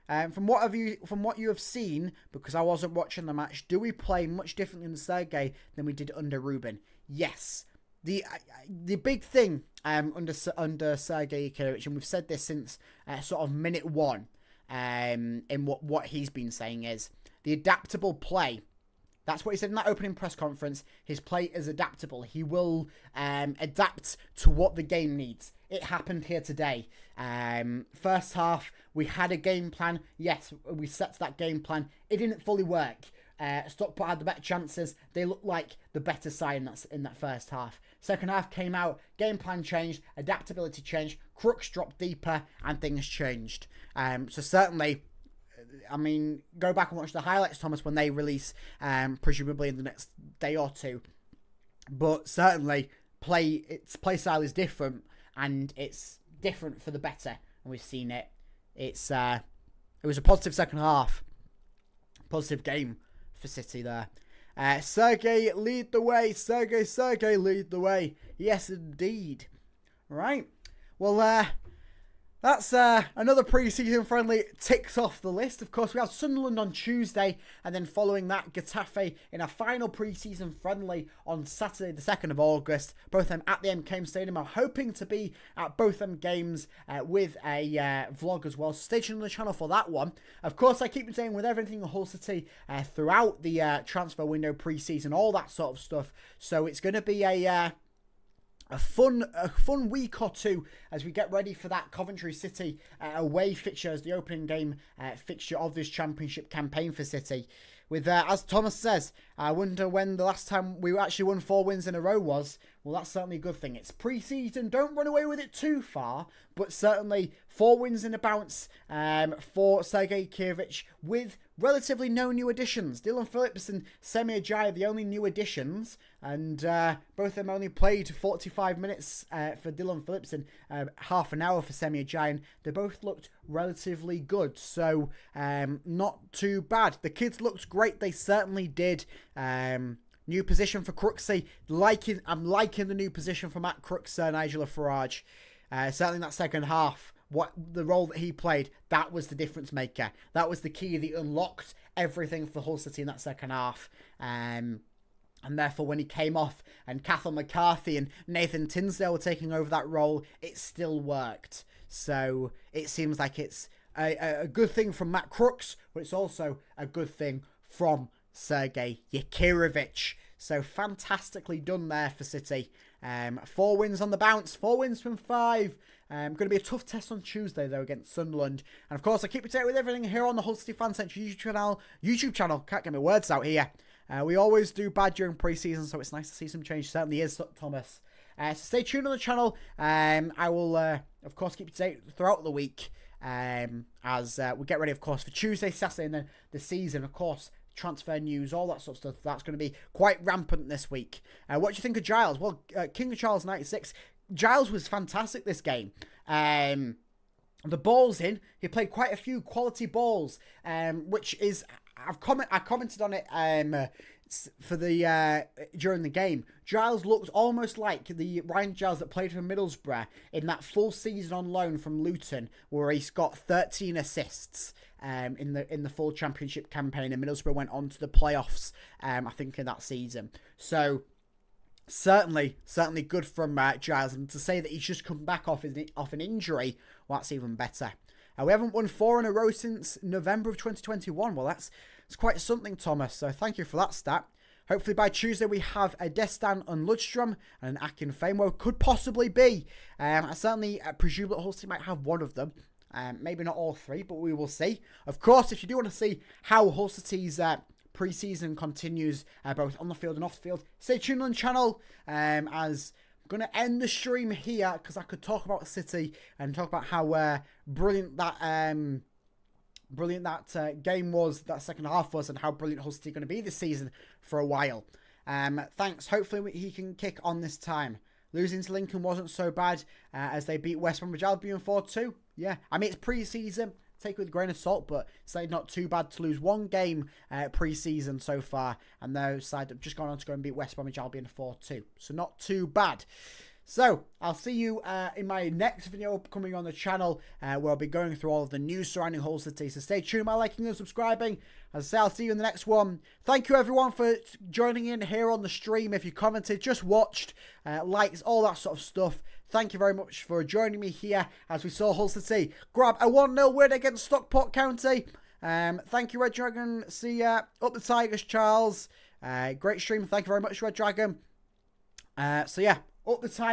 S1: From what you have seen, because I wasn't watching the match, do we play much differently under Sergei than we did under Ruben? Yes. The big thing under Sergei Yakirovich, and we've said this since sort of minute one, in what he's been saying, is the adaptable play. That's what he said in that opening press conference. His play is adaptable. He will adapt to what the game needs. It happened here today. First half, we had a game plan. Yes, we set that game plan. It didn't fully work. Stockport had the better chances. They looked like the better side in that first half. Second half came out, game plan changed, adaptability changed, Crooks dropped deeper, and things changed. So certainly, I mean, go back and watch the highlights, Thomas, when they release, presumably in the next day or two. But certainly, its play style is different, and it's different for the better. And we've seen it. It was a positive second half, positive game for City there. Sergei, lead the way. Sergei, lead the way. Yes, indeed. Right. Well, that's another pre-season friendly ticks off the list. Of course, we have Sunderland on Tuesday, and then following that, Getafe in a final pre-season friendly on Saturday, the 2nd of August. Both of them at the MKM Stadium. I'm hoping to be at both them games with a vlog as well. So stay tuned on the channel for that one. Of course, I keep saying with everything at Hull City throughout the transfer window, pre-season, all that sort of stuff. So it's going to be a fun week or two as we get ready for that Coventry City away fixture as the opening game fixture of this championship campaign for City. With, as Thomas says, I wonder when the last time we actually won 4 wins in a row was. Well, that's certainly a good thing. It's pre-season. Don't run away with it too far. But certainly 4 wins in a bounce for Sergei Yakirovich with relatively no new additions. Dylan Phillips and Semi Ajayi are the only new additions. And both of them only played 45 minutes for Dylan Phillips and half an hour for Semi Ajayi. And they both looked relatively good. So not too bad. The kids looked great. They certainly did. New position for Crooksy. I'm liking the new position for Matt Crooks, Nigel Farage. Certainly in that second half, the role that he played, that was the difference maker. That was the key that unlocked everything for Hull City in that second half. And therefore, when he came off and Cathal McCarthy and Nathan Tinsdale were taking over that role, it still worked. So it seems like it's a good thing from Matt Crooks, but it's also a good thing from Sergei Yakirovich. So fantastically done there for City. 4 wins on the bounce. 4 wins from 5. Going to be a tough test on Tuesday, though, against Sunderland. And, of course, I keep you up with everything here on the HullCityFanCentral YouTube channel. Can't get my words out here. We always do bad during pre-season, so it's nice to see some change. Certainly is, Thomas. So stay tuned on the channel. I will, of course, keep you up throughout the week as we get ready, of course, for Tuesday, Saturday, and then the season, of course. Transfer news, all that sort of stuff. That's going to be quite rampant this week. What do you think of Giles? Well, King of Charles 96. Giles was fantastic this game. The balls in. He played quite a few quality balls, which is I commented on it for the during the game. Giles looked almost like the Ryan Giles that played for Middlesbrough in that full season on loan from Luton, where he's got 13 assists. In the full championship campaign, and Middlesbrough went on to the playoffs, I think, in that season. So certainly good from Giles, and to say that he's just come back off an injury, well, that's even better. We haven't won 4 in a row since November of 2021. Well, that's quite something, Thomas. So thank you for that stat. Hopefully by Tuesday we have a Destan and Ludstrom and an Akin Famewell. Could possibly be. I certainly presume that Hull City might have one of them. Maybe not all 3, but we will see. Of course, if you do want to see how Hull City's Preseason continues both on the field and off the field. Stay tuned on the channel as I'm going to end the stream here because I could talk about City and talk about how brilliant that game was, that second half was, and how brilliant Hull City are going to be this season for a while. Thanks. Hopefully he can kick on this time. Losing to Lincoln wasn't so bad as they beat West Bromwich Albion 4-2. Yeah, I mean, it's pre-season. Take it with a grain of salt, but it's not too bad to lose one game pre-season so far. And those side have just gone on to go and beat West Bromwich Albion 4-2. So not too bad. So, I'll see you in my next video coming on the channel where I'll be going through all of the news surrounding Hull City. So stay tuned by liking and subscribing. As I say, I'll see you in the next one. Thank you everyone for joining in here on the stream. If you commented, just watched, likes, all that sort of stuff. Thank you very much for joining me here as we saw Hull City grab a 1-0 win against Stockport County. Thank you, Red Dragon. See ya. Up the Tigers, Charles. Great stream. Thank you very much, Red Dragon. So yeah, up the Tigers.